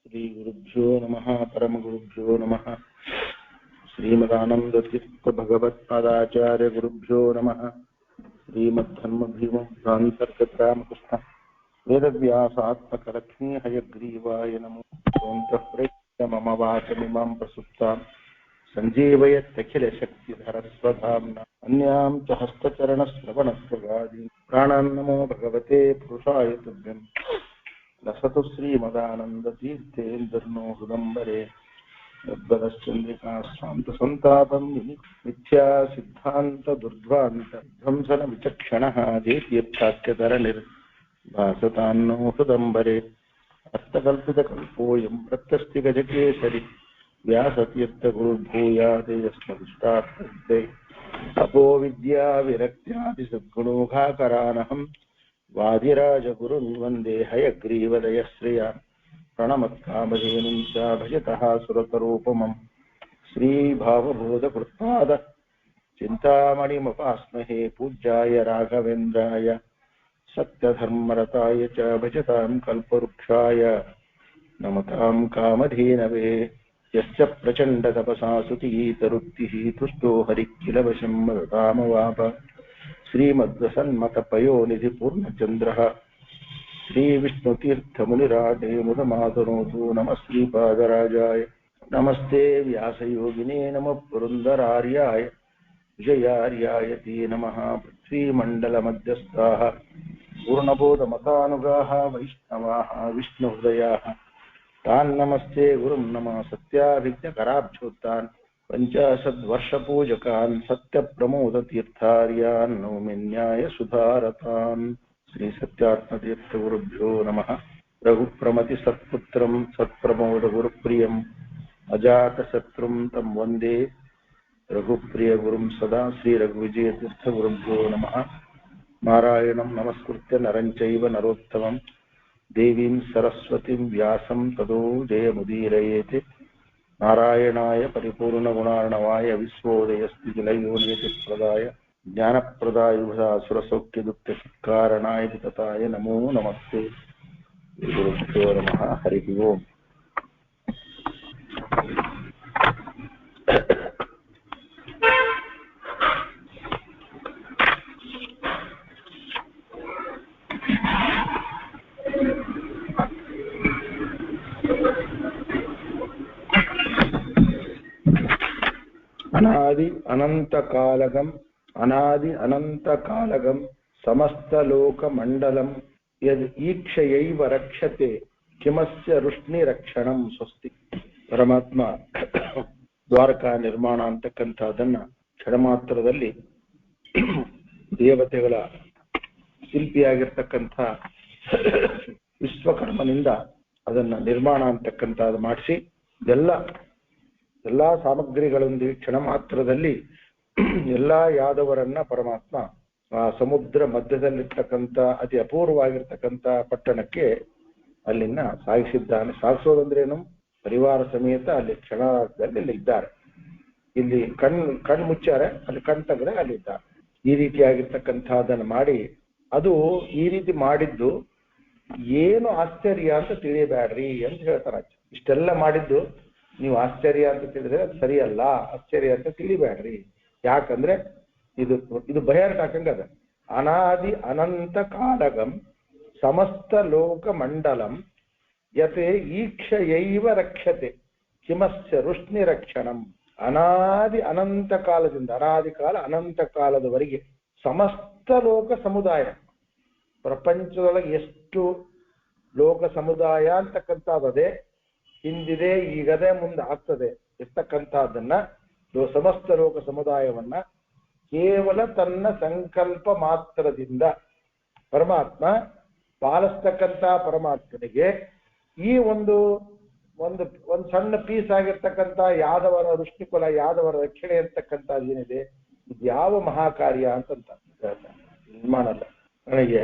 ಶ್ರೀ ಗುರುಭ್ಯೋ ನಮಃ ಪರಮಗುರುಭ್ಯೋ ನಮಃ ಶ್ರೀಮದಾನಂದತೀರ್ಥ ಭಗವತ್ಪಾದಾಚಾರ್ಯ ಗುರುಭ್ಯೋ ನಮಃ ಶ್ರೀಮದ್ಧರ್ಮಭೀಮಭ್ರಾಂತರ್ಗತ ರಾಮಕೃಷ್ಣ ವೇದವ್ಯಾಸಾತ್ಮಕಲಕ್ಷ್ಮೀ ಹಯಗ್ರೀವಾಯ ನಮೋ ೋಂತಃ ಪ್ರಯತ್ನ ಮಮ ವಾಚಮಿಮಾಂ ಪ್ರಸುಪ್ತಾಂ ಸಂಜೀವಯತ್ತಖಿಲಶಕ್ತಿಧರಸ್ವಧಾಮ್ನ ಅನ್ಯಾಂ ಚ ಹಸ್ತಚರಣಶ್ರವಣಸ್ವಗಾದೀನ್ ಪ್ರಾಣಾನ್ ನಮೋ ಭಗವತೆ ಪುರುಷಾಯ ತುಭ್ಯಂ ಲಸತು ಶ್ರೀಮದಾನಂದತೀರ್ಥೇಂದ್ರನೋ ಹೃದಂಬರೆ ಯದ್ವದಶ್ಚಂದ್ರಿಕಾ ಶಾಂತಸಂತಾಪಂ ಮಿಥ್ಯಾ ಸಿದ್ಧಾಂತ ದುರ್ಧ್ವಾಂತ ಧ್ವಂಸನ ವಿಚಕ್ಷಣಃ ಜೇತೀರ್ಥಾಖ್ಯತರನಿರ್ಭಾಸತಾನ್ನೋ ಹೃದಂಬರೆ ಅರ್ಥಕಲ್ಪಿತಕಲ್ಪೋऽಯಂ ಪ್ರತ್ಯಸ್ತಿಗಜಕೇಸರಿ ವ್ಯಾಸತೀರ್ಥಗುರುರ್ಭೂಯಾದೇಯಸ್ಮದಿಷ್ಟಾರ್ಥಸಿದ್ಧೇ ತಪೋ ವಿದ್ಯಾ ವಿರಕ್ತ್ಯಾದಿ ಸದ್ಗುಣೋಘಾಕರಾನಹಂ ವಾದಿರಾಜಗುರುನ್ ವಂದೇ ಹಯಗ್ರೀವದಯಶ್ರಿಯಾನ್ ಪ್ರಣಮತ್ಕಾಮಧೇನುಂ ಚ ಭಜತಃ ಸುರತರೂಪಮಂ ಶ್ರೀಭಾವಬೋಧಕೃತ್ಪಾದ ಚಿಂತಾಮಣಿಮಪಾಸ್ಮಹೇ ಪೂಜ್ಯಾಯ ರಾಘವೇಂದ್ರಾಯ ಸತ್ಯಧರ್ಮರತಾಯ ಚ ಭಜತಾಂ ಕಲ್ಪವೃಕ್ಷಾಯ ನಮತಾಂ ಕಾಮಧೇನವೇ ಯಶ್ಚ ಪ್ರಚಂಡ ತಪಸಾ ಸುತೀತರುಕ್ತಿಃ ತುಷ್ಟೋ ಹರಿಕ್ಕಿಲವಶಂ ಮದತಾಮವಾಪ ಶ್ರೀಮದ್ವಸನ್ಮತಪಯೋನಿಧಿ ಪೂರ್ಣಚಂದ್ರಃ ಶ್ರೀವಿಷ್ಣುತೀರ್ಥಮುನಿರಾಟೇ ಮುದಮಾತನೋತು ನಮಃ ಶ್ರೀಪಾದರಾಜಾಯ ನಮಸ್ತೆ ವ್ಯಾಸಯೋಗಿನೇ ನಮಃ ಪುರಂದರಾರ್ಯಾಯ ವಿಜಯಾರ್ಯಾಯ ತೇ ನಮಃ ಪೃಥ್ವೀಮಂಡಲಮಧ್ಯಸ್ಥಾಃ ಪೂರ್ಣಬೋಧಮತಾನುಗಾಃ ವೈಷ್ಣವಾಃ ವಿಷ್ಣುಹೃದಯಾಃ ತಾನ್ ನಮಸ್ತೆ ಗುರುಂ ನಮಃ ಸತ್ಯಾಭಿಜ್ಞಕರಾಬ್ಜೋತ್ತಾನ್ ಪಂಚಾಶದ್ವರ್ಷಪೂಜಕಾನ್ ಸತ್ಯಪ್ರಮೋದತೀರ್ಥಾರ್ಯಾನ್ ನೌಮಿನ್ಯಾಯ ಸುಧಾರತಾನ್ ಶ್ರೀ ಸತ್ಯಾತ್ಮತೀರ್ಥಗುರುಭ್ಯೋ ನಮಃ ರಘುಪ್ರಮತಿ ಸತ್ಪುತ್ರಂ ಸತ್ಪ್ರಮೋದ ಗುರುಪ್ರಿಯಂ ಅಜಾತಶತ್ರುಂ ತಂ ವಂದೇ ರಘುಪ್ರಿಯ ಗುರುಂ ಸದಾ ಶ್ರೀ ರಘುವಿಜಯತೀರ್ಥಗುರುಭ್ಯೋ ನಮಃ ನಾರಾಯಣಂ ನಮಸ್ಕೃತ್ಯ ನರಂ ಚೈವ ನರೋತ್ತಮಂ ದೇವೀಂ ಸರಸ್ವತಿಂ ವ್ಯಾಸಂ ತದೋ ಜಯಮುದೀರಯೇತ್ ನಾರಾಯಣಾಯ ಪರಿಪೂರ್ಣಗುಣಾರ್ಣವಾಯ ವಿಶ್ವೋದಯಸ್ಥಿತಿಲಯೋನಿಯತಿಪ್ರದಾಯ ಜ್ಞಾನಪ್ರದಾಯ ಸುರಸೌಖ್ಯದುಕ್ತಕಾರಣಾಯ ವಿತತಾಯ ನಮೋ ನಮಸ್ತೆ ಗುರುಭ್ಯೋ ನಮಃ ಹರಿ ಓಂ. ಅನಾದಿ ಅನಂತಕಾಲಗಂ ಸಮಸ್ತಲೋಕಮಂಡಲಂ ಯದ್ ಈಕ್ಷಯೈವ ರಕ್ಷತೆ ಕಿಮಸ್ಯ ವೃಷ್ಣಿರಕ್ಷಣಂ. ಸ್ವಸ್ತಿ. ಪರಮಾತ್ಮ ದ್ವಾರಕಾ ನಿರ್ಮಾಣ ಅಂತಕ್ಕಂಥದ್ದನ್ನ ಕ್ಷಣಮಾತ್ರದಲ್ಲಿ ದೇವತೆಗಳ ಶಿಲ್ಪಿಯಾಗಿರ್ತಕ್ಕಂಥ ವಿಶ್ವಕರ್ಮನಿಂದ ಅದನ್ನ ನಿರ್ಮಾಣ ಅಂತಕ್ಕಂಥದ್ದು ಮಾಡಿಸಿ ಎಲ್ಲಾ ಸಾಮಗ್ರಿಗಳೊಂದಿಗೆ ಕ್ಷಣ ಮಾತ್ರದಲ್ಲಿ ಎಲ್ಲಾ ಯಾದವರನ್ನ ಪರಮಾತ್ಮ ಆ ಸಮುದ್ರ ಮಧ್ಯದಲ್ಲಿರ್ತಕ್ಕಂಥ ಅತಿ ಅಪೂರ್ವವಾಗಿರ್ತಕ್ಕಂಥ ಪಟ್ಟಣಕ್ಕೆ ಅಲ್ಲಿನ ಸಾಗಿಸಿದ್ದಾನೆ. ಸಾಗಿಸೋದಂದ್ರೇನು? ಪರಿವಾರ ಸಮೇತ ಅಲ್ಲಿ ಕ್ಷಣದಲ್ಲಿ ಇದ್ದಾರೆ. ಇಲ್ಲಿ ಕಣ್ ಮುಚ್ಚಾರೆ, ಅಲ್ಲಿ ಕಣ್ ತೆಗೆದ್ರೆ ಅಲ್ಲಿದ್ದಾರೆ. ಈ ರೀತಿಯಾಗಿರ್ತಕ್ಕಂಥದ್ದನ್ನು ಮಾಡಿ, ಅದು ಈ ರೀತಿ ಮಾಡಿದ್ದು ಏನು ಆಶ್ಚರ್ಯ ಅಂತ ತಿಳಿಯಬೇಡ್ರಿ ಅಂತ ಹೇಳ್ತಾರೆ. ಇಷ್ಟೆಲ್ಲ ಮಾಡಿದ್ದು ನೀವು ಆಶ್ಚರ್ಯ ಅಂತ ತಿಳಿದ್ರೆ ಅದು ಸರಿಯಲ್ಲ, ಆಶ್ಚರ್ಯ ಅಂತ ತಿಳಿಬೇಡ್ರಿ. ಯಾಕಂದ್ರೆ ಇದು ಭಯಾನಕ ಹಾಕಂಗದ. ಅನಾದಿ ಅನಂತ ಕಾಲಗಂ ಸಮಸ್ತ ಲೋಕ ಮಂಡಲಂ ಯತೆ ಈಕ್ಷಯೈವ ರಕ್ಷತೆ ಕಿಮಸ್ಯ ವೃಷ್ಣಿ ರಕ್ಷಣಂ. ಅನಾದಿ ಅನಂತ ಕಾಲದಿಂದ, ಅನಾದಿ ಕಾಲ ಅನಂತ ಕಾಲದವರೆಗೆ ಸಮಸ್ತ ಲೋಕ ಸಮುದಾಯ, ಪ್ರಪಂಚದೊಳಗೆ ಎಷ್ಟು ಲೋಕ ಸಮುದಾಯ ಅಂತಕ್ಕಂಥದ್ದೇ ಹಿಂದಿದೆ, ಈಗದೇ, ಮುಂದೆ ಆಗ್ತದೆ ಇರ್ತಕ್ಕಂಥದ್ದನ್ನ ಸಮಸ್ತ ಲೋಕ ಸಮುದಾಯವನ್ನ ಕೇವಲ ತನ್ನ ಸಂಕಲ್ಪ ಮಾತ್ರದಿಂದ ಪರಮಾತ್ಮ ಪಾಲಿಸ್ತಕ್ಕಂಥ ಪರಮಾತ್ಮನಿಗೆ ಈ ಒಂದು ಸಣ್ಣ ಪೀಸ್ ಆಗಿರ್ತಕ್ಕಂಥ ಯಾದವರ ವೃಷ್ಟಿಕುಲ, ಯಾದವರ ರಕ್ಷಣೆ ಅಂತಕ್ಕಂಥದ್ದು ಏನಿದೆ, ಇದು ಯಾವ ಮಹಾಕಾರ್ಯ ಅಂತಂತ ನಿರ್ಮಾಣಲ್ಲ. ನನಗೆ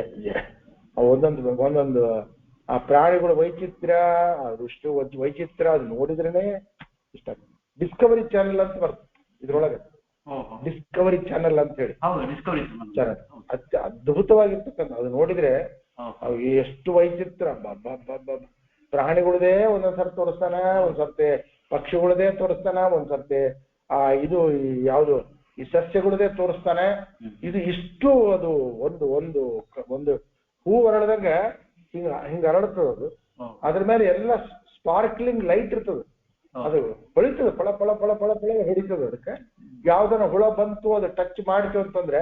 ಒಂದೊಂದು ಆ ಪ್ರಾಣಿಗಳ ವೈಚಿತ್ರ್ಯ, ಆ ವೃಷ್ಟಿ ವೈಚಿತ್ರ್ಯ ಅದು ನೋಡಿದ್ರೇನೆ ಇಷ್ಟ. ಡಿಸ್ಕವರಿ ಚಾನೆಲ್ ಅಂತ ಬರ್ತದೆ ಇದ್ರೊಳಗೆ, ಡಿಸ್ಕವರಿ ಚಾನೆಲ್ ಅಂತ ಹೇಳಿ ಚಾನೆಲ್ ಅತ್ಯ ಅದ್ಭುತವಾಗಿರ್ತಕ್ಕಂಥ. ಅದು ನೋಡಿದ್ರೆ ಎಷ್ಟು ವೈಚಿತ್ರ, ಪ್ರಾಣಿಗಳದೇ ಒಂದೊಂದ್ಸರ್ತಿ ತೋರಿಸ್ತಾನ, ಒಂದ್ಸರ್ತಿ ಪಕ್ಷಿಗಳದೇ ತೋರಿಸ್ತಾನ, ಒಂದ್ಸರ್ತಿ ಇದು ಯಾವುದು ಈ ಸಸ್ಯಗಳದೇ ತೋರಿಸ್ತಾನೆ. ಇದು ಇಷ್ಟು ಅದು ಒಂದು ಒಂದು ಒಂದು ಹೂ ಅರಳದಂಗ ಹಿಂಗ ಅರಳುತ್ತದೆ. ಅದು ಅದ್ರ ಮೇಲೆ ಎಲ್ಲ ಸ್ಪಾರ್ಕ್ಲಿಂಗ್ ಲೈಟ್ ಇರ್ತದೆ, ಅದು ಹೊಳಿತದೆ, ಫಳ ಫಳ ಫಳ ಫಳ ಫಳ ಹೊಡಿತದೆ. ಅದಕ್ಕೆ ಯಾವ್ದನ್ನ ಹುಳ ಬಂತು ಅದು ಟಚ್ ಮಾಡಿತು ಅಂತಂದ್ರೆ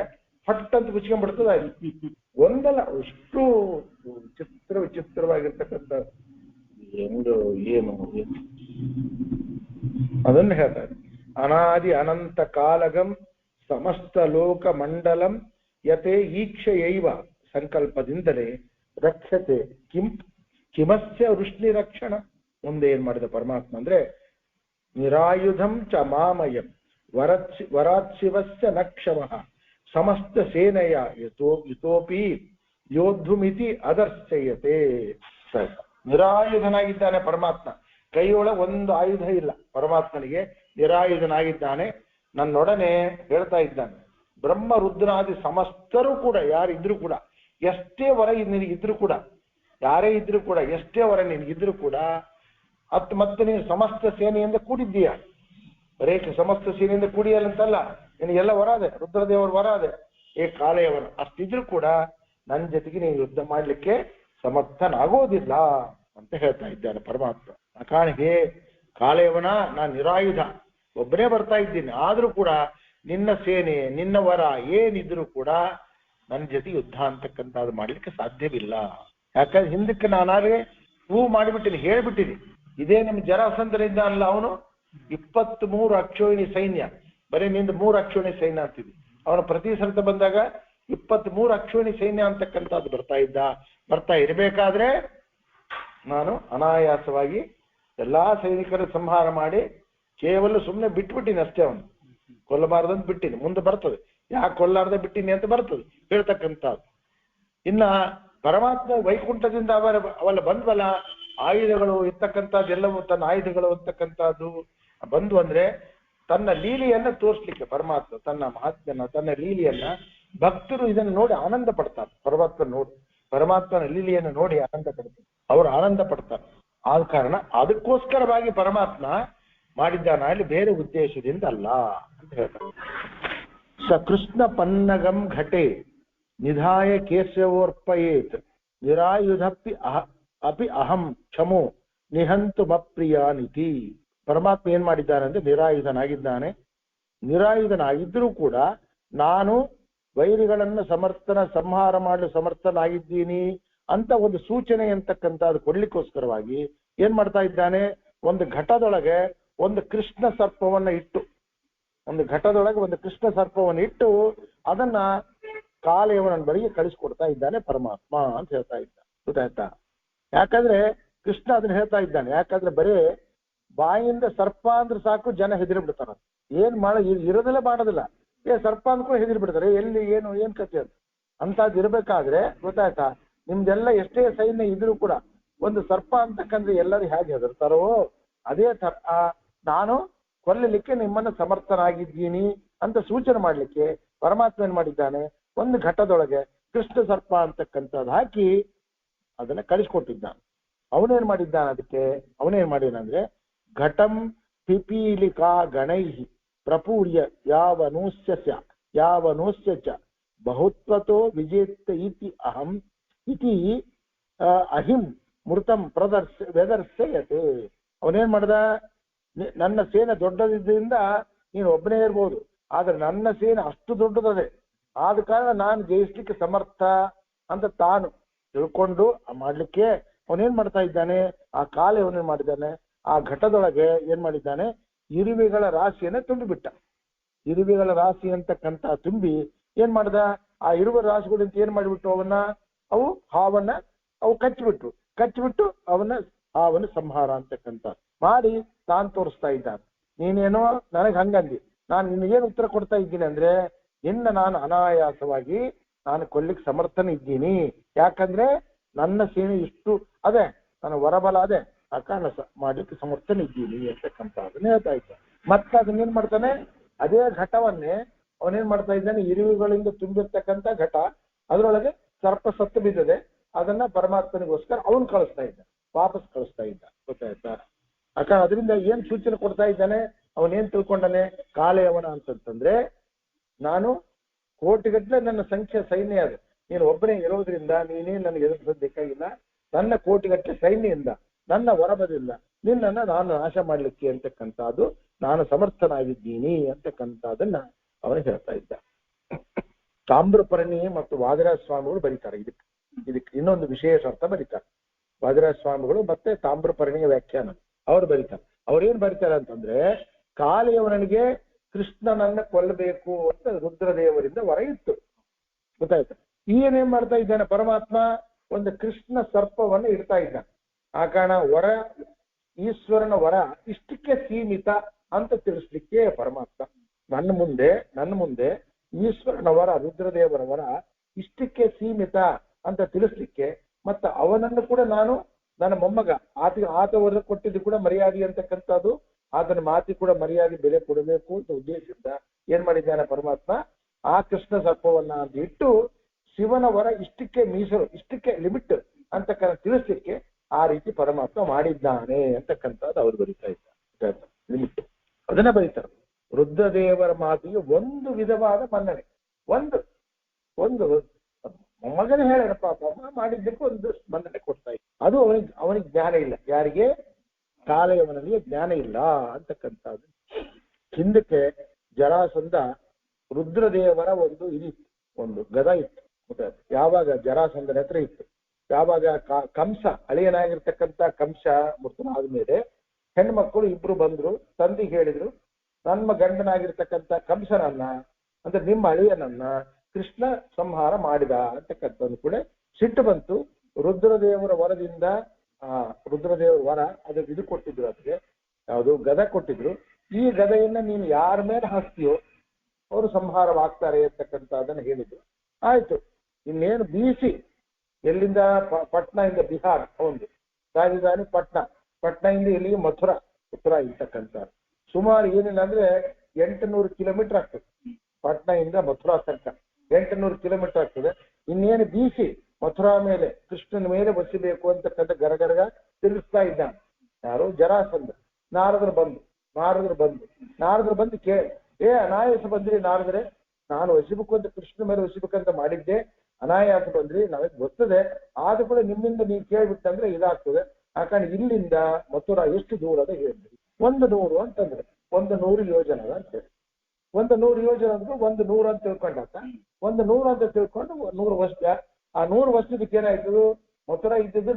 ಫಟ್ ಅಂತ ಬಿಚ್ಕೊಂಡ್ಬಿಡ್ತದ. ಒಂದಲ್ಲ ಅಷ್ಟು ವಿಚಿತ್ರವಾಗಿರ್ತಕ್ಕಂಥ ಏನು ಅದನ್ನು ಹೇಳ್ತಾರೆ. ಅನಾದಿ ಅನಂತ ಕಾಲಗಂ ಸಮಸ್ತ ಲೋಕ ಮಂಡಲಂ ಯತೆ ಈಕ್ಷೆಯೈವ ಸಂಕಲ್ಪದಿಂದಲೇ ರಕ್ಷತೆ ಕಿಮಸ್ಯ ವೃಷ್ಣಿ ರಕ್ಷಣ. ಮುಂದೆ ಏನ್ ಮಾಡಿದ ಪರಮಾತ್ಮ ಅಂದ್ರೆ, ನಿರಾಯುಧಂ ಚ ಮಾಮಯಂ ವರಾತ್ಶಿವಸ್ಯ ನಕ್ಷಮಃ ಸಮಸ್ತ ಸೇನೆಯ ಯುತೋಪಿ ಯೋದ್ಧುಮಿತಿ ಅದರ್ಶಯತೆ. ನಿರಾಯುಧನಾಗಿದ್ದಾನೆ ಪರಮಾತ್ಮ, ಕೈಯೊಳಗೆ ಒಂದು ಆಯುಧ ಇಲ್ಲ ಪರಮಾತ್ಮನಿಗೆ, ನಿರಾಯುಧನಾಗಿದ್ದಾನೆ. ನನ್ನೊಡನೆ ಹೇಳ್ತಾ ಇದ್ದಾನೆ, ಬ್ರಹ್ಮ ರುದ್ರಾದಿ ಸಮಸ್ತರು ಕೂಡ ಯಾರಿದ್ರು ಕೂಡ, ಎಷ್ಟೇ ವರ ನಿನಗಿದ್ರು ಕೂಡ, ಯಾರೇ ಇದ್ರು ಕೂಡ, ಎಷ್ಟೇ ವರ ನಿನಗಿದ್ರು ಕೂಡ ಮತ್ತೆ ನೀನು ಸಮಸ್ತ ಸೇನೆಯಿಂದ ಕೂಡಿದ್ದೀಯ. ಬರೇ ಸಮಸ್ತ ಸೇನೆಯಿಂದ ಕೂಡಿಯಲ್ಲ ಅಂತಲ್ಲ, ನಿನಗೆಲ್ಲ ವರ ಅದೆ, ರುದ್ರದೇವರ ವರ ಅದೆ, ಕಾಳೆಯವರ ಅಷ್ಟಿದ್ರು ಕೂಡ ನನ್ನ ಜೊತೆಗೆ ನೀನು ಯುದ್ಧ ಮಾಡ್ಲಿಕ್ಕೆ ಸಮರ್ಥನಾಗೋದಿಲ್ಲ ಅಂತ ಹೇಳ್ತಾ ಇದ್ದಾನೆ ಪರಮಾತ್ಮ. ಕಾಣಿಗೆ ಕಾಳೆಯವನ ನಾನು ನಿರಾಯುಧ ಒಬ್ಬನೇ ಬರ್ತಾ ಇದ್ದೀನಿ, ಆದ್ರೂ ಕೂಡ ನಿನ್ನ ಸೇನೆ ನಿನ್ನ ವರ ಏನಿದ್ರು ಕೂಡ ನನ್ನ ಜೊತೆ ಯುದ್ಧ ಅಂತಕ್ಕಂಥದ್ದು ಮಾಡ್ಲಿಕ್ಕೆ ಸಾಧ್ಯವಿಲ್ಲ. ಯಾಕಂದ್ರೆ ಹಿಂದಕ್ಕೆ ನಾನಾಗೇ ಪ್ರೂವ್ ಮಾಡಿಬಿಟ್ಟಿನಿ, ಹೇಳ್ಬಿಟ್ಟಿನಿ. ಇದೇ ನಮ್ಮ ಜರಾಸಂಧನಿಂದ ಅಲ್ಲ, ಅವನು 23 ಅಕ್ಷೋಹಿಣಿ ಸೈನ್ಯ, ಬರೀ ನಿಂದ 3 ಅಕ್ಷೋಹಿಣಿ ಸೈನ್ಯ ಅಂತಿದ್ವಿ. ಅವನು ಪ್ರತಿ ಸರಿತ ಬಂದಾಗ 23 ಅಕ್ಷೋಹಿಣಿ ಸೈನ್ಯ ಅಂತಕ್ಕಂಥದ್ದು ಬರ್ತಾ ಇರಬೇಕಾದ್ರೆ ನಾನು ಅನಾಯಾಸವಾಗಿ ಎಲ್ಲಾ ಸೈನಿಕರ ಸಂಹಾರ ಮಾಡಿ ಕೇವಲ ಸುಮ್ಮನೆ ಬಿಟ್ಬಿಟ್ಟಿನಿ ಅಷ್ಟೇ. ಅವನು ಕೊಲ್ಲಬಾರ್ದಂತ ಬಿಟ್ಟಿನಿ, ಮುಂದೆ ಬರ್ತದೆ ಯಾಕೆ ಕೊಲ್ಲಾರ್ದ ಬಿಟ್ಟಿನಿ ಅಂತ ಬರ್ತದೆ ಹೇಳ್ತಕ್ಕಂಥದ್ದು. ಇನ್ನ ಪರಮಾತ್ಮ ವೈಕುಂಠದಿಂದ ಅವೆಲ್ಲ ಬಂದ್ವಲ್ಲ ಆಯುಧಗಳು ಇರ್ತಕ್ಕಂಥದ್ದೆಲ್ಲವೂ, ತನ್ನ ಆಯುಧಗಳು ಇರ್ತಕ್ಕಂಥದ್ದು ಬಂದು ಅಂದ್ರೆ ತನ್ನ ಲೀಲೆಯನ್ನ ತೋರಿಸ್ಲಿಕ್ಕೆ ಪರಮಾತ್ಮ ತನ್ನ ಮಹಾತ್ಮನ ತನ್ನ ಲೀಲೆಯನ್ನ ಭಕ್ತರು ಇದನ್ನು ನೋಡಿ ಆನಂದ ಪಡ್ತಾರೆ. ಪರಮಾತ್ಮನ ಲೀಲೆಯನ್ನು ನೋಡಿ ಆನಂದ ಪಡ್ತಾರೆ, ಅವರು ಆನಂದ ಪಡ್ತಾರೆ. ಆದ ಕಾರಣ ಅದಕ್ಕೋಸ್ಕರವಾಗಿ ಪರಮಾತ್ಮ ಮಾಡಿದ್ದಾನ, ಅಲ್ಲಿ ಬೇರೆ ಉದ್ದೇಶದಿಂದ ಅಲ್ಲ ಅಂತ ಹೇಳ್ತಾರೆ. ಸ ಕೃಷ್ಣ ಪನ್ನಗಂ ಘಟೆ ನಿಧಾಯ ಕೇಶವೋರ್ಪಯೇತ್ ನಿರಾಯುಧಪಿ ಅಹಂ ಕ್ಷಮೋ ನಿಹಂತು ಮಪ್ರಿಯಾನಿತಿ. ಪರಮಾತ್ಮ ಏನ್ ಮಾಡಿದ್ದಾನೆ ಅಂದ್ರೆ ನಿರಾಯುಧನಾಗಿದ್ದಾನೆ. ನಿರಾಯುಧನಾಗಿದ್ರೂ ಕೂಡ ನಾನು ವೈರಿಗಳನ್ನ ಸಂಹಾರ ಮಾಡಲು ಸಮರ್ಥನಾಗಿದ್ದೀನಿ ಅಂತ ಒಂದು ಸೂಚನೆ ಅಂತಕ್ಕಂಥದ್ದು ಕೊಡ್ಲಿಕ್ಕೋಸ್ಕರವಾಗಿ ಏನ್ ಮಾಡ್ತಾ ಇದ್ದಾನೆ, ಒಂದು ಘಟದೊಳಗೆ ಒಂದು ಕೃಷ್ಣ ಸರ್ಪವನ್ನ ಇಟ್ಟು, ಇಟ್ಟು ಅದನ್ನ ಕಾಲೆಯವನ ಬಳಿಗೆ ಕಳಿಸ್ಕೊಡ್ತಾ ಇದ್ದಾನೆ ಪರಮಾತ್ಮ ಅಂತ ಹೇಳ್ತಾ ಇದ್ದ. ಗೊತ್ತಾಯ್ತಾ? ಯಾಕಂದ್ರೆ ಕೃಷ್ಣ ಅದನ್ನ ಹೇಳ್ತಾ ಇದ್ದಾನೆ. ಯಾಕಂದ್ರೆ ಬರೇ ಬಾಯಿಂದ ಸರ್ಪ ಅಂದ್ರೆ ಸಾಕು ಜನ ಹೆದರಿ ಬಿಡ್ತಾರ. ಏನ್ ಇರೋದಿಲ್ಲ ಮಾಡೋದಿಲ್ಲ, ಸರ್ಪ ಅಂದ್ಕೊಂಡು ಹೆದರಿ ಬಿಡ್ತಾರೆ. ಎಲ್ಲಿ ಏನ್ ಕಥೆ ಅಂತದ್ ಇರ್ಬೇಕಾದ್ರೆ ಗೊತ್ತಾಯ್ತಾ, ನಿಮ್ದೆಲ್ಲ ಎಷ್ಟೇ ಸೈನ್ಯ ಇದ್ರೂ ಕೂಡ ಒಂದು ಸರ್ಪ ಅಂತಕ್ಕಂದ್ರೆ ಎಲ್ಲರೂ ಹೇಗೆ ಹೆದರ್ತಾರೋ ಅದೇ ತರ ನಾನು ಕೊಲ್ಲಲಿಕ್ಕೆ ನಿಮ್ಮನ್ನ ಸಮರ್ಥನಾಗಿದ್ದೀನಿ ಅಂತ ಸೂಚನೆ ಮಾಡ್ಲಿಕ್ಕೆ ಪರಮಾತ್ಮ ಏನ್ ಮಾಡಿದ್ದಾನೆ, ಒಂದು ಘಟ್ಟದೊಳಗೆ ಕೃಷ್ಣ ಸರ್ಪ ಅಂತಕ್ಕಂಥದ್ದು ಹಾಕಿ ಅದನ್ನ ಕಳಿಸ್ಕೊಟ್ಟಿದ್ದಾನೆ. ಅವನೇನ್ ಮಾಡಿದ್ದಾನಂದ್ರೆ ಘಟಂ ಪಿಪೀಲಿಕಾ ಗಣೈಹಿ ಪ್ರಪೂರ್ಯ ಯಾವನೂಸ್ಯ ಚ ಬಹುತ್ವತೋ ವಿಜೇತ ಇತಿ ಅಹಿಂ ಮೃತಂ ವ್ಯದರ್ಶಯತೆ. ಅವನೇನ್ ಮಾಡ್ದ, ನನ್ನ ಸೇನೆ ದೊಡ್ಡದಿದ್ದರಿಂದ ನೀನು ಒಬ್ಬನೇ ಇರ್ಬೋದು, ಆದ್ರೆ ನನ್ನ ಸೇನೆ ಅಷ್ಟು ದೊಡ್ಡದದೆ, ಆದ ಕಾರಣ ನಾನು ಜಯಿಸ್ಲಿಕ್ಕೆ ಸಮರ್ಥ ಅಂತ ತಾನು ತಿಳ್ಕೊಂಡು ಮಾಡ್ಲಿಕ್ಕೆ ಅವನೇನ್ ಮಾಡ್ತಾ ಇದ್ದಾನೆ, ಆ ಕಾಲೆ ಅವನೇನ್ ಮಾಡಿದ್ದಾನೆ, ಆ ಘಟದೊಳಗೆ ಏನ್ ಮಾಡಿದ್ದಾನೆ, ಇರುವೆಗಳ ರಾಶಿಯನ್ನ ತುಂಬಿಬಿಟ್ಟ. ಇರುವೆಗಳ ರಾಶಿ ಅಂತಕ್ಕಂತ ತುಂಬಿ ಏನ್ ಮಾಡ್ದ, ಆ ಇರುವೆ ರಾಶಿಗಳಿಂದ ಏನ್ ಮಾಡಿಬಿಟ್ಟು ಅವು ಕಚ್ಚಿಬಿಟ್ಟು ಅವನ ಸಂಹಾರ ಅಂತಕ್ಕಂತ ಮಾಡಿ ತಾನು ತೋರಿಸ್ತಾ ಇದ್ದಾನೆ. ನೀನೇನೋ ನನಗೆ ಹಂಗಂದಿ, ನಾನು ನಿನಗೇನು ಉತ್ತರ ಕೊಡ್ತಾ ಇದ್ದೀನಿ ಅಂದ್ರೆ, ನಾನು ಅನಾಯಾಸವಾಗಿ ನಾನು ಕೊಲ್ಲಿಕ್ಕೆ ಸಮರ್ಥನ ಇದ್ದೀನಿ. ಯಾಕಂದ್ರೆ ನನ್ನ ಸೇನೆ ಇಷ್ಟು ಅದೇ, ನನ್ನ ವರಬಲ ಅದೇ, ಆ ಕಾರಣ ಮಾಡ್ಲಿಕ್ಕೆ ಸಮರ್ಥನ ಇದ್ದೀನಿ ಅಂತಕ್ಕಂತ ಅದನ್ನ ಹೇಳ್ತಾ ಇದ್ದ. ಮತ್ತೆ ಅದನ್ನೇನ್ ಮಾಡ್ತಾನೆ, ಅದೇ ಘಟವನ್ನೇ ಅವನೇನ್ ಮಾಡ್ತಾ ಇದ್ದಾನೆ, ಇರುವೆಗಳಿಂದ ತುಂಬಿರ್ತಕ್ಕಂಥ ಘಟ, ಅದರೊಳಗೆ ಸರ್ಪ ಸತ್ತು ಬಿದ್ದದೆ, ಅದನ್ನ ಪರಮಾತ್ಮನಿಗೋಸ್ಕರ ಅವನು ಕಳಿಸ್ತಾ ಇದ್ದ, ವಾಪಸ್ ಕಳಿಸ್ತಾ ಇದ್ದ. ಗೊತ್ತಾಯ್ತಾ? ಯಾಕಂದ್ರೆ ಅದರಿಂದ ಏನ್ ಸೂಚನೆ ಕೊಡ್ತಾ ಇದ್ದಾನೆ, ಅವನೇನ್ ತಿಳ್ಕೊಂಡಾನೆ, ಕಾಲೆಯವನ ಅಂತಂತಂದ್ರೆ ನಾನು ಕೋಟಿಗಟ್ಟಲೆ ನನ್ನ ಸಂಖ್ಯೆ ಸೈನ್ಯ ಅದು, ನೀನು ಒಬ್ಬನೇ ಇರೋದ್ರಿಂದ ನೀನೇ ನನಗೆ ಎದುರಿಸಬೇಕಾಗಿಲ್ಲ, ನನ್ನ ಕೋಟಿಗಟ್ಟಲೆ ಸೈನ್ಯದಿಂದ ನನ್ನ ಹೊರಬದಿಲ್ಲ ನಿನ್ನನ್ನ ನಾನು ನಾಶ ಮಾಡ್ಲಿಕ್ಕೆ ಅಂತಕ್ಕಂಥದ್ದು ನಾನು ಸಮರ್ಥನಾಗಿದ್ದೀನಿ ಅಂತಕ್ಕಂಥದ್ದನ್ನ ಅವನು ಹೇಳ್ತಾ ಇದ್ದ. ತಾಮ್ರಪರ್ಣಿ ಮತ್ತು ವಾದಿರಾಜ ಸ್ವಾಮಿಗಳು ಬರೀತಾರೆ ಇದಕ್ಕೆ ಇನ್ನೊಂದು ವಿಶೇಷ ಅರ್ಥ ಬರೀತಾರೆ. ವಾದಿರಾಜ ಸ್ವಾಮಿಗಳು ಮತ್ತೆ ತಾಮ್ರಪರ್ಣಿಯ ವ್ಯಾಖ್ಯಾನ ಅವ್ರು ಬರೀತಾರೆ. ಅವ್ರೇನ್ ಬರೀತಾರೆ ಅಂತಂದ್ರೆ, ಕಾಲಿಯವನಿಗೆ ಕೃಷ್ಣನನ್ನ ಕೊಲ್ಲಬೇಕು ಅಂತ ರುದ್ರದೇವರಿಂದ ವರ ಇತ್ತು. ಗೊತ್ತಾಯ್ತು? ಏನೇನ್ ಮಾಡ್ತಾ ಇದ್ದಾನೆ ಪರಮಾತ್ಮ, ಒಂದು ಕೃಷ್ಣ ಸರ್ಪವನ್ನು ಇಡ್ತಾ ಇದ್ದಾನೆ. ಆ ಕಾರಣ ವರ, ಈಶ್ವರನ ವರ ಇಷ್ಟಕ್ಕೆ ಸೀಮಿತ ಅಂತ ತಿಳಿಸ್ಲಿಕ್ಕೆ ಪರಮಾತ್ಮ ನನ್ನ ಮುಂದೆ ಈಶ್ವರನ ವರ, ರುದ್ರದೇವರ ವರ ಇಷ್ಟಕ್ಕೆ ಸೀಮಿತ ಅಂತ ತಿಳಿಸ್ಲಿಕ್ಕೆ, ಮತ್ತ ಅವನನ್ನು ಕೂಡ ನಾನು ನನ್ನ ಮೊಮ್ಮಗ ಆತ ವರ ಕೊಟ್ಟಿದ್ದು ಕೂಡ ಮರ್ಯಾದೆ ಅಂತಕ್ಕಂಥದ್ದು, ಆತನ ಮಾತಿ ಕೂಡ ಮರ್ಯಾದೆ ಬೆಲೆ ಕೊಡಬೇಕು ಅಂತ ಉದ್ದೇಶದಿಂದ ಏನ್ ಮಾಡಿದ್ದಾನೆ ಪರಮಾತ್ಮ, ಆ ಕೃಷ್ಣ ಸರ್ಪವನ್ನ ಅಂತ ಇಟ್ಟು ಶಿವನ ವರ ಇಷ್ಟಕ್ಕೆ ಮೀಸಲು, ಇಷ್ಟಕ್ಕೆ ಲಿಮಿಟ್ ಅಂತಕ್ಕಂಥ ತಿಳಿಸ್ಲಿಕ್ಕೆ ಆ ರೀತಿ ಪರಮಾತ್ಮ ಮಾಡಿದ್ದಾನೆ ಅಂತಕ್ಕಂಥದ್ದು ಅವ್ರು ಬರೀತಾ ಇದ್ದಾರೆ. ಲಿಮಿಟ್ ಅದನ್ನ ಬರೀತಾರೆ. ರುದ್ರದೇವರ ಮಾತಿಗೆ ಒಂದು ವಿಧವಾದ ಮನ್ನಣೆ, ಒಂದು ಮಗನೇ ಹೇಳಪ್ಪ ಮಾಡಿದ್ದಕ್ಕೆ ಒಂದು ಮನ್ನಣೆ ಕೊಡ್ತಾ ಇದ್ದ. ಅದು ಅವನಿಗೆ ಜ್ಞಾನ ಇಲ್ಲ. ಯಾರಿಗೆ? ಕಾಲೆಯವನಿಗೆ ಜ್ಞಾನ ಇಲ್ಲ ಅಂತಕ್ಕಂಥದ್ದು. ಹಿಂದಕ್ಕೆ ಜರಾಸಂಧ ರುದ್ರದೇವರ ಒಂದು ಇದಿತ್ತು, ಒಂದು ಗದ ಇತ್ತು. ಯಾವಾಗ ಜರಾಸಂಧನ ಹತ್ರ ಇತ್ತು, ಯಾವಾಗ ಕಂಸ ಅಳಿಯನಾಗಿರ್ತಕ್ಕಂಥ ಕಂಸ ಮೃತನಾದ್ಮೇಲೆ ಹೆಣ್ಮಕ್ಕಳು ಇಬ್ರು ಬಂದ್ರು, ತಂದೆಗೆ ಹೇಳಿದ್ರು, ನಮ್ಮ ಗಂಡನಾಗಿರ್ತಕ್ಕಂಥ ಕಂಸನನ್ನ ಅಂದ್ರೆ ನಿಮ್ಮ ಅಳಿಯನನ್ನ ಕೃಷ್ಣ ಸಂಹಾರ ಮಾಡಿದ ಅಂತಕ್ಕಂಥದ್ದು ಕೂಡ ಸಿಟ್ಟು ಬಂತು. ರುದ್ರದೇವರ ವರದಿಂದ ರುದ್ರದೇವರ ವರ ಅದು ಇದು ಕೊಟ್ಟಿದ್ರು, ಅದಕ್ಕೆ ಯಾವುದು ಗದ ಕೊಟ್ಟಿದ್ರು. ಈ ಗದೆಯನ್ನ ನೀನು ಯಾರ ಮೇಲೆ ಹಾಕ್ತೀಯೋ ಅವರು ಸಂಹಾರವಾಗ್ತಾರೆ ಅಂತಕ್ಕಂಥದ್ದನ್ನ ಹೇಳಿದ್ರು. ಆಯ್ತು, ಇನ್ನೇನು ಬೀಸಿ ಎಲ್ಲಿಂದ ಪಟ್ನಾದಿಂದ ಬಿಹಾರ ಒಂದು ರಾಜಧಾನಿ ಪಟ್ನಾದಿಂದ ಇಲ್ಲಿಗೆ ಮಥುರಾ ಇರ್ತಕ್ಕಂಥ ಸುಮಾರು ಏನಿಲ್ಲ ಅಂದ್ರೆ 800 ಕಿಲೋಮೀಟರ್ ಆಗ್ತದೆ. ಪಟ್ನಾದಿಂದ ಮಥುರಾ ತನಕ 800 ಕಿಲೋಮೀಟರ್ ಆಗ್ತದೆ. ಇನ್ನೇನು ಬೀಸಿ ಮಥುರಾ ಮೇಲೆ ಕೃಷ್ಣನ ಮೇಲೆ ಬಸಿಬೇಕು ಅಂತಕ್ಕಂಥ ಗರಗರಗ ತಿರುಗಿಸ್ತಾ ಇದ್ದಾನೆ ಯಾರು? ಜರಾಸಂಧ. ನಾರದರು ಬಂದು ಕೇಳಿ, ಅನಾಯಾಸ ಬಂದ್ರಿ ನಾರದ್ರೆ, ನಾನು ವಸಿಬೇಕು ಅಂತ ಕೃಷ್ಣ ಮೇಲೆ ವಸಿಬೇಕಂತ ಮಾಡಿದ್ದೆ, ಅನಾಯಾಸ ಬಂದ್ರಿ, ನಮಗೆ ಗೊತ್ತದೆ, ಆದ್ರೂ ಕೂಡ ನಿಮ್ಮಿಂದ ನೀವು ಕೇಳ್ಬಿಟ್ಟಂದ್ರೆ ಇದಾಗ್ತದೆ. ಆ ಕಾರಣ ಇಲ್ಲಿಂದ ಮಥುರಾ ಎಷ್ಟು ದೂರ ಅದ ಹೇಳಿದ್ರಿ? 100 ಅಂತಂದ್ರೆ 100 ಯೋಜನ ಅಂತ ಹೇಳಿ, 100 ಯೋಜನ ಅಂದ್ರೆ 100 ಅಂತ ತಿಳ್ಕೊಂಡಾತ. 100 ಅಂತ ತಿಳ್ಕೊಂಡು 100 ವರ್ಷ, ಆ 100 ವರ್ಷದಕ್ಕೆ ಏನಾಯ್ತು? ಮಥುರಾ ಇದ್ದಿದ್ದು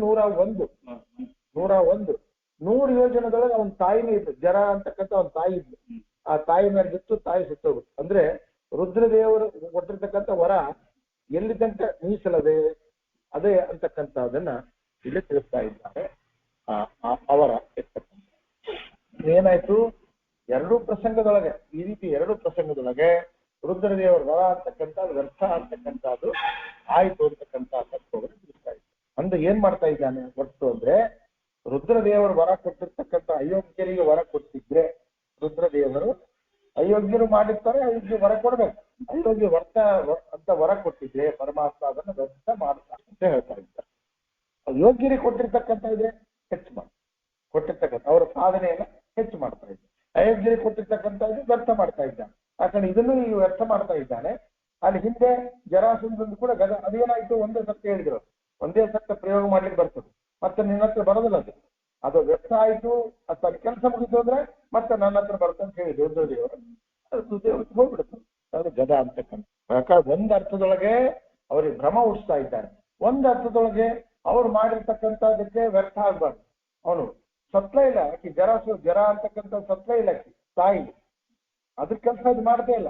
100 ಯೋಜನದೊಳಗೆ ಅವನ ತಾಯಿನೇ ಇದ್ದು, ಜರ ಅಂತಕ್ಕಂಥ ಅವನ ತಾಯಿ ಇದ್ದು. ಆ ತಾಯಿ ಮೇಲೆ ಬಿತ್ತು, ತಾಯಿ ಸುತ್ತೋಗ್ಬಿಟ್ಟು. ಅಂದ್ರೆ ರುದ್ರದೇವರು ಕೊಟ್ಟಿರ್ತಕ್ಕಂಥ ವರ ಎಲ್ಲಿ ತನಕ ಮೀಸಲದೆ ಅದೇ ಅಂತಕ್ಕಂಥದನ್ನ ಇಲ್ಲಿ ತಿಳಿಸ್ತಾ ಇದ್ದಾರೆ. ಅವರ ಏನಾಯ್ತು? ಎರಡೂ ಪ್ರಸಂಗದೊಳಗೆ ಈ ರೀತಿ ರುದ್ರದೇವರ ವರ ಅಂತಕ್ಕಂಥದ್ದು ವ್ಯರ್ಥ ಅಂತಕ್ಕಂಥದ್ದು ಆಯ್ತು ಅಂತಕ್ಕಂಥ ತಿಳಿಸ್ತಾ ಇದ್ದಾರೆ. ಅಂದ್ರೆ ಏನ್ ಮಾಡ್ತಾ ಇದ್ದಾನೆ ಒಟ್ಟು ಅಂದ್ರೆ, ರುದ್ರದೇವರು ವರ ಕೊಟ್ಟಿರ್ತಕ್ಕಂಥ ಅಯೋಗ್ಯರಿಗೆ ವರ ಕೊಟ್ಟಿದ್ರೆ ರುದ್ರದೇವರು ಅಯೋಗ್ಯರು ಮಾಡಿರ್ತಾರೆ, ಅಯೋಗ್ಯ ವರ ಕೊಡ್ಬೇಕು. ಅಯೋಗ್ಯ ವರ್ತ ಅಂತ ವರ ಕೊಟ್ಟಿದ್ರೆ ಪರಮಾತ್ಮ ಅದನ್ನು ವ್ಯರ್ಥ ಮಾಡ್ತಾರೆ ಅಂತ ಹೇಳ್ತಾ ಇದ್ದಾರೆ. ಯೋಗ್ಯರಿಗೆ ಕೊಟ್ಟಿರ್ತಕ್ಕಂಥ ಇದ್ರೆ ಹೆಚ್ಚು ಕೊಟ್ಟಿರ್ತಕ್ಕಂಥ ಅವರ ಸಾಧನೆಯನ್ನ ಹೆಚ್ಚು ಮಾಡ್ತಾ ಇದ್ದಾರೆ. ಅಯೋಗ್ಯರಿಗೆ ಕೊಟ್ಟಿರ್ತಕ್ಕಂಥ ವ್ಯರ್ಥ ಮಾಡ್ತಾ ಇದ್ದಾನೆ. ಯಾಕಂದ್ರೆ ಇದನ್ನು ಈ ವ್ಯರ್ಥ ಮಾಡ್ತಾ ಇದ್ದಾನೆ. ಅಲ್ಲಿ ಹಿಂದೆ ಜರಾಸಂಧಂದು ಕೂಡ ಗದ ಅದೇನಾಯ್ತು? ಒಂದೇ ಸತ್ಯ ಹೇಳಿದ್ರು, ಒಂದೇ ಸತ್ಯ ಪ್ರಯೋಗ ಮಾಡ್ಲಿಕ್ಕೆ ಬರ್ತದೆ, ಮತ್ತೆ ನಿನ್ನ ಹತ್ರ ಬರೋದಿಲ್ಲ. ಅದು ವ್ಯರ್ಥ ಆಯ್ತು, ಅದು ಕೆಲಸ ಮುಗಿತು ಅಂದ್ರೆ ಮತ್ತೆ ನನ್ನ ಹತ್ರ ಬರುತ್ತೆ ಅಂತ ಹೇಳಿ ರುದ್ರದೇವರು ಹೋಗ್ಬಿಡುತ್ತೆ. ಅದು ಗದ ಅಂತಕ್ಕಂಥ. ಯಾಕಂದ್ರೆ ಒಂದು ಅರ್ಥದೊಳಗೆ ಅವ್ರಿಗೆ ಭ್ರಮ ಹುಟ್ಟಿಸ್ತಾ ಇದ್ದಾರೆ, ಒಂದು ಅರ್ಥದೊಳಗೆ ಅವ್ರು ಮಾಡಿರ್ತಕ್ಕಂಥದಕ್ಕೆ ವ್ಯರ್ಥ ಆಗ್ಬಾರ್ದು. ಅವನು ಸತ್ಲ ಇಲ್ಲ, ಆಕಿ ಜರ ಅಂತಕ್ಕಂಥ ಸತ್ಲ ಇಲ್ಲ ಆಕಿ ತಾಯಿ, ಅದ್ರ ಕೆಲಸ ಅದು ಮಾಡ್ತೇ ಇಲ್ಲ.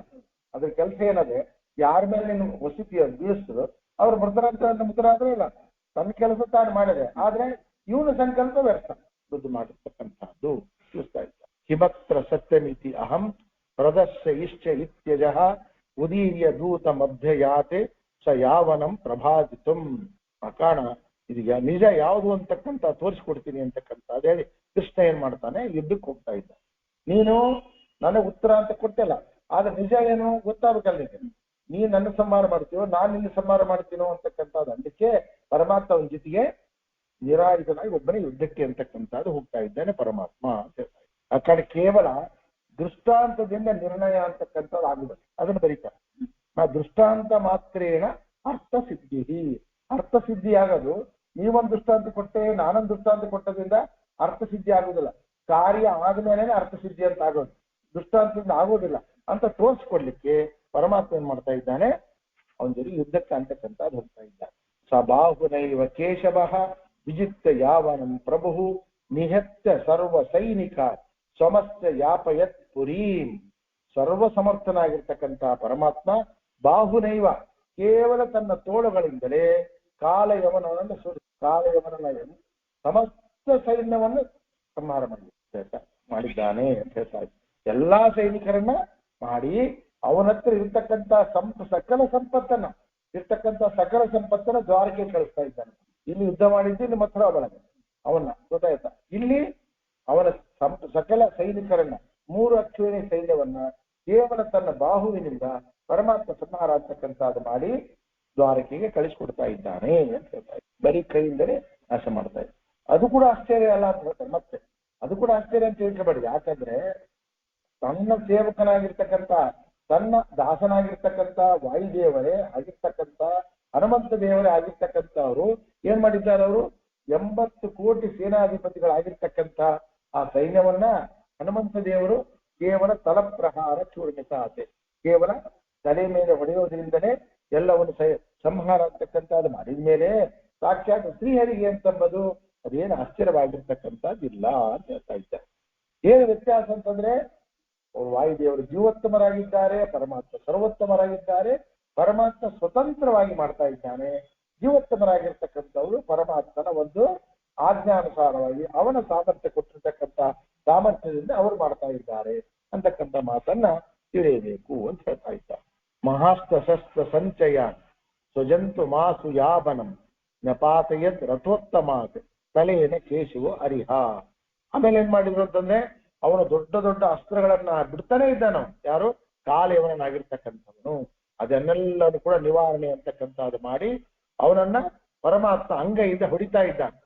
ಅದ್ರ ಕೆಲಸ ಏನದೆ, ಯಾರ ಮೇಲೆ ನೀನು ವಸತಿ ಬೀಳಿಸ್ತದೋ ಅವ್ರು ಬರ್ತಾರಂತ ಮುದ್ರಾದ್ರೆ ಇಲ್ಲ, ತನ್ನ ಕೆಲಸ ತಾನು ಮಾಡಿದೆ. ಆದ್ರೆ ಇವನ ಸಂಕಲ್ಪ ವ್ಯರ್ಥ ದುಡ್ಡು ಮಾಡಿರ್ತಕ್ಕಂಥದ್ದು ತಿಳಿಸ್ತಾ ಇದ್ದ. ಹಿಮತ್ರ ಸತ್ಯಮಿತಿ ಅಹಂ ಪ್ರದರ್ಶ ಇಷ್ಟ ಇತ್ಯಜ ಉದೀರ್ಯ ದೂತ ಮಧ್ಯ ಯಾತೆ ಸ ಯಾವನಂ ಪ್ರಭಾದಿತಂ. ಕಾರಣ ಇದು ನಿಜ ಯಾವುದು ಅಂತಕ್ಕಂಥ ತೋರಿಸ್ಕೊಡ್ತೀನಿ ಅಂತಕ್ಕಂಥ ಅದೇ ಹೇಳಿ ಕೃಷ್ಣ ಏನ್ ಮಾಡ್ತಾನೆ, ಯುದ್ಧಕ್ಕೆ ಹೋಗ್ತಾ ಇದ್ದ. ನೀನು ನನಗೆ ಉತ್ತರ ಅಂತ ಕೊಟ್ಟಿಲ್ಲ, ಆದ್ರೆ ನಿಜ ಏನು ಗೊತ್ತಾಗಬೇಕಲ್ಲ. ನೀನ್ ನನ್ನ ಸಂಹಾರ ಮಾಡ್ತೀವೋ, ನಾನ್ ನಿನ್ನ ಸಂಹಾರ ಮಾಡ್ತೀನೋ ಅಂತಕ್ಕಂಥದ್ದು. ಅದಕ್ಕೆ ಪರಮಾತ್ಮ ಅವನ ಜೊತೆಗೆ ನಿರಾಯುಧನಾಗಿ ಒಬ್ಬನೇ ಯುದ್ಧಕ್ಕೆ ಅಂತಕ್ಕಂಥದ್ದು ಹೋಗ್ತಾ ಇದ್ದಾನೆ ಪರಮಾತ್ಮ ಅಂತ ಹೇಳ್ತಾರೆ. ಆ ಕಡೆ ಕೇವಲ ದೃಷ್ಟಾಂತದಿಂದ ನಿರ್ಣಯ ಅಂತಕ್ಕಂಥದ್ದು ಆಗುತ್ತದೆ, ಅದನ್ನು ಬರೀತಾರೆ. ಆ ದೃಷ್ಟಾಂತ ಮಾತ್ರೇಣ ಅರ್ಥಸಿದ್ಧಿ, ಅರ್ಥಸಿದ್ಧಿ ಆಗೋದು ನೀವೊಂದು ದೃಷ್ಟಾಂತ ಕೊಟ್ಟೆ ನಾನೊಂದು ದೃಷ್ಟಾಂತ ಕೊಟ್ಟದ್ರಿಂದ ಅರ್ಥಸಿದ್ಧಿ ಆಗುದಿಲ್ಲ. ಕಾರ್ಯ ಆದ್ಮೇಲೆ ಅರ್ಥಸಿದ್ಧಿ ಅಂತ ಆಗೋದು, ದೃಷ್ಟಾಂತದಿಂದ ಆಗೋದಿಲ್ಲ ಅಂತ ತೋರಿಸ್ಕೊಡ್ಲಿಕ್ಕೆ ಪರಮಾತ್ಮ ಏನ್ ಮಾಡ್ತಾ ಇದ್ದಾನೆ, ಅವನ ಜೊತೆ ಯುದ್ಧಕ್ಕೆ ಅಂತಕ್ಕಂಥದ್ದು ಹೋಗ್ತಾ ಇದ್ದಾನೆ. ಸ ಬಾಹುನೈವ ಕೇಶವ ವಿಜಿತ್ಯ ಯಾವನಂ ಪ್ರಭು ನಿಹತ್ಯ ಸರ್ವ ಸೈನಿಕ ಸ್ವಮಸ್ಯ ಯಾಪಯತ್ ಪುರೀಂ. ಸರ್ವ ಸಮರ್ಥನಾಗಿರ್ತಕ್ಕಂಥ ಪರಮಾತ್ಮ ಬಾಹುನೈವ ಕೇವಲ ತನ್ನ ತೋಳುಗಳಿಂದಲೇ ಕಾಲಯವನವನ್ನು ಸಮಸ್ತ ಸೈನ್ಯವನ್ನು ಸಂಹಾರ ಮಾಡಿದ್ದಾನೆ ಅಂತ ಹೇಳ್ತಾರೆ. ಎಲ್ಲಾ ಸೈನಿಕರನ್ನ ಮಾಡಿ ಅವನತ್ರ ಇರ್ತಕ್ಕಂಥ ಸಕಲ ಸಂಪತ್ತನ್ನ ದ್ವಾರಕ್ಕೆ ಕಳಿಸ್ತಾ ಇದ್ದಾನೆ. ಇಲ್ಲಿ ಯುದ್ಧ ಮಾಡಿದ್ದು ಇಲ್ಲಿ ಮಥುರ ಒಳಗೆ ಅವನ್ನ ಗೊತ್ತಾಯ್ತಾ. ಇಲ್ಲಿ ಅವನ ಸಕಲ ಸೈನಿಕರನ್ನ 3 ಅಕ್ಷೋಣಿ ಸೈನ್ಯವನ್ನ ಕೇವಲ ತನ್ನ ಬಾಹುವಿನಿಂದ ಪರಮಾತ್ಮ ಸಂಹಾರ ಅಂತಕ್ಕಂಥದ್ದು ಮಾಡಿ ದ್ವಾರಕೆಗೆ ಕಳಿಸ್ಕೊಡ್ತಾ ಇದ್ದಾನೆ ಅಂತ ಹೇಳ್ತಾರೆ. ಬರೀ ಕೈಯಿಂದಲೇ ನಾಶ ಮಾಡ್ತಾ ಇದ್ದಾರೆ. ಅದು ಕೂಡ ಆಶ್ಚರ್ಯ ಅಲ್ಲ ಅಂತ ಹೇಳ್ತಾರೆ. ಮತ್ತೆ ಅದು ಕೂಡ ಆಶ್ಚರ್ಯ ಅಂತ ತಿಳ್ಕೊಬೇಡಿ. ಯಾಕಂದ್ರೆ ತನ್ನ ಸೇವಕನಾಗಿರ್ತಕ್ಕಂಥ ತನ್ನ ದಾಸನಾಗಿರ್ತಕ್ಕಂಥ ವಾಯುದೇವರೇ ಆಗಿರ್ತಕ್ಕಂಥ ಹನುಮಂತ ದೇವರೇ ಆಗಿರ್ತಕ್ಕಂಥವ್ರು ಏನ್ ಮಾಡಿದ್ದಾರೆ, ಅವರು 80 ಕೋಟಿ ಸೇನಾಧಿಪತಿಗಳಾಗಿರ್ತಕ್ಕಂಥ ಆ ಸೈನ್ಯವನ್ನ ಹನುಮಂತ ದೇವರು ಕೇವಲ ತಲಪ್ರಹಾರ ಚೂರ್ಣಿತಾತೆ, ಕೇವಲ ತಲೆ ಮೇಲೆ ಹೊಡೆಯೋದ್ರಿಂದಲೇ ಎಲ್ಲವನ್ನು ಸಂಹಾರ ಅಂತಕ್ಕಂಥದ್ದು ಮಾಡಿದ ಮೇಲೆ ಸಾಕ್ಷಾತ್ ಶ್ರೀಹರಿಗೆ ಅಂತಂಬುದು ಅದೇನು ಆಶ್ಚರ್ಯವಾಗಿರ್ತಕ್ಕಂಥದ್ದಿಲ್ಲ ಅಂತ ಹೇಳ್ತಾ ಇದ್ದಾರೆ. ಏನು ವ್ಯತ್ಯಾಸ ಅಂತಂದ್ರೆ ವಾಯುದೇವರು ಜೀವೋತ್ತಮರಾಗಿದ್ದಾರೆ, ಪರಮಾತ್ಮ ಸರ್ವೋತ್ತಮರಾಗಿದ್ದಾರೆ. ಪರಮಾತ್ಮ ಸ್ವತಂತ್ರವಾಗಿ ಮಾಡ್ತಾ ಇದ್ದಾನೆ. ಜೀವೋತ್ತಮರಾಗಿರ್ತಕ್ಕಂಥವ್ರು ಪರಮಾತ್ಮನ ಒಂದು ಆಜ್ಞಾನುಸಾರವಾಗಿ ಅವನ ಸಾಮರ್ಥ್ಯ ಕೊಟ್ಟಿರ್ತಕ್ಕಂಥ ಸಾಮರ್ಥ್ಯದಿಂದ ಅವರು ಮಾಡ್ತಾ ಇದ್ದಾರೆ ಅಂತಕ್ಕಂಥ ಮಾತನ್ನ ತಿಳಿಯಬೇಕು ಅಂತ ಹೇಳ್ತಾ ಇದ್ದಾರೆ. ಮಹಾಸ್ತ್ರ ಶಸ್ತ್ರ ಸಂಚಯ ಸ್ವಜಂತು ಮಾಸು ಯಾಬನಂ ನಪಾತಯದ್ ರಥೋತ್ತಮಾತ್ ತಲೆಯನ ಕೇಶವು ಅರಿಹ. ಆಮೇಲೆ ಏನ್ ಮಾಡಿದ್ರು ಅಂತಂದ್ರೆ ಅವನು ದೊಡ್ಡ ದೊಡ್ಡ ಅಸ್ತ್ರಗಳನ್ನ ಬಿಡ್ತಾನೆ ಇದ್ದಾನ. ಯಾರು? ಕಾಲೇವನಾಗಿರ್ತಕ್ಕಂಥವನು. ಅದನ್ನೆಲ್ಲರೂ ಕೂಡ ನಿವಾರಣೆ ಅಂತಕ್ಕಂಥದ್ದು ಮಾಡಿ ಅವನನ್ನ ಪರಮಾತ್ಮ ಅಂಗೈಯಿಂದ ಹೊಡಿತಾ ಇದ್ದಾನೆ.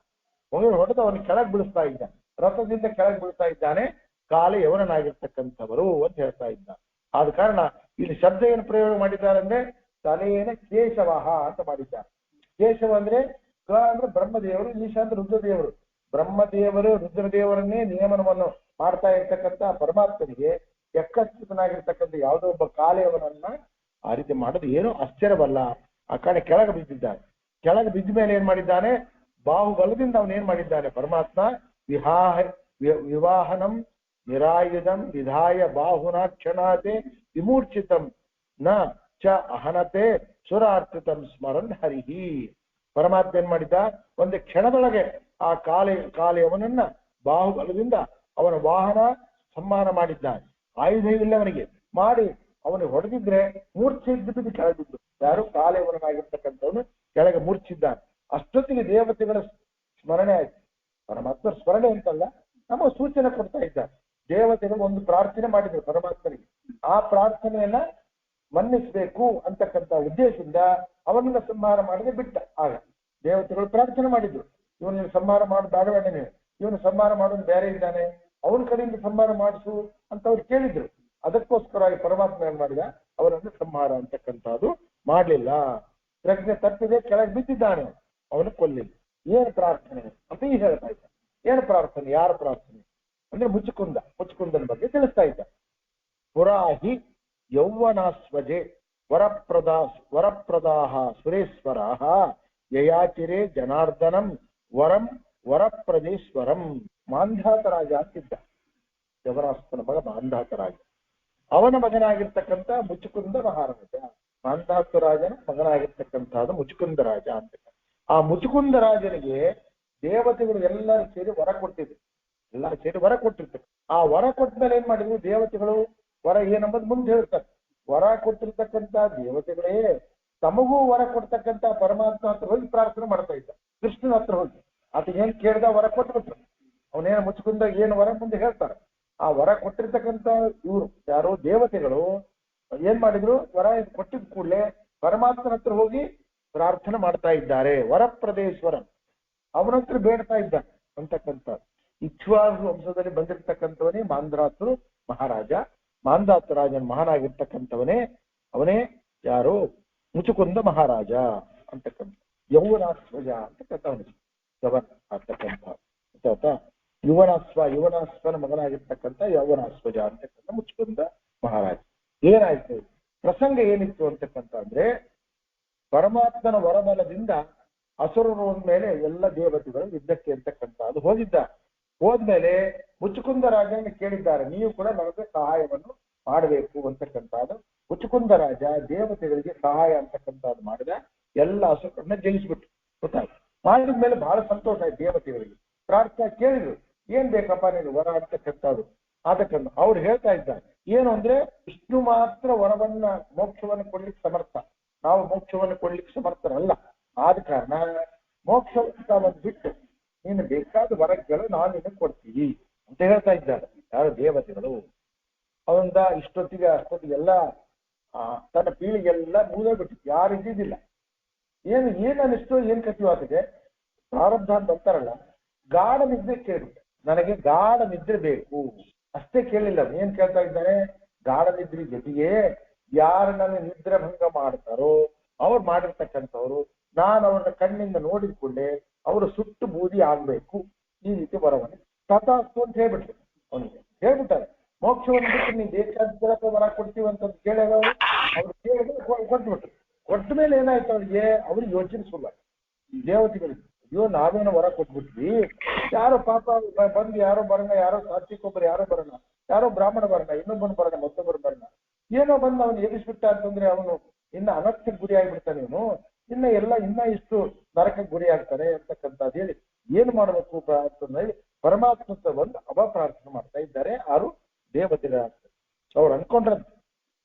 ಹೊಡೆದು ಅವನಿಗೆ ಕೆಳಗೆ ಬೀಳಿಸ್ತಾ ಇದ್ದಾನೆ, ರಥದಿಂದ ಕೆಳಗೆ ಬೀಳ್ತಾ ಇದ್ದಾನೆ. ಕಾಲ ಯವನನಾಗಿರ್ತಕ್ಕಂಥವರು ಅಂತ ಹೇಳ್ತಾ ಇದ್ದಾನೆ. ಆದ ಕಾರಣ ಇಲ್ಲಿ ಶಬ್ದ ಏನು ಪ್ರಯೋಗ ಮಾಡಿದ್ದಾರೆ ಅಂದ್ರೆ ತಲೆಯೇನ ಕೇಶವಹ ಅಂತ ಮಾಡಿದ್ದಾರೆ. ಕೇಶವ ಅಂದ್ರೆ ಕ ಅಂದ್ರೆ ಬ್ರಹ್ಮದೇವರು, ಈಶ ಅಂದ್ರೆ ರುದ್ರದೇವರು. ಬ್ರಹ್ಮದೇವರು ರುದ್ರದೇವರನ್ನೇ ನಿಯಮನವನ್ನು ಮಾಡ್ತಾ ಇರ್ತಕ್ಕಂಥ ಪರಮಾತ್ಮನಿಗೆ ಎಕ್ಕಚ್ಚಿತನಾಗಿರ್ತಕ್ಕಂಥ ಯಾವುದೋ ಒಬ್ಬ ಕಾಲೆಯವನನ್ನ ಆ ರೀತಿ ಮಾಡೋದು ಏನು ಆಶ್ಚರ್ಯವಲ್ಲ. ಆ ಕಾರಣ ಕೆಳಗೆ ಬಿದ್ದಿದ್ದಾನೆ. ಕೆಳಗೆ ಬಿದ್ದ ಮೇಲೆ ಏನ್ ಮಾಡಿದ್ದಾನೆ, ಬಾಹುಬಲದಿಂದ ಅವನೇನ್ ಮಾಡಿದ್ದಾನೆ ಪರಮಾತ್ಮ, ವಿವಾಹನಂ ನಿರಾಯುಧಂ ವಿಧಾಯ ಬಾಹುನ ಕ್ಷಣಾತೆ ವಿಮೂರ್ಛಿತಂ ನ ಚ ಅಹನತೆ ಸುರಾರ್ಚಿತಂ ಸ್ಮರನ್ ಹರಿಹಿ. ಪರಮಾತ್ಮ ಏನ್ ಮಾಡಿದ್ದ, ಒಂದು ಕ್ಷಣದೊಳಗೆ ಆ ಕಾಲೆಯವನನ್ನ ಬಾಹುಬಲದಿಂದ ಅವನ ವಾಹನ ಸಂಹಾರ ಮಾಡಿದ್ದಾನೆ. ಆಯುಧ ಇಲ್ಲವನಿಗೆ ಮಾಡಿ ಅವನಿಗೆ ಹೊಡೆದಿದ್ರೆ ಮೂರ್ಛೆ ಇದ್ದು ಬಿದ್ದು ಕೆಳಗಿದ್ದು. ಯಾರು? ಕಾಲೆಯವನಾಗಿರ್ತಕ್ಕಂಥವನು ಕೆಳಗೆ ಮೂರ್ಛಿದ್ದಾನೆ. ಅಷ್ಟೊತ್ತಿಗೆ ದೇವತೆಗಳ ಸ್ಮರಣೆ ಆಯ್ತು. ಪರಮಾತ್ಮ ಸ್ಮರಣೆ ಅಂತಲ್ಲ, ನಮ್ಮ ಸೂಚನೆ ಕೊಡ್ತಾ ಇದ್ದಾರೆ. ದೇವತೆಗಳು ಒಂದು ಪ್ರಾರ್ಥನೆ ಮಾಡಿದ್ರು ಪರಮಾತ್ಮನಿಗೆ. ಆ ಪ್ರಾರ್ಥನೆಯನ್ನ ಮನ್ನಿಸಬೇಕು ಅಂತಕ್ಕಂಥ ಉದ್ದೇಶದಿಂದ ಅವನನ್ನ ಸಂಹಾರ ಮಾಡದೆ ಬಿಟ್ಟ. ಆಗ ದೇವತೆಗಳು ಪ್ರಾರ್ಥನೆ ಮಾಡಿದ್ರು, ಇವನನ್ನು ಸಂಹಾರ ಮಾಡೋದು ಬೇಡಬೇಡ, ನೀವು ಇವನು ಸಂಹಾರ ಮಾಡೋದು ಬೇರೆ ಇದ್ದಾನೆ, ಅವನ ಕಡೆಯಿಂದ ಸಂಹಾರ ಮಾಡಿಸು ಅಂತ ಅವ್ರು ಕೇಳಿದ್ರು. ಅದಕ್ಕೋಸ್ಕರವಾಗಿ ಪರಮಾತ್ಮ ಏನ್ ಮಾಡಿದ, ಅವರನ್ನು ಸಂಹಾರ ಅಂತಕ್ಕಂಥದ್ದು ಮಾಡ್ಲಿಲ್ಲ. ಪ್ರಜ್ಞೆ ತಪ್ಪಿದೆ, ಕೆಳಗೆ ಬಿದ್ದಿದ್ದಾನೆ, ಅವನು ಕೊಲ್ಲಿಲ್ಲ. ಏನು ಪ್ರಾರ್ಥನೆ ಅಂತ ಈ ಹೇಳ್ತಾ ಇದ್ದ. ಏನು ಪ್ರಾರ್ಥನೆ? ಯಾರ ಪ್ರಾರ್ಥನೆ ಅಂದ್ರೆ ಮುಚ್ಚುಕುಂದನ ಬಗ್ಗೆ ತಿಳಿಸ್ತಾ ಇದ್ದ. ಪುರಾಹಿ ಯೌವನಾಸ್ವಜೆ ವರಪ್ರದಾಹ ಸುರೇಶ್ವರಾಹ ಯಯಾಚಿರೇ ಜನಾರ್ದನಂ ವರಪ್ರದೇಶ್ವರಂ. ಮಾಂಧಾತ ರಾಜ ಅಂತಿದ್ದ, ಯವನಾಸ್ವನ ಮಗ ಮಾಂಧಾತ ರಾಜ. ಅವನ ಮಗನಾಗಿರ್ತಕ್ಕಂಥ ಮುಚುಕುಂದ ಮಹಾರಾಜ, ಮಾಂಧಾತ ರಾಜನ ಮಗನಾಗಿರ್ತಕ್ಕಂಥದ್ದು ಮುಚುಕುಂದ ರಾಜ ಅಂತ. ಆ ಮುಚುಕುಂದ ರಾಜನಿಗೆ ದೇವತೆಗಳು ಎಲ್ಲರೂ ಸೇರಿ ವರ ಕೊಟ್ಟಿದ್ರು. ಎಲ್ಲರೂ ಸೇರಿ ವರ ಕೊಟ್ಟಿರ್ತಾರೆ. ಆ ವರ ಕೊಟ್ಟ ಮೇಲೆ ಏನ್ ಮಾಡಿದ್ರು ದೇವತೆಗಳು, ವರ ಏನಂಬುದು ಮುಂದೆ ಹೇಳ್ತಾರೆ. ವರ ಕೊಟ್ಟಿರ್ತಕ್ಕಂಥ ದೇವತೆಗಳೇ ತಮಗೂ ವರ ಕೊಡ್ತಕ್ಕಂಥ ಪರಮಾತ್ಮ ಹತ್ರ ಹೋಗಿ ಪ್ರಾರ್ಥನೆ ಮಾಡ್ತಾ ಇದ್ದ. ಕೃಷ್ಣನ ಹತ್ರ ಹೋಗಿ ಆತ ಏನ್ ಕೇಳ್ದ ವರ ಕೊಟ್ಬಿಟ್ರು. ಅವನೇನು ಮುಚ್ಚಿಕೊಂಡ ಏನು ವರ ಮುಂದೆ ಹೇಳ್ತಾರೆ. ಆ ವರ ಕೊಟ್ಟಿರ್ತಕ್ಕಂಥ ಇವರು ಯಾರು ದೇವತೆಗಳು ಏನ್ ಮಾಡಿದ್ರು, ವರ ಕೊಟ್ಟಿದ ಕೂಡಲೇ ಪರಮಾತ್ಮನ ಹತ್ರ ಹೋಗಿ ಪ್ರಾರ್ಥನೆ ಮಾಡ್ತಾ ಇದ್ದಾರೆ. ವರಪ್ರದೇಶ್ವರ ಅವನ ಹತ್ರ ಬೇಡ್ತಾ ಇದ್ದಾನೆ ಅಂತಕ್ಕಂಥ. ಇಕ್ಷ್ವಾಕು ವಂಶದಲ್ಲಿ ಬಂದಿರತಕ್ಕಂಥವನೇ ಮಾಂಧಾತು ಮಹಾರಾಜ. ಮಾಂಧಾತ ರಾಜನ ಮಹಾನಾಗಿರ್ತಕ್ಕಂಥವನೇ ಅವನೇ ಯಾರು? ಮುಚುಕುಂದ ಮಹಾರಾಜ ಅಂತಕ್ಕಂಥ. ಯೌವನಾಸ್ವಜ ಅಂತಕ್ಕಂಥವನು ಯವನ ಅಂತಕ್ಕಂಥ. ಯುವನಾಸ್ವನ ಮಗನಾಗಿರ್ತಕ್ಕಂಥ ಯೌವನಾಸ್ವಜ ಅಂತಕ್ಕಂಥ ಮುಚುಕುಂದ ಮಹಾರಾಜ. ಏನಾಯ್ತು ಪ್ರಸಂಗ ಏನಿತ್ತು ಅಂತಕ್ಕಂಥ ಅಂದ್ರೆ, ಪರಮಾತ್ಮನ ವರಬಲದಿಂದ ಅಸುರರ ಮೇಲೆ ಎಲ್ಲ ದೇವತೆಗಳು ಯುದ್ಧಕ್ಕೆ ಅಂತಕ್ಕಂಥ ಅದು ಹೋದ್ಮೇಲೆ ಮುಚುಕುಂದ ರಾಜನ ಕೇಳಿದ್ದಾರೆ, ನೀವು ಕೂಡ ನಮಗೆ ಸಹಾಯವನ್ನು ಮಾಡಬೇಕು ಅಂತಕ್ಕಂಥದ್ದು. ಮುಚುಕುಂದ ರಾಜ ದೇವತೆಗಳಿಗೆ ಸಹಾಯ ಅಂತಕ್ಕಂಥದ್ದು ಮಾಡಿದ. ಎಲ್ಲ ಅಸುರರನ್ನ ಜಯಿಸ್ಬಿಟ್ಟು ಗೊತ್ತಾಯ್ತು. ಮಾಡಿದ್ಮೇಲೆ ಬಹಳ ಸಂತೋಷ ಆಯ್ತು ದೇವತೆಗಳಿಗೆ. ಪ್ರಾರ್ಥನೆ ಕೇಳಿದ್ರು, ಏನ್ ಬೇಕಪ್ಪ ನೀನು ವರ ಅಂತಕ್ಕಂಥದ್ದು. ಅದಕ್ಕನ್ನು ಅವ್ರು ಹೇಳ್ತಾ ಇದ್ದಾರೆ ಏನು ಅಂದ್ರೆ, ವಿಷ್ಣು ಮಾತ್ರ ವರವನ್ನ ಮೋಕ್ಷವನ್ನು ಕೊಡ್ಲಿಕ್ಕೆ ಸಮರ್ಥ, ನಾವು ಮೋಕ್ಷವನ್ನು ಕೊಡ್ಲಿಕ್ಕೆ ಸಮರ್ಥರಲ್ಲ. ಆದ ಕಾರಣ ಮೋಕ್ಷವನ್ನು ಬಿಟ್ಟು ನೀನು ಬೇಕಾದ ವರಗಳು ನಾವು ನಿನಗೆ ಕೊಡ್ತೀವಿ ಅಂತ ಹೇಳ್ತಾ ಇದ್ದಾರೆ ಯಾರು? ದೇವತೆಗಳು. ಅವಂದ ಅಷ್ಟೊತ್ತಿಗೆಲ್ಲ ತನ್ನ ಪೀಳಿಗೆಲ್ಲ ಮುಗಿದೋಗ್ಬಿಟ್ಟಿತ್ತು, ಯಾರು ಇದ್ದಿದ್ದಿಲ್ಲ. ಏನ್ ಅನಿಸ್ತು, ಏನ್ ಕಥೆವಾಗಿದೆ ಪ್ರಾರಬ್ಧ ಅಂತ ಅಂತಾರಲ್ಲ, ಗಾಢ ನಿದ್ರೆ ಕೇಳಿಬಿಟ್ಟೆ. ನನಗೆ ಗಾಢ ನಿದ್ರೆ ಬೇಕು ಅಷ್ಟೇ ಕೇಳಿಲ್ಲ. ಏನ್ ಕೇಳ್ತಾ ಇದ್ದಾನೆ? ಗಾಢ ನಿದ್ರೆ ಜೊತೆಗೆ ಯಾರು ನನ್ನ ನಿದ್ರೆ ಭಂಗ ಮಾಡ್ತಾರೋ ಅವ್ರು ಮಾಡಿರ್ತಕ್ಕಂಥವ್ರು, ನಾನು ಅವ್ರನ್ನ ಕಣ್ಣಿಂದ ನೋಡಿದ್ಕೊಂಡೆ ಅವರು ಸುಟ್ಟು ಬೂದಿ ಆಗ್ಬೇಕು, ಈ ರೀತಿ ವರವನ್ನ ತಥಾಸ್ತು ಅಂತ ಹೇಳ್ಬಿಟ್ರು. ಅವನಿಗೆ ಹೇಳ್ಬಿಟ್ಟಾರೆ, ಮೋಕ್ಷವನ್ನು ಬಿಟ್ಟು ನೀವು ಬೇಕಾದ ವರ ಕೊಡ್ತೀವಿ ಅಂತ ಕೇಳಿದ ಅವ್ರು ಕೇಳಿದ್ರೆ ಕೊಟ್ಬಿಟ್ರು. ಕೊಟ್ಟ ಮೇಲೆ ಏನಾಯ್ತು ಅವ್ರಿಗೆ ಯೋಚನೆ ಸುಳ್ಳ ದೇವತೆಗಳಿಗೆ, ಅಯ್ಯೋ ನಾವೇನೋ ವರ ಕೊಟ್ಬಿಟ್ವಿ, ಯಾರೋ ಪಾಪ ಬಂದು ಯಾರೋ ಬರೋಣ, ಯಾರೋ ಸಾತ್ವಿಕೊಬ್ಬರು ಯಾರೋ ಬರೋಣ, ಯಾರೋ ಬ್ರಾಹ್ಮಣ ಬರೋಣ, ಇನ್ನೊಬ್ಬನು ಬರೋಣ, ಮತ್ತೊಬ್ಬರು ಬರೋಣ, ಏನೋ ಬಂದು ಅವನು ಎಬ್ಬಿಸ್ಬಿಟ್ಟ ಅಂತಂದ್ರೆ ಅವನು ಇನ್ನ ಅನರ್ಥಕ್ಕೆ ಗುರಿ ಆಗ್ಬಿಡ್ತಾನೆ, ಇವನು ಇನ್ನ ಇಷ್ಟು ನರಕಕ್ಕೆ ಗುರಿ ಆಗ್ತಾನೆ ಅಂತಕ್ಕಂಥದ್ದು ಹೇಳಿ ಏನ್ ಮಾಡ್ಬೇಕು ಅಂತಂದ್ರೆ ಪರಮಾತ್ಮ ಒಂದು ಪ್ರಾರ್ಥನೆ ಮಾಡ್ತಾ ಇದ್ದಾರೆ ಯಾರು? ದೇವತೆಗಳ. ಅವ್ರು ಅನ್ಕೊಂಡ್ರ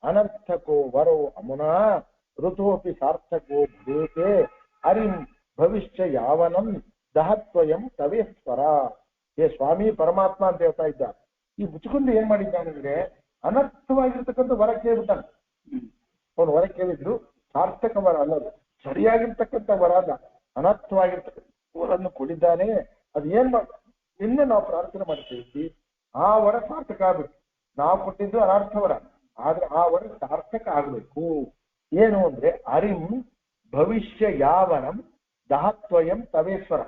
ಅನರ್ಥಕೋ ವರೋ ಅಮುನಾ ಋತುಪಿ ಸಾರ್ಥಕೋ ಭೂತೆ ಅರಿಂ ಭವಿಷ್ಯ ಯಾವನಂ ದಹತ್ವಯಂ ತವೇಶ್ವರ. ಸ್ವಾಮಿ ಪರಮಾತ್ಮ ಅಂತ ಹೇಳ್ತಾ ಇದ್ದ. ಈ ಮುಚುಕುಂದ ಏನ್ ಮಾಡಿದ್ದಾನಂದ್ರೆ ಅನರ್ಥವಾಗಿರ್ತಕ್ಕಂಥ ವರ ಕೇಳ್ಬಿಟ್ಟಾನ. ಅವನು ವರ ಕೇಳಿದ್ರು ಸಾರ್ಥಕ ವರ ಅಲ್ಲದು, ಸರಿಯಾಗಿರ್ತಕ್ಕಂಥ ವರ ಅಲ್ಲ, ಅನರ್ಥವಾಗಿರ್ತಕ್ಕಂಥ ವರನ್ನು ಕೊಡಿದ್ದಾನೆ. ಅದು ಏನ್ ಇನ್ನು ನಾವು ಪ್ರಾರ್ಥನೆ ಮಾಡ್ತೀವಿ, ಆ ವರ ಸಾರ್ಥಕ ಆಗ್ಬೇಕು. ನಾವು ಕೊಟ್ಟಿದ್ದು ಅನರ್ಥ ವರ, ಆದ್ರೆ ಆ ವರ ಸಾರ್ಥಕ ಆಗ್ಬೇಕು. ಏನು ಅಂದ್ರೆ ಅರಿಂ ಭವಿಷ್ಯ ಯಾವನಂ ದಹತ್ವಯಂ ತವೇಶ್ವರ.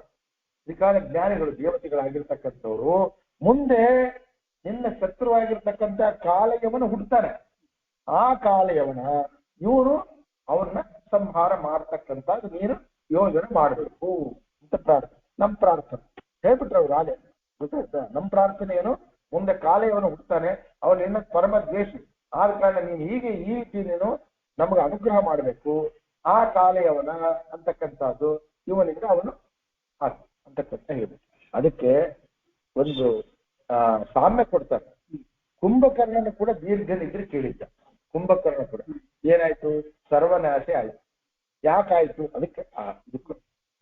ತ್ರಿಕಾಲ ಜ್ಞಾನಿಗಳು ದೇವತೆಗಳಾಗಿರ್ತಕ್ಕಂಥವ್ರು ಮುಂದೆ ನಿನ್ನ ಶತ್ರುವಾಗಿರ್ತಕ್ಕಂಥ ಕಾಲಯವನ ಹುಡ್ತಾನೆ. ಆ ಕಾಲಯವನ ಇವನು ಅವನ್ನ ಸಂಹಾರ ಮಾಡ್ತಕ್ಕಂಥದ್ದು ನೀನು ಯೋಜನೆ ಮಾಡಬೇಕು ಅಂತ ಪ್ರಾರ್ಥನೆ. ನಮ್ ಪ್ರಾರ್ಥನೆ ಹೇಳ್ಬಿಟ್ರೆ ಅವ್ರು ಆಲೆ ಗೊತ್ತಾಯ್ತಾ? ನಮ್ ಪ್ರಾರ್ಥನೆ ಏನು, ಮುಂದೆ ಕಾಲಯವನ ಹುಡ್ತಾನೆ, ಅವನು ನಿನ್ನ ಪರಮ ದ್ವೇಷಿ. ಆದ ಕಾರಣ ನೀನು ಹೀಗೆ ಈ ರೀತಿ ನೀನು ನಮ್ಗೆ ಅನುಗ್ರಹ ಮಾಡಬೇಕು. ಆ ಕಾಲಯವನ ಅಂತಕ್ಕಂಥದ್ದು ಇವನಿಂದ ಅವನು ಅಂತಕ್ಕಂಥ ಹೇಳ್ಬೇಕು. ಅದಕ್ಕೆ ಒಂದು ಸಾಮ್ಯ ಕೊಡ್ತಾರೆ. ಕುಂಭಕರ್ಣನ ಕೂಡ ದೀರ್ಘ ನಿದ್ರೆ ಕೇಳಿದ್ದ. ಕುಂಭಕರ್ಣ ಕೂಡ ಏನಾಯ್ತು? ಸರ್ವನಾಶ ಆಯ್ತು. ಯಾಕಾಯ್ತು? ಅದಕ್ಕೆ ಇದಕ್ಕೆ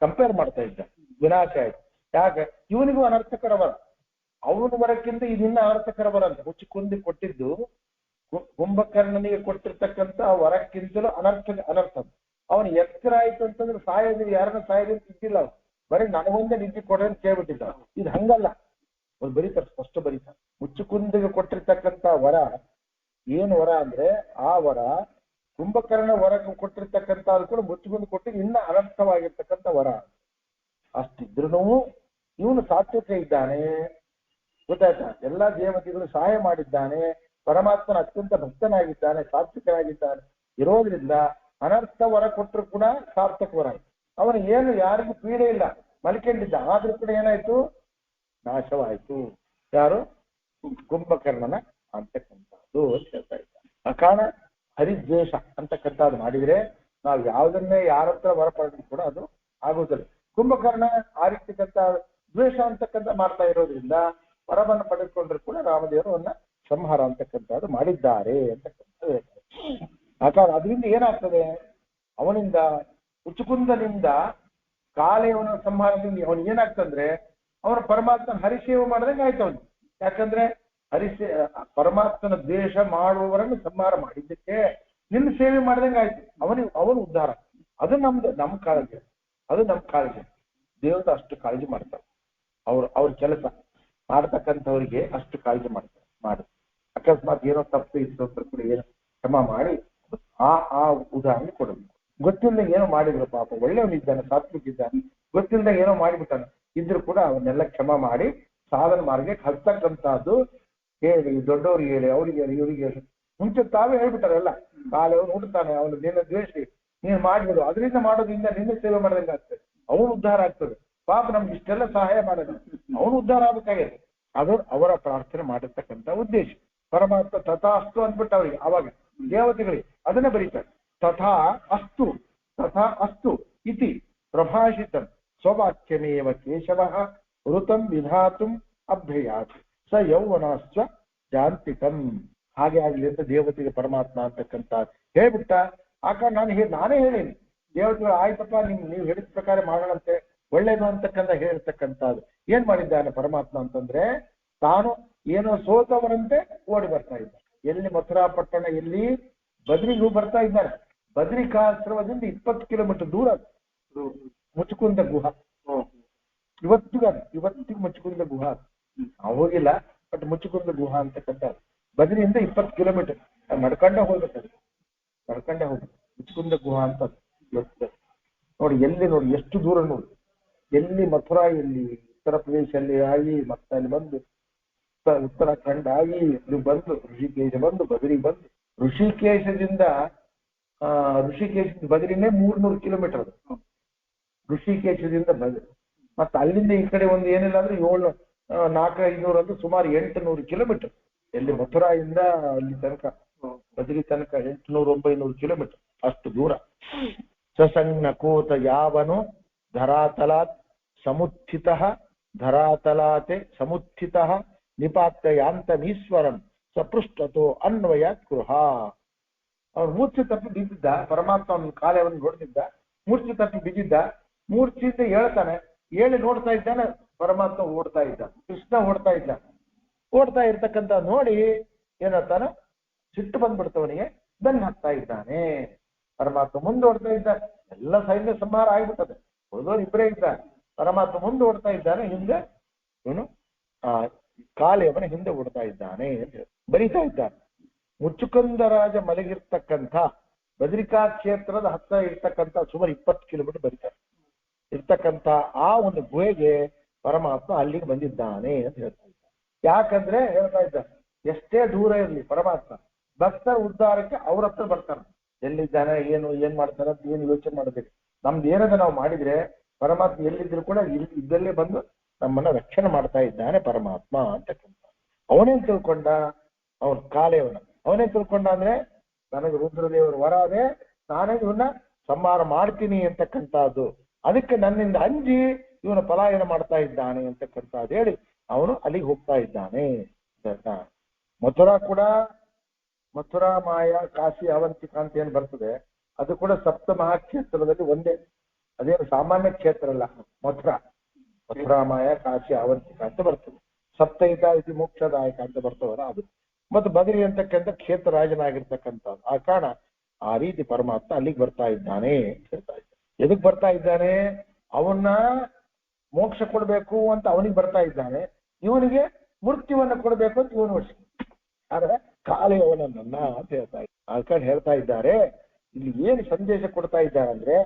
ಕಂಪೇರ್ ಮಾಡ್ತಾ ಇದ್ದ. ವಿನಾಶ ಆಯ್ತು. ಯಾಕೆ? ಇವನಿಗೂ ಅನರ್ಥಕರ ವರ, ಅವನ ವರಕ್ಕಿಂತ ಇದನ್ನ ಅನರ್ಥಕರ ವರ ಅಂತ ಮುಚ್ಚಿಕೊಂಡಿ ಕೊಟ್ಟಿದ್ದು. ಕುಂಭಕರ್ಣನಿಗೆ ಕೊಟ್ಟಿರ್ತಕ್ಕಂಥ ವರಕ್ಕಿಂತಲೂ ಅನರ್ಥ. ಅವನು ಎತ್ತರ ಆಯ್ತು ಅಂತಂದ್ರೆ ಸಾಯೋದು, ಯಾರನ್ನ ಸಾಯೋದು ಇದ್ದಿಲ್ಲ. ಅವ್ನು ಬರೀ ನನಗೊಂದೇ ನಿದ್ದೆ ಕೊಡ್ರಿ ಅಂತ ಕೇಳ್ಬಿಟ್ಟಿದ್ದ. ಇದು ಹಂಗಲ್ಲ, ಅವ್ರು ಬರೀತಾರೆ, ಸ್ಪಷ್ಟ ಬರೀತಾರೆ. ಮುಚ್ಚುಕುಂದಿಗೆ ಕೊಟ್ಟಿರ್ತಕ್ಕಂಥ ವರ ಏನು ವರ ಅಂದ್ರೆ, ಆ ವರ ಕುಂಭಕರ್ಣ ವರ ಕೊಟ್ಟಿರ್ತಕ್ಕಂಥ ಅದು ಕೂಡ ಮುಚ್ಚುಕುಂದು ಕೊಟ್ಟಿದ್ದು ಇನ್ನ ಅನರ್ಥವಾಗಿರ್ತಕ್ಕಂಥ ವರ. ಅಷ್ಟಿದ್ರು ಇವನು ಸಾತ್ವಿಕ ಇದ್ದಾನೆ, ಗೊತ್ತಾಯ್ತಾ? ಎಲ್ಲಾ ದೇವತೆಗಳು ಸಹಾಯ ಮಾಡಿದ್ದಾನೆ, ಪರಮಾತ್ಮನ ಅತ್ಯಂತ ಭಕ್ತನಾಗಿದ್ದಾನೆ, ಸಾತ್ವಿಕನಾಗಿದ್ದಾನೆ. ಇರೋದ್ರಿಂದ ಅನರ್ಥ ವರ ಕೊಟ್ಟರು ಕೂಡ ಸಾರ್ಥಕ ವರ. ಅವನು ಏನು ಯಾರಿಗೂ ಪೀಡೆ ಇಲ್ಲ, ಮಲ್ಕೊಂಡಿದ್ದ. ಆದ್ರೂ ಕೂಡ ಏನಾಯ್ತು? ನಾಶವಾಯ್ತು. ಯಾರು? ಕುಂಭಕರ್ಣನ ಅಂತಕ್ಕಂಥದ್ದು ಅಂತ ಹೇಳ್ತಾ ಇದ್ದ. ಆ ಕಾರಣ ಹರಿದ್ವೇಷ ಅಂತಕ್ಕಂಥದ್ದು ಮಾಡಿದ್ರೆ ನಾವು ಯಾವುದನ್ನೇ ಯಾರ ಹತ್ರ ವರ ಪಡೆದ್ರು ಕೂಡ ಅದು ಆಗುವುದಿಲ್ಲ. ಕುಂಭಕರ್ಣ ಆ ರೀತಿಕಂತ ದ್ವೇಷ ಅಂತಕ್ಕಂಥ ಮಾಡ್ತಾ ಇರೋದ್ರಿಂದ ವರವನ್ನು ಪಡೆದುಕೊಂಡ್ರು ಕೂಡ ರಾಮದೇವರು ಅವನ್ನ ಸಂಹಾರ ಅಂತಕ್ಕಂಥದ್ದು ಮಾಡಿದ್ದಾರೆ ಅಂತಕ್ಕಂಥದ್ದು ಹೇಳ್ತಾರೆ. ಆ ಕಾರಣ ಅದರಿಂದ ಏನಾಗ್ತದೆ? ಅವನಿಂದ ಮುಚುಕುಂದನಿಂದ ಕಾಲೆಯವನ ಸಂಹಾರದಿಂದ ಅವನು ಏನಾಗ್ತಂದ್ರೆ ಅವನ ಪರಮಾತ್ಮನ ಹರಿಸೇವೆ ಮಾಡ್ದಂಗೆ ಆಯ್ತು ಅವನು. ಯಾಕಂದ್ರೆ ಪರಮಾತ್ಮನ ದ್ವೇಷ ಮಾಡುವವರನ್ನು ಸಂಹಾರ ಮಾಡಿದ್ದಕ್ಕೆ ನಿನ್ನ ಸೇವೆ ಮಾಡ್ದಂಗೆ ಆಯ್ತು. ಅವನು ಉದ್ಧಾರ. ಅದು ನಮ್ಮ ಕಾಳಜಿ, ಅದು ನಮ್ಮ ಕಾಳಜಿ. ದೇವ್ರದ್ದು ಅಷ್ಟು ಕಾಳಜಿ ಮಾಡ್ತಾರೆ. ಅವ್ರ ಕೆಲಸ ಮಾಡ್ತಕ್ಕಂಥವ್ರಿಗೆ ಅಷ್ಟು ಕಾಳಜಿ ಮಾಡ್ತಾರೆ. ಮಾಡಿ ಅಕಸ್ಮಾತ್ ಏನೋ ತಪ್ಪು ಇತ್ತು ಅಂತ ಕೂಡ ಏನೋ ಕ್ಷಮ ಮಾಡಿ ಆ ಉದಾಹರಣೆ ಕೊಡಬೇಕು. ಗೊತ್ತಿಲ್ಲದೆ ಏನೋ ಮಾಡಿದ್ರು ಪಾಪ, ಒಳ್ಳೆಯವನಿದ್ದಾನೆ, ಸಾತ್ವಿಕ ಇದ್ದಾನೆ, ಗೊತ್ತಿಲ್ಲದೆ ಏನೋ ಮಾಡಿಬಿಟ್ಟಾನೆ ಇದ್ರು ಕೂಡ ಅವನ್ನೆಲ್ಲ ಕ್ಷಮ ಮಾಡಿ ಸಾಧನ ಮಾರ್ಗಕ್ಕೆ ಹತ್ತಕ್ಕಂಥದ್ದು ಹೇಳಿ, ದೊಡ್ಡವ್ರಿಗೆ ಹೇಳಿ, ಅವ್ರಿಗೆ ಹೇಳಿ, ಇವ್ರಿಗೆ ಹೇಳಿ. ಮುಂಚೆ ತಾವೇ ಹೇಳ್ಬಿಟ್ಟಾರಲ್ಲ, ಕಾಲೆ ಅವನು ಹುಟ್ಟುತ್ತಾನೆ, ಅವನು ನಿನ್ನ ದ್ವೇಷಿ, ನೀನು ಮಾಡಿದ್ರು, ಅದರಿಂದ ಮಾಡೋದ್ರಿಂದ ನಿನ್ನೆ ಸೇವೆ ಮಾಡೋದಂಗೆ ಆಗ್ತದೆ, ಅವನು ಉದ್ಧಾರ ಆಗ್ತದೆ. ಪಾಪ ನಮ್ಗೆ ಇಷ್ಟೆಲ್ಲ ಸಹಾಯ ಮಾಡೋದು, ಅವನು ಉದ್ಧಾರ ಆಗ್ಬೇಕಾಗಿದೆ. ಅದು ಅವರ ಪ್ರಾರ್ಥನೆ ಮಾಡಿರ್ತಕ್ಕಂಥ ಉದ್ದೇಶ. ಪರಮಾತ್ಮ ತಥಾಸ್ತು ಅಂದ್ಬಿಟ್ಟು ಅವ್ರಿಗೆ ಅವಾಗ ದೇವತೆಗಳಿಗೆ ಅದನ್ನ ಬರೀತಾರೆ. ತಥಾ ಅಸ್ತು ಇತಿ ಪ್ರಭಾಷಿತಂ ಸ್ವವಾಕ್ಯಮೇವ ಕೇಶವ ಋತಂ ವಿಧಾತುಂ ಅಭ್ಯಯಾತ್ ಸ ಯೌವನಾಸ್ವ ಜಾಂತಿಕಂ. ಹಾಗೆ ಆಗ್ಲಿ ಅಂತ ದೇವತೆಗೆ ಪರಮಾತ್ಮ ಅಂತಕ್ಕಂಥ ಹೇಳ್ಬಿಟ್ಟ. ನಾನೇ ಹೇಳೀನಿ ದೇವತೆಗಳು, ಆಯ್ತಪ್ಪ ನೀವು ಹೇಳಿದ ಪ್ರಕಾರ ಮಾಡೋಣಂತೆ, ಒಳ್ಳೇದು ಅಂತಕ್ಕಂಥ ಹೇಳಿರ್ತಕ್ಕಂಥದ್ದು. ಏನ್ ಮಾಡಿದ್ದಾನೆ ಪರಮಾತ್ಮ ಅಂತಂದ್ರೆ, ತಾನು ಏನೋ ಸೋತವರಂತೆ ಓಡಿ ಬರ್ತಾ ಇದ್ದ. ಎಲ್ಲಿ ಮಥುರಾ ಪಟ್ಟಣ, ಎಲ್ಲಿ ಬದ್ರಿಗೂ ಬರ್ತಾ ಇದ್ದಾರೆ. ಬದ್ರಿಕಾಶ್ರಮದಿಂದ 20 ಕಿಲೋಮೀಟರ್ ದೂರ ಮುಚುಕುಂದ ಗುಹಾ. ಇವತ್ತಿಗೂ ಮುಚುಕುಂದ ಗುಹಾ ನಾವು ಹೋಗಿಲ್ಲ, ಬಟ್ ಮುಚುಕುಂದ ಗುಹಾ ಅಂತಕ್ಕಂಥ ಬದ್ರಿಯಿಂದ 20 ಕಿಲೋಮೀಟರ್ ನಡ್ಕೊಂಡೇ ಹೋಗ್ಬೇಕು. ಮುಚುಕುಂದ ಗುಹಾ ಅಂತ ನೋಡಿ. ನೋಡಿ ಎಷ್ಟು ದೂರ ನೋಡಿ. ಎಲ್ಲಿ ಮಥುರಾ, ಎಲ್ಲಿ ಉತ್ತರ ಪ್ರದೇಶಲ್ಲಿ ಆಗಿ, ಮತ್ತೆ ಅಲ್ಲಿ ಬಂದು ಉತ್ತರಾಖಂಡ್ ಆಗಿ, ಇದು ಬಂದು ಋಷಿಕೇಶ ಬಂದು, ಬದರಿ ಬಂದು, ಋಷಿಕೇಶದಿಂದ ಬದರಿನೇ 300 ಕಿಲೋಮೀಟರ್ ಅದು. ಋಷಿಕೇಶದಿಂದ ಬದರಿ, ಮತ್ತೆ ಅಲ್ಲಿಂದ ಈ ಕಡೆ ಒಂದು ಏನಿಲ್ಲ ಅಂದ್ರೆ 400-500 ಅಂದ್ರೆ ಸುಮಾರು 800 ಕಿಲೋಮೀಟರ್. ಎಲ್ಲಿ ಮಥುರಾ ಇಂದ ಅಲ್ಲಿ ತನಕ, ಬದರಿ ತನಕ 800-900 ಕಿಲೋಮೀಟರ್ ಅಷ್ಟು ದೂರ. ಸಸಂಜ್ಞ ಕೋತ ಯಾವನು ಧರಾತಲಾತ್ ಸಮುತ್ಥಿತ ನಿಪಾತ್ಯಾಂತಮೀಶ್ವರಂ ಸಪೃಷ್ಟತೋ ಅನ್ವಯಾತ್ ಗೃಹ. ಅವ್ನು ಮೂರ್ಛೆ ತಪ್ಪಿ ಬಿದ್ದಿದ್ದ, ಪರಮಾತ್ಮ ಅವನ ಕಾಲವನ್ನು ಹೊಡೆದಿದ್ದ, ಮೂರ್ಛೆ ತಪ್ಪಿ ಬಿದ್ದಿದ್ದ. ಮೂರ್ಛೆಯಿಂದ ಹೇಳ್ತಾನೆ, ಹೇಳಿ ನೋಡ್ತಾ ಇದ್ದಾನೆ, ಪರಮಾತ್ಮ ಓಡ್ತಾ ಇದ್ದ, ಕೃಷ್ಣ ಓಡ್ತಾ ಇರ್ತಕ್ಕಂಥ ನೋಡಿ ಏನಂತಾನ, ಸಿಟ್ಟು ಬಂದ್ಬಿಡ್ತವನಿಗೆ, ಬೆನ್ನು ಹಾಕ್ತಾ ಇದ್ದಾನೆ. ಪರಮಾತ್ಮ ಮುಂದೆ ಓಡ್ತಾ ಇದ್ದ, ಎಲ್ಲ ಸೈನ್ಯ ಸಂಹಾರ ಆಗ್ಬಿಟ್ಟದೆ, ಉಳಿದವರು ಇಬ್ಬರೇ ಇದ್ದಾರೆ. ಪರಮಾತ್ಮ ಮುಂದೆ ಓಡ್ತಾ ಇದ್ದಾನೆ, ಹಿಂದೆ ಇವನು ಕಾಲೆಯವನ ಹಿಂದೆ ಓಡ್ತಾ ಇದ್ದಾನೆ ಅಂತ ಬರೀತಾ ಇದ್ದಾನೆ. ಮುಚ್ಚುಕುಂದರಾಜ ಮಲಗಿರ್ತಕ್ಕಂಥ ಬದ್ರಿಕಾ ಕ್ಷೇತ್ರದ ಹತ್ತಿರ ಇರ್ತಕ್ಕಂಥ ಸುಮಾರು 20 ಕಿಲೋಮೀಟರ್ ಬರೀತಾರೆ ಇರ್ತಕ್ಕಂಥ ಆ ಒಂದು ಗುಹೆಗೆ ಪರಮಾತ್ಮ ಅಲ್ಲಿಗೆ ಬಂದಿದ್ದಾನೆ ಅಂತ ಹೇಳ್ತಾ ಇದ್ದಾನೆ. ಯಾಕಂದ್ರೆ ಹೇಳ್ತಾ ಇದ್ದಾನೆ, ಎಷ್ಟೇ ದೂರ ಇರಲಿ ಪರಮಾತ್ಮ ಭಕ್ತರ ಉದ್ಧಾರಕ್ಕೆ ಅವ್ರ ಹತ್ರ ಬರ್ತಾನೆ. ಎಲ್ಲಿದ್ದಾನೆ, ಏನ್ ಮಾಡ್ತಾನೆ ಅಂತ ಏನು ಯೋಚನೆ ಮಾಡಬೇಕು. ನಮ್ದು ಏನದ ನಾವು ಮಾಡಿದ್ರೆ ಪರಮಾತ್ಮ ಎಲ್ಲಿದ್ರು ಕೂಡ ಇದ್ದಲ್ಲೇ ಬಂದು ನಮ್ಮನ್ನ ರಕ್ಷಣೆ ಮಾಡ್ತಾ ಇದ್ದಾನೆ ಪರಮಾತ್ಮ ಅಂತಕ್ಕಂಥ. ಅವನೇನ್ ತಿಳ್ಕೊಂಡ, ಅವನ್ ಅವನೇ ತಿಳ್ಕೊಂಡ ಅಂದ್ರೆ ನನಗೆ ರುದ್ರದೇವರ ವರ ಅದೇ, ನಾನೇ ಇವನ್ನ ಸಂಹಾರ ಮಾಡ್ತೀನಿ ಅಂತಕ್ಕಂಥದ್ದು. ಅದಕ್ಕೆ ನನ್ನಿಂದ ಅಂಜಿ ಇವನ ಪಲಾಯನ ಮಾಡ್ತಾ ಇದ್ದಾನೆ ಅಂತಕ್ಕಂಥದ್ದು ಹೇಳಿ ಅವನು ಅಲ್ಲಿಗೆ ಹೋಗ್ತಾ ಇದ್ದಾನೆ. ಮಥುರಾ ಮಾಯ ಕಾಶಿ ಅವಂತಿಕ ಅಂತ ಏನ್ ಬರ್ತದೆ, ಅದು ಕೂಡ ಸಪ್ತ ಮಹಾಕ್ಷೇತ್ರದಲ್ಲಿ ಒಂದೇ. ಅದೇನು ಸಾಮಾನ್ಯ ಕ್ಷೇತ್ರ ಅಲ್ಲ. ಮಥುರಾ ಮಾಯ ಕಾಶಿ ಅವಂತಿಕ ಅಂತ ಬರ್ತದೆ. ಸಪ್ತೈತ ಇದು ಮೋಕ್ಷದಾಯಕ ಅಂತ ಬರ್ತವಲ್ಲ ಅದು. ಮತ್ತು ಬದರಿ ಅಂತಕ್ಕಂಥ ಕ್ಷೇತ್ರ ರಾಜನಾಗಿರ್ತಕ್ಕಂಥದ್ದು. ಆ ಕಾರಣ ಆ ರೀತಿ ಪರಮಾತ್ಮ ಅಲ್ಲಿಗೆ ಬರ್ತಾ ಇದ್ದಾನೆ ಅಂತ ಹೇಳ್ತಾ ಇದ್ದಾನೆ. ಎದಕ್ ಬರ್ತಾ ಇದ್ದಾನೆ, ಅವನ್ನ ಮೋಕ್ಷ ಕೊಡ್ಬೇಕು ಅಂತ ಅವನಿಗೆ ಬರ್ತಾ ಇದ್ದಾನೆ, ಇವನಿಗೆ ಮೃತ್ಯುವನ್ನ ಕೊಡ್ಬೇಕು ಅಂತ ಇವನು ವರ್ಷ. ಆದ್ರೆ ಕಾಲೆಯವನನ್ನ ಅಂತ ಹೇಳ್ತಾ ಇದ್ದಾರೆ. ಆ ಕಾರಣ ಹೇಳ್ತಾ ಇದ್ದಾರೆ, ಇಲ್ಲಿ ಏನು ಸಂದೇಶ ಕೊಡ್ತಾ ಇದ್ದಾರೆ ಅಂದ್ರೆ,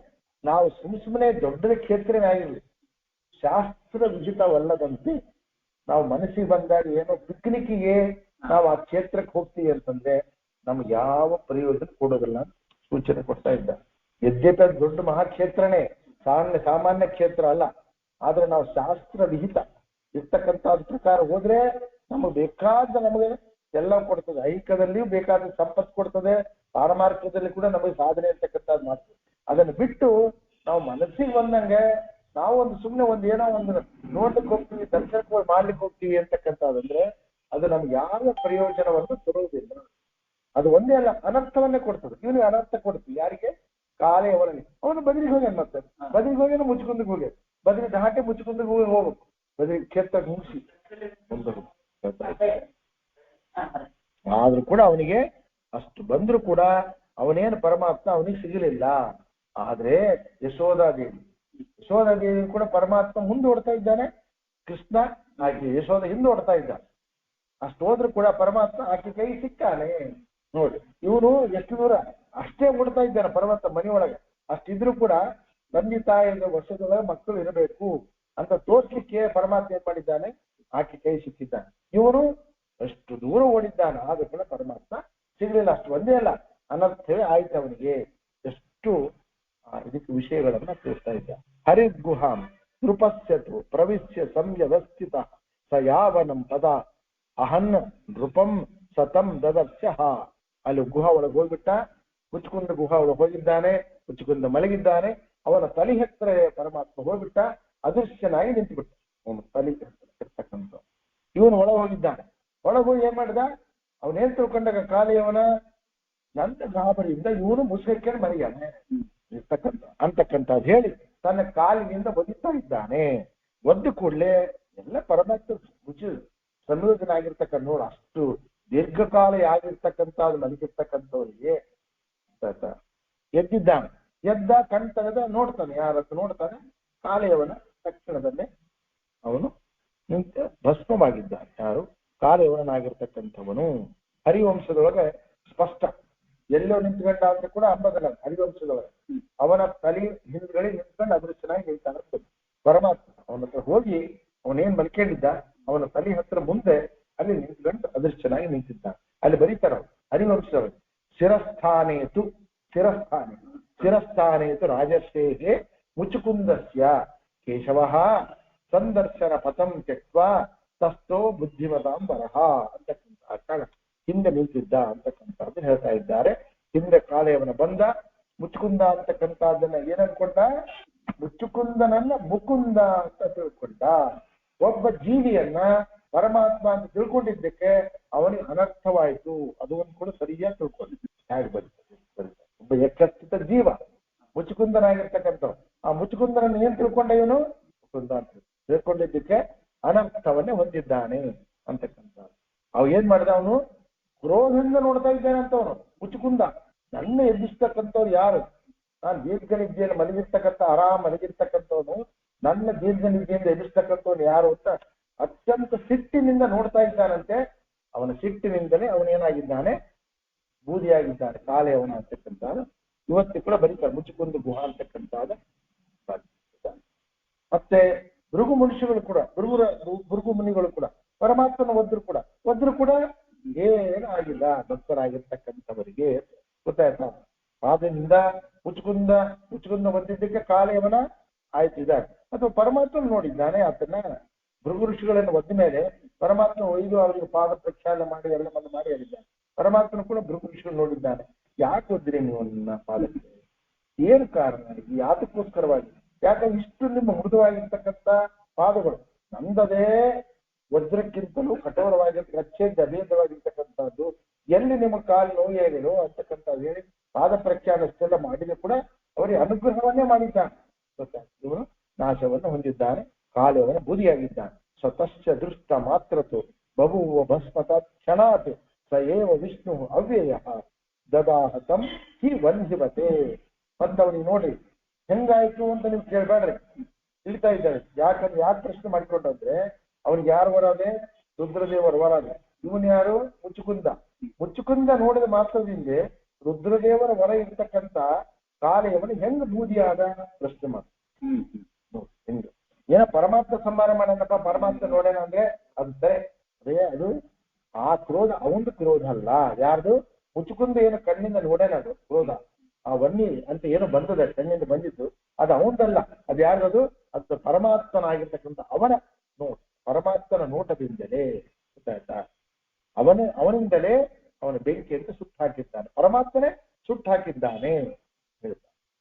ನಾವು ಸುಮ್ಮನೆ ದೊಡ್ಡ ಕ್ಷೇತ್ರನೇ ಆಗಿರ್ಲಿ, ಶಾಸ್ತ್ರ ವಿಹಿತವಲ್ಲದಂತೆ ನಾವು ಮನಸ್ಸಿಗೆ ಬಂದಾಗ ಏನೋ ಪಿಕ್ನಿಕ್ಗೆ ನಾವು ಆ ಕ್ಷೇತ್ರಕ್ಕೆ ಹೋಗ್ತೀವಿ ಅಂತಂದ್ರೆ ನಮ್ಗೆ ಯಾವ ಪ್ರಯೋಜನ ಕೊಡೋದಿಲ್ಲ ಸೂಚನೆ ಕೊಡ್ತಾ ಇದ್ದಾರೆ. ಯದ್ಯಪಿ ಅದು ದೊಡ್ಡ ಮಹಾಕ್ಷೇತ್ರನೇ, ಸಾಮಾನ್ಯ ಕ್ಷೇತ್ರ ಅಲ್ಲ. ಆದ್ರೆ ನಾವು ಶಾಸ್ತ್ರ ವಿಹಿತ ಇರ್ತಕ್ಕಂಥದ್ ಪ್ರಕಾರ ಹೋದ್ರೆ ನಮಗೆ ನಮಗೆ ಎಲ್ಲ ಕೊಡ್ತದೆ. ಐಕ್ಯದಲ್ಲಿಯೂ ಬೇಕಾದ ಸಂಪತ್ತು ಕೊಡ್ತದೆ, ಪಾರಮಾರ್ಥದಲ್ಲಿ ಕೂಡ ನಮಗೆ ಸಾಧನೆ ಅಂತಕ್ಕಂಥದ್ದು ಮಾಡ್ತದೆ. ಅದನ್ನು ಬಿಟ್ಟು ನಾವು ಮನಸ್ಸಿಗೆ ಬಂದಂಗೆ ನಾವು ಸುಮ್ಮನೆ ಏನೋ ಒಂದು ನೋಡ್ಲಿಕ್ಕೆ ಹೋಗ್ತೀವಿ, ದರ್ಶನಕ್ಕೆ ಮಾಡ್ಲಿಕ್ಕೆ ಹೋಗ್ತೀವಿ ಅಂತಕ್ಕಂಥದ್ದಂದ್ರೆ ಅದು ನಮ್ಗೆ ಯಾವ ಪ್ರಯೋಜನವನ್ನು ತರುವುದಿಲ್ಲ. ಅದು ಒಂದೇ ಅಲ್ಲ, ಅನರ್ಥವನ್ನೇ ಕೊಡ್ತದೆ. ಇವನಿಗೆ ಅನರ್ಥ ಕೊಡ್ತೀವಿ. ಯಾರಿಗೆ? ಕಾಲೆಯವನಿಗೆ. ಅವನು ಬದಲಿಗೆ ಹೋಗ್ಯಾನ, ಮತ್ತೆ ಬದಲಿಗೆ ಹೋಗ್ಯಾನ, ಮುಚ್ಚಿಕೊಂದಿಗೆ ಹೋಗ್ಯಾನ, ಬದಲಿ ದಾಟಿ ಮುಚ್ಚಿಕೊಂದಿಗೆ ಹೋಗ್ಬೇಕು, ಬದಲಿ ಕ್ಷೇತ್ರ ಮುಗಿಸಿ. ಆದ್ರೂ ಕೂಡ ಅವನಿಗೆ ಅಷ್ಟು ಬಂದ್ರು ಕೂಡ ಅವನೇನು ಪರಮಾತ್ಮ ಅವನಿಗೆ ಸಿಗಲಿಲ್ಲ. ಆದ್ರೆ ಯಶೋಧಾದೇವಿ ಕೂಡ ಪರಮಾತ್ಮ ಮುಂದೆ ಓಡ್ತಾ ಇದ್ದಾನೆ, ಕೃಷ್ಣ ಆಕೆ ಯಶೋಧ ಹಿಂದೆ ಓಡ್ತಾ ಇದ್ದಾನೆ. ಅಷ್ಟು ಹೋದ್ರೂ ಕೂಡ ಪರಮಾತ್ಮ ಆಕೆ ಕೈ ಸಿಕ್ಕಾನೆ ನೋಡಿ. ಇವನು ಎಷ್ಟು ದೂರ ಅಷ್ಟೇ ಓಡ್ತಾ ಇದ್ದಾನೆ ಪರಮಾತ್ಮ ಮನೆಯೊಳಗೆ. ಅಷ್ಟಿದ್ರು ಕೂಡ ತಂದೆ ತಾಯಿಯ ವರ್ಷದೊಳಗೆ ಮಕ್ಕಳು ಇರಬೇಕು ಅಂತ ತೋರ್ಸ್ಲಿಕ್ಕೆ ಪರಮಾತ್ಮ ಏನ್ ಮಾಡಿದ್ದಾನೆ, ಆಕೆ ಕೈ ಸಿಕ್ಕಿದ್ದಾನೆ. ಇವನು ಅಷ್ಟು ದೂರ ಓಡಿದ್ದಾನೆ, ಆದ್ರೂ ಕೂಡ ಪರಮಾತ್ಮ ಸಿಗ್ಲಿಲ್ಲ. ಅಷ್ಟು ಒಂದೇ ಅಲ್ಲ, ಅನರ್ಥವೇ ಆಯ್ತು ಅವನಿಗೆ. ಎಷ್ಟು ಇದಕ್ಕೆ ವಿಷಯಗಳನ್ನ ತೋರಿಸ್ತಾ ಇದ್ದ. ಹರಿಗುಹಾಂ ನೃಪಸ್ಯತು ಪ್ರವಿಶ್ಯ ಸಂವ್ಯವಸ್ಥಿತ ಸ ಯಾವನಂ ಪದ ಅಹನ್ ನೃಪಂ ಸತಂ ದದರ್ಶಃ. ಅಲ್ಲಿ ಗುಹಾ ಒಳಗೆ ಹೋಗ್ಬಿಟ್ಟ, ಮುಚ್ಚುಕುಂದ ಗುಹಾ ಒಳಗೆ ಹೋಗಿದ್ದಾನೆ, ಮುಚ್ಚುಕುಂದ ಮಲಗಿದ್ದಾನೆ. ಅವನ ತಲೆ ಹತ್ರ ಪರಮಾತ್ಮ ಹೋಗ್ಬಿಟ್ಟ, ಅದೃಶ್ಯನಾಗಿ ನಿಂತುಬಿಟ್ಟ. ಅವನು ತಲೆ ಇರ್ತಕ್ಕಂಥ ಇವನು ಒಳಗೆ ಹೋಗಿದ್ದಾನೆ. ಒಳಗೆ ಹೋಗಿ ಏನ್ ಮಾಡಿದ, ಅವನೇನ್ ತಿಳ್ಕೊಂಡಾಗ ಕಾಲಿಯವನ ನನ್ನ ಗಾಬರಿಯಿಂದ ಇವನು ಮುಸುಕೇಳಿ ಮಲಗ್ಯಾನೆ ಅಂತಕ್ಕಂಥದ್ದು ಹೇಳಿ ತನ್ನ ಕಾಲಿನಿಂದ ಒದಿತಾ ಇದ್ದಾನೆ. ಒದ್ದು ಕೂಡಲೇ ಎಲ್ಲ ಪರಮಾತ್ಮ ಸಂಯೋಜನೆ ಆಗಿರ್ತಕ್ಕಂಥ ನೋಡು. ಅಷ್ಟು ದೀರ್ಘಕಾಲ ಆಗಿರ್ತಕ್ಕಂಥದ್ದು ಮಲಗಿರ್ತಕ್ಕಂಥವ್ರಿಗೆ ಎದ್ದಿದ್ದಾನೆ. ಎದ್ದ ಕಣ್ ತೆಗೆದ ನೋಡ್ತಾನೆ, ಯಾರತ್ತು ನೋಡ್ತಾನೆ, ಕಾಲೆಯವನ ತಕ್ಷಣದಲ್ಲೇ ಅವನು ನಿಂತ ಭಸ್ಮವಾಗಿದ್ದಾನೆ. ಯಾರು? ಕಾಲೆಯವನಾಗಿರ್ತಕ್ಕಂಥವನು. ಹರಿವಂಶದೊಳಗೆ ಸ್ಪಷ್ಟ ಎಲ್ಲೋ ನಿಂತ್ಕೊಂಡ ಅಂದ್ರೆ ಕೂಡ ಅಂಬಗಲ್ಲ. ಹರಿವಂಶದೊಳಗೆ ಅವನ ತಲೆ ಹಿಂದ್ಗಡೆ ನಿಂತ್ಕೊಂಡು ಅದೃಶ್ಯನಾಗಿ ಹೇಳ್ತಾನೆ ಪರಮಾತ್ಮ. ಅವನ ಹತ್ರ ಹೋಗಿ ಅವನೇನ್ ಮಲ್ಕೊಂಡಿದ್ದ ಅವನ ತಲೆ ಹತ್ರ ಮುಂದೆ ಅಲ್ಲಿ ನಿಂತ್ಕೊಂಡು ಅದೃಶ್ಯನಾಗಿ ನಿಂತಿದ್ದಾನೆ. ಅಲ್ಲಿ ಬರೀತಾರ ಹರಿವಂಶದೊಳಗೆ ಶಿರಸ್ಥಾನೇತು ರಾಜರ್ಷೇಹೇ ಮುಚುಕುಂದಸ್ಯ ಕೇಶವಃ ಸಂದರ್ಶನ ಪಥಂ ತ್ಯಕ್ವಾ ತಸ್ಥೋ ಬುದ್ಧಿಮತಾಂ ಬರಹ ಅಂತಕ್ಕಂಥ ಹಿಂದೆ ನಿಂತಿದ್ದ ಅಂತಕ್ಕಂಥದ್ದು ಹೇಳ್ತಾ ಇದ್ದಾರೆ. ಹಿಂದೆ ಕಾಲೆಯವನ ಬಂದ, ಮುಚ್ಚುಕುಂದ ಅಂತಕ್ಕಂಥದ್ದನ್ನ ಏನನ್ಕೊಂಡ, ಮುಚ್ಚುಕುಂದನನ್ನ ಮುಕುಂದ ಅಂತ ತಿಳ್ಕೊಂಡ. ಒಬ್ಬ ಜೀವಿಯನ್ನ ಪರಮಾತ್ಮ ಅಂತ ತಿಳ್ಕೊಂಡಿದ್ದಕ್ಕೆ ಅವನಿಗೆ ಅನರ್ಥವಾಯಿತು. ಅದು ಒಂದು ಕೂಡ ಸರಿಯಾಗಿ ತಿಳ್ಕೊಂಡಿದ್ದ. ಹೇಗೆ ಬರ್ತದೆ? ಒಬ್ಬ ಎಚ್ಚರಿತ ಜೀವ ಮುಚ್ಚುಕುಂದನಾಗಿರ್ತಕ್ಕಂಥವ್. ಆ ಮುಚ್ಚುಕುಂದನನ್ನು ಏನ್ ತಿಳ್ಕೊಂಡ ಇವನು? ಮುಕುಂದ ಅಂತ ತಿಳ್ಕೊಂಡಿದ್ದಕ್ಕೆ ಅನರ್ಥವನ್ನೇ ಹೊಂದಿದ್ದಾನೆ ಅಂತಕ್ಕಂಥ. ಅವ್ ಏನ್ ಮಾಡಿದ, ಅವನು ಕ್ರೋಧದಿಂದ ನೋಡ್ತಾ ಇದ್ದಾನೆ ಅಂತವನು ಮುಚ್ಚುಕುಂದ. ನನ್ನ ಎಬ್ಬಿಸ್ತಕ್ಕಂಥವ್ರು ಯಾರು? ನಾನು ದೀರ್ಘ ನಿದ್ದೆಯಲ್ಲಿ ಮಲಗಿರ್ತಕ್ಕಂಥ ಆರಾಮ್ ಮಲಗಿರ್ತಕ್ಕಂಥವನು ನನ್ನ ದೀರ್ಘ ನಿದ್ದೆಯಿಂದ ಎಬ್ಬಿಸ್ತಕ್ಕಂಥವ್ನು ಯಾರು ಅಂತ ಅತ್ಯಂತ ಸಿಟ್ಟಿನಿಂದ ನೋಡ್ತಾ ಇದ್ದಾನಂತೆ. ಅವನ ಸಿಟ್ಟಿನಿಂದಲೇ ಅವನೇನಾಗಿದ್ದಾನೆ, ಬೂದಿಯಾಗಿದ್ದಾನೆ, ಕಾಲೆಯವನ ಅಂತಕ್ಕಂಥ. ಇವತ್ತು ಕೂಡ ಬರೀತಾರೆ ಮುಚ್ಚುಕುಂದ ಗುಹಾ ಅಂತಕ್ಕಂಥದ್ದು. ಮತ್ತೆ ಭೃಗು ಮನುಷ್ಯಗಳು ಕೂಡ, ಭೃಗು ಮುನಿಗಳು ಕೂಡ ಪರಮಾತ್ಮನ ಒದ್ರು ಕೂಡ ಏನು ಆಗಿಲ್ಲ ಭಕ್ತರಾಗಿರ್ತಕ್ಕಂಥವರಿಗೆ. ಗೊತ್ತಾಯ್ತಾ? ಪಾದದಿಂದ ಮುಚ್ಚುಕುಂದ ಒದ್ದಿದ್ದಕ್ಕೆ ಕಾಲೆಯವನ ಆಯ್ತು ಇದಾಗಿ. ಅಥವಾ ಪರಮಾತ್ಮ ನೋಡಿದ್ದಾನೆ ಆತನ ಭೃಗು ಋಷಿಗಳನ್ನು ಒದ್ದ ಮೇಲೆ ಪರಮಾತ್ಮ ಒಯ್ದು ಅವರಿಗೆ ಪಾದ ಪ್ರಕ್ಷಾಳನೆ ಮಾಡಿ ಎಲ್ಲ ಮಾಡಿ ಹೇಳಿದ್ದಾನೆ. ಪರಮಾತ್ಮನ ಕೂಡ ಭೃಗು ಋಷಿಗಳು ನೋಡಿದ್ದಾನೆ. ಯಾಕೆ ಒದ್ರಿ ನೀವು ನನ್ನ ಪಾದಕ್ಕೆ? ಏನು ಕಾರಣ? ಯಾತಕ್ಕೋಸ್ಕರವಾಗಿ? ಯಾಕಂದ್ರೆ ಇಷ್ಟು ನಿಮ್ಮ ಮೃದುವಾಗಿರ್ತಕ್ಕಂಥ ಪಾದಗಳು ನಂದದೇ ವಜ್ರಕ್ಕಿಂತಲೂ ಕಠೋರವಾಗಿರ್ತ ಅಭೇದವಾಗಿರ್ತಕ್ಕಂಥದ್ದು. ಎಲ್ಲಿ ನಿಮ್ಮ ಕಾಲು ನೋವು ಹೇಳಿರೋ ಅಂತಕ್ಕಂಥದ್ದು ಹೇಳಿ ಪಾದ ಪ್ರಖ್ಯಾನಷ್ಟೆಲ್ಲ ಮಾಡಿದ್ರೆ ಕೂಡ ಅವರಿಗೆ ಅನುಗ್ರಹವನ್ನೇ ಮಾಡಿದ್ದಾನೆ. ಇವನು ನಾಶವನ್ನು ಹೊಂದಿದ್ದಾನೆ, ಕಾಲವನ ಬೂದಿಯಾಗಿದ್ದಾನೆ. ಸ್ವತಶ್ಚ ದೃಷ್ಟ ಮಾತ್ರತು ಬಹುವ ಭಸ್ಮತ ಕ್ಷಣಾತ್ ಸ ಏವ ವಿಷ್ಣು ಅವ್ಯಯ ದದಾಹತಂ ಹಿ ವಂಧಿವತೆ. ಅಂತವನಿಗೆ ನೋಡಿ ಹೆಂಗಾಯ್ತು ಅಂತ ನೀವು ಕೇಳ್ಬೇಡ್ರಿ, ತಿಳಿತಾ ಇದ್ದಾರೆ. ಯಾಕೆ ಪ್ರಶ್ನೆ ಮಾಡ್ಕೊಂಡ್ರೆ ಅವನಿಗೆ ಯಾರು ವರಾದೆ? ರುದ್ರದೇವರ ವರಾದೆ. ಇವನ್ ಯಾರು? ಮುಚ್ಚುಕುಂದ ನೋಡಿದ ಮಾತ್ರದಿಂದ ರುದ್ರದೇವರ ವರ ಇರ್ತಕ್ಕಂಥ ಕಾಲೆಯವನು ಹೆಂಗ್ ಬೂದಿಯಾದ ಪ್ರಶ್ನೆ ಮಾಡಿ. ಹೆಂಗ ಏನ ಪರಮಾತ್ಮ ಸಂಹಾರ ಮಾಡನಪ್ಪ, ಪರಮಾತ್ಮ ನೋಡೋಣ ಅಂದ್ರೆ ಅದು ಸರಿ. ಅದು ಆ ಕ್ರೋಧ ಅವಂದು ಕ್ರೋಧ ಅಲ್ಲ. ಯಾರ್ದು? ಮುಚ್ಚುಕುಂದ ಏನು ಕಣ್ಣಿಂದ ನೋಡೇನ ಅದು ಕ್ರೋಧ. ಆ ವನ್ನಿ ಅಂತ ಏನು ಬಂದದ ಕಣ್ಣಿಂದ ಬಂದಿದ್ದು ಅದು ಅವಂದಲ್ಲ. ಅದು ಯಾರ್ದು? ಅದು ಪರಮಾತ್ಮನಾಗಿರ್ತಕ್ಕಂಥ ಅವನ ನೋಟ, ಪರಮಾತ್ಮನ ನೋಟದಿಂದಲೇ. ಗೊತ್ತಾಯ್ತಾ? ಅವನಿಂದಲೇ ಅವನ ಬೆಂಕಿ ಅಂತ ಸುಟ್ಟು ಹಾಕಿದ್ದಾನೆ. ಪರಮಾತ್ಮನೇ ಸುಟ್ಟು ಹಾಕಿದ್ದಾನೆ.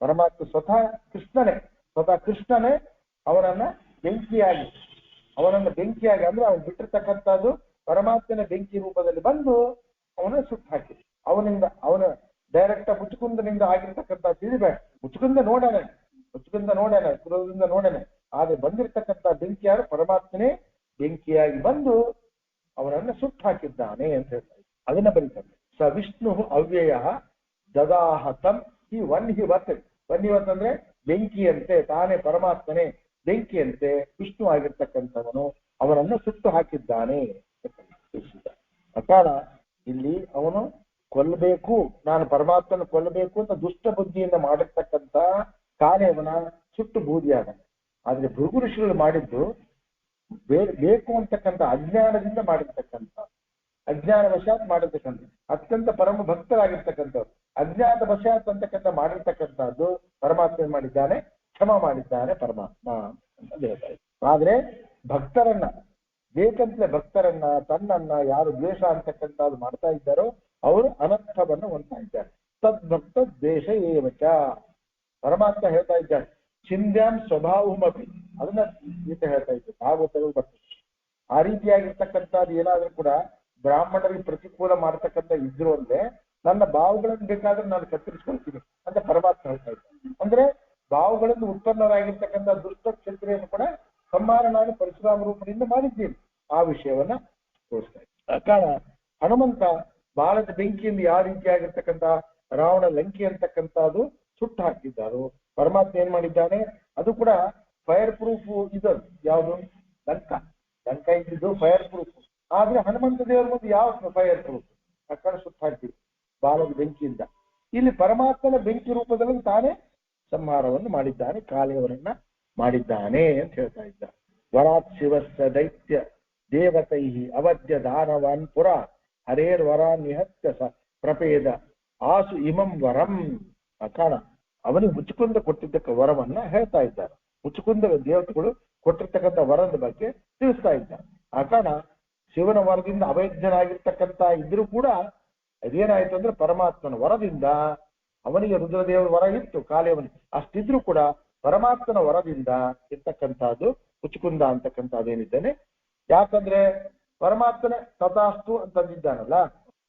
ಪರಮಾತ್ಮ ಸ್ವತಃ ಕೃಷ್ಣನೇ ಅವನನ್ನ ಬೆಂಕಿಯಾಗಿ ಅಂದ್ರೆ ಅವನು ಬಿಟ್ಟಿರ್ತಕ್ಕಂಥದ್ದು ಪರಮಾತ್ಮನ ಬೆಂಕಿ ರೂಪದಲ್ಲಿ ಬಂದು ಅವನ ಸುಟ್ಟು ಹಾಕಿದ. ಅವನ ಡೈರೆಕ್ಟ್ ಮುಚ್ಚುಕುಂದನಿಂದ ಆಗಿರ್ತಕ್ಕಂಥ ತಿಳಿಬೇಡ. ಮುಚ್ಚುಕುಂದ ನೋಡೋಣ, ಕ್ರೋಧದಿಂದ ನೋಡೋಣ. ಆದ್ರೆ ಬಂದಿರ್ತಕ್ಕಂಥ ಬೆಂಕಿ ಯಾರು? ಪರಮಾತ್ಮನೇ ಬೆಂಕಿಯಾಗಿ ಬಂದು ಅವನನ್ನ ಸುಟ್ಟು ಹಾಕಿದ್ದಾನೆ ಅಂತ ಹೇಳ್ತಾರೆ. ಅದನ್ನ ಬರೀತಾರೆ. ಸ ವಿಷ್ಣು ಅವ್ಯಯ ದದಾಹತಂ ಹಿ ವನ್ಹಿವತ್. ವನ್ನಿವತ್ ಬೆಂಕಿಯಂತೆ, ತಾನೇ ಪರಮಾತ್ಮನೇ ಬೆಂಕಿಯಂತೆ ವಿಷ್ಣು ಆಗಿರ್ತಕ್ಕಂಥವನು ಅವನನ್ನು ಸುಟ್ಟು ಹಾಕಿದ್ದಾನೆ. ಅಕಾಲ ಇಲ್ಲಿ ಅವನು ಕೊಲ್ಲಬೇಕು, ನಾನು ಪರಮಾತ್ಮನ ಕೊಲ್ಲಬೇಕು ಅಂತ ದುಷ್ಟ ಬುದ್ಧಿಯಿಂದ ಮಾಡಿರ್ತಕ್ಕಂಥ ಕಾರ್ಯವನ್ನ ಸುಟ್ಟು ಬೂದಿಯಾಗ. ಆದ್ರೆ ಭೃಗು ಋಷಿಗಳು ಮಾಡಿದ್ದು ಬೇಕು ಅಂತಕ್ಕಂಥ ಅಜ್ಞಾನದಿಂದ ಮಾಡಿರ್ತಕ್ಕಂಥ, ಅಜ್ಞಾನ ವಶಾತ್ ಮಾಡಿರ್ತಕ್ಕಂಥ, ಅತ್ಯಂತ ಪರಮ ಭಕ್ತರಾಗಿರ್ತಕ್ಕಂಥವ್ರು ಅಜ್ಞಾತ ವಶಾತ್ ಅಂತಕ್ಕಂಥ ಮಾಡಿರ್ತಕ್ಕಂಥದ್ದು ಪರಮಾತ್ಮ ಮಾಡಿದ್ದಾನೆ, ಕ್ಷಮ ಮಾಡಿದ್ದಾನೆ ಪರಮಾತ್ಮ ಅಂತ ಹೇಳ್ತಾ ಇದ್ದಾರೆ. ಆದ್ರೆ ಭಕ್ತರನ್ನ ಬೇಕಂತಲೇ ಭಕ್ತರನ್ನ ತನ್ನನ್ನ ಯಾರು ದ್ವೇಷ ಅಂತಕ್ಕಂಥದ್ದು ಮಾಡ್ತಾ ಇದ್ದಾರೋ ಅವರು ಅನರ್ಥವನ್ನು ಹೊಂದ್ತಾ ಇದ್ದಾರೆ. ತದ್ಭಕ್ತ ದ್ವೇಷ ಏವಚ ಪರಮಾತ್ಮ ಹೇಳ್ತಾ ಇದ್ದಾನೆ. ಚಿಂದ್ಯಾಂ ಸ್ವಭಾವಮಪಿ, ಅದನ್ನ ಗೀತೆ ಹೇಳ್ತಾ ಇತ್ತು, ಭಾಗವತಗಳು ಬರ್ತದೆ. ಆ ರೀತಿಯಾಗಿರ್ತಕ್ಕಂಥದ್ದು ಏನಾದ್ರೂ ಕೂಡ ಬ್ರಾಹ್ಮಣರಿಗೆ ಪ್ರತಿಕೂಲ ಮಾಡ್ತಕ್ಕಂಥ ಇದ್ರು ಅಂದ್ರೆ ನನ್ನ ಭಾವಗಳನ್ನು ಬೇಕಾದ್ರೆ ನಾನು ಕತ್ತರಿಸ್ಕೊಳ್ತೀನಿ ಅಂತ ಪರಮಾತ್ಮ ಹೇಳ್ತಾ ಇದ್ದ. ಅಂದ್ರೆ ಭಾವಗಳಿಂದ ಉತ್ಪನ್ನರಾಗಿರ್ತಕ್ಕಂಥ ದುಷ್ಟ ಕ್ಷತ್ರಿಯನ್ನು ಕೂಡ ಸಂಹಾರ ನಾನು ಪರಶುರಾಮ ರೂಪದಿಂದ ಮಾಡಿದ್ದೀನಿ. ಆ ವಿಷಯವನ್ನ ತೋರಿಸ್ತಾ ಇದ್ದ. ಕಾರಣ ಹನುಮಂತ ಬಾಲದ ಬೆಂಕಿಯಿಂದ ಯಾವ ರೀತಿಯಾಗಿರ್ತಕ್ಕಂಥ ರಾವಣ ಲಂಕೆ ಅಂತಕ್ಕಂಥದ್ದು ಸುಟ್ಟು ಹಾಕಿದ್ದಾರು. ಪರಮಾತ್ಮ ಏನ್ ಮಾಡಿದ್ದಾನೆ, ಅದು ಕೂಡ ಫೈರ್ ಪ್ರೂಫ್ ಇದು ಯಾವುದು ಲಂಕ ಇದ್ದಿದ್ದು ಫೈರ್ ಪ್ರೂಫ್. ಆದ್ರೆ ಹನುಮಂತ ದೇವರ ಮುಂದೆ ಯಾವ ಫೈರ್ ಪ್ರೂಫ್, ಆ ಕಡೆ ಸುಟ್ಟು ಹಾಕ್ತಿದ್ರು ಬಾಲದ ಬೆಂಕಿಯಿಂದ. ಇಲ್ಲಿ ಪರಮಾತ್ಮನ ಬೆಂಕಿ ರೂಪದಲ್ಲಿ ತಾನೇ ಸಂಹಾರವನ್ನು ಮಾಡಿದ್ದಾನೆ, ಕಾಲೆಯವರನ್ನ ಮಾಡಿದ್ದಾನೆ ಅಂತ ಹೇಳ್ತಾ ಇದ್ದ. ವರಾತ್ ಶಿವಸ್ಸ ದೈತ್ಯ ದೇವತೈ ಅವಧ್ಯ ದಾನವಾನ್ ಪುರ ಹರೇರ್ ವರ ನಿಹತ್ಯ ಸ ಪ್ರಪೇದ ಆಸು ಇಮಂ ವರಂ. ಕಾರಣ ಅವನಿಗೆ ಮುಚ್ಚುಕುಂದ ಕೊಟ್ಟಿದ್ದಕ್ಕ ವರವನ್ನ ಹೇಳ್ತಾ ಇದ್ದಾರೆ. ಮುಚ್ಚುಕುಂದ ದೇವತೆಗಳು ಕೊಟ್ಟಿರ್ತಕ್ಕಂಥ ವರದ ಬಗ್ಗೆ ತಿಳಿಸ್ತಾ ಇದ್ದಾರೆ. ಆ ಕಾರಣ ಶಿವನ ವರದಿಂದ ಅವೈದ್ಯನಾಗಿರ್ತಕ್ಕಂಥ ಇದ್ರೂ ಕೂಡ ಅದೇನಾಯ್ತು ಅಂದ್ರೆ ಪರಮಾತ್ಮನ ವರದಿಂದ, ಅವನಿಗೆ ರುದ್ರದೇವರ ವರ ಇತ್ತು ಕಾಲೇವನಿಗೆ, ಅಷ್ಟಿದ್ರು ಕೂಡ ಪರಮಾತ್ಮನ ವರದಿಂದ ಇರ್ತಕ್ಕಂಥದ್ದು ಮುಚ್ಚುಕುಂದ ಅಂತಕ್ಕಂಥದ್ದೇನಿದ್ದಾನೆ. ಯಾಕಂದ್ರೆ ಪರಮಾತ್ಮನೇ ತಥಾಸ್ತು ಅಂತಂದಿದ್ದಾನಲ್ಲ.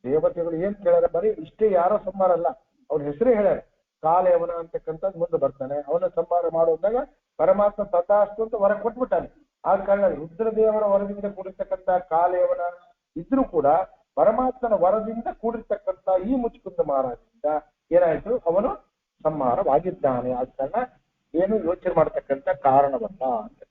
ದೇವತೆಗಳು ಏನ್ ಕೇಳ್ಯಾರ, ಬರೀ ಇಷ್ಟೇ ಯಾರೋ ಸಂಹಾರ ಅಲ್ಲ, ಅವ್ರ ಹೆಸರೇ ಹೇಳ್ಯಾರ. ಕಾಲೇವನ ಅಂತಕ್ಕಂಥದ್ದು ಮುಂದೆ ಬರ್ತಾನೆ, ಅವನ ಸಂಹಾರ ಮಾಡೋದಾಗ ಪರಮಾತ್ಮ ತಥಾಸ್ತು ಅಂತ ವರ ಕೊಟ್ಬಿಟ್ಟಾನೆ. ಆ ಕಾರಣ ರುದ್ರದೇವರ ವರದಿಂದ ಕೂಡಿರ್ತಕ್ಕಂಥ ಕಾಲೇವನ ಇದ್ರೂ ಕೂಡ ಪರಮಾತ್ಮನ ವರದಿಂದ ಕೂಡಿರ್ತಕ್ಕಂಥ ಈ ಮುಚ್ಚುಕುಂದ ಮಹಾರಾಜರಿಂದ ಏನಾಯ್ತು, ಅವನು ಸಂಹಾರವಾಗಿದ್ದಾನೆ. ಆದ ಕಾರಣ ಏನು ಯೋಚನೆ ಮಾಡ್ತಕ್ಕಂಥ ಕಾರಣವಲ್ಲ ಅಂತ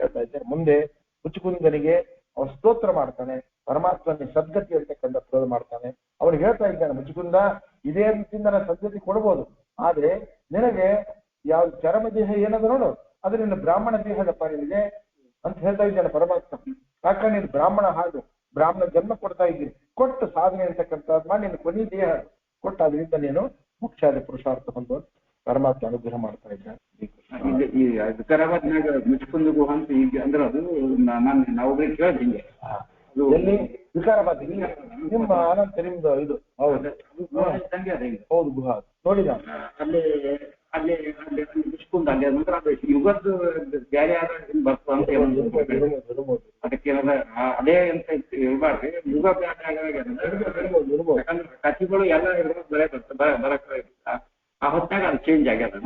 ಹೇಳ್ತಾ ಇದ್ದಾರೆ. ಮುಂದೆ ಮುಚ್ಚುಕುಂದನಿಗೆ ಅವನು ಸ್ತೋತ್ರ ಮಾಡ್ತಾನೆ, ಪರಮಾತ್ಮನಿಗೆ ಸದ್ಗತಿ ಅಂತಕ್ಕಂಥ ಪ್ರೋಧ ಮಾಡ್ತಾನೆ. ಅವ್ರಿಗೆ ಹೇಳ್ತಾ ಇದ್ದಾನೆ, ಮುಚ್ಚುಕುಂದ ಇದೇ ರೀತಿಯಿಂದ ನಾನು ಸದ್ಗತಿ ಕೊಡ್ಬೋದು, ಆದ್ರೆ ನಿನಗೆ ಯಾವ ಚರಮ ದೇಹ ಏನದ ನೋಡು, ಅದು ನಿನ್ನ ಬ್ರಾಹ್ಮಣ ದೇಹದಪ್ಪ ನಿನಗೆ ಅಂತ ಹೇಳ್ತಾ ಇದ್ದಾನೆ ಪರಮಾತ್ಮ. ಯಾಕಂದ್ರೆ ನೀನು ಬ್ರಾಹ್ಮಣ, ಹಾಗೆ ಬ್ರಾಹ್ಮಣ ಜನ್ಮ ಕೊಡ್ತಾ ಇದ್ದೀನಿ, ಕೊಟ್ಟು ಸಾಧನೆ ಅಂತಕ್ಕಂಥದ್ದು ಮಾಡಿ ನಿನ್ನ ಕೊನೆ ದೇಹ ಕೊಟ್ಟು ಅದರಿಂದ ನೀನು ಮುಖ್ಯಾದ ಪುರುಷಾರ್ಥ ಹೊಂದು ಪರಮಾತ್ಮ ಅನುಗ್ರಹ ಮಾಡ್ತಾ ಇದ್ದಾನೆ. ಈ ವಿಕಾರಾಬಾದ್ನಾಗ ಮುಚ್ಚಿಕೊಂಡು ಗುಹ ಅಂತ ಈಗ ಅಂದ್ರೆ ಅದು ನಾವು ಕೇಳಿದ್ ಹಿಂಗೆ ಎಲ್ಲಿ ವಿಕಾರಾಬಾದ್ ನಿಮ್ಮ ಅನಂತ ನಿಮ್ದು ಇದು ಹೌದು ಹೌದು ಗುಹಾ ನೋಡಿ ನಾನು ಅಲ್ಲಿ ಅಲ್ಲಿ ಅಲ್ಲಿ ಮುಚ್ಚಿಕೊಂಡು ಅಲ್ಲಿ ನಂತರ ಅದು ಯುಗದ್ದು ಬೇರೆ ಬರ್ತದೆ ಅಂತ ಅದಕ್ಕೆ ಅದೇ ಅಂತ ಇರ್ಬಾರ್ದು, ಯುಗ ಯಾಕಂದ್ರೆ ಕಥೆಗಳು ಎಲ್ಲ ಬರೇ ಬರಕ್ ಆ ಹೊತ್ತಾಗ ಅದು ಚೇಂಜ್ ಆಗ್ಯದ.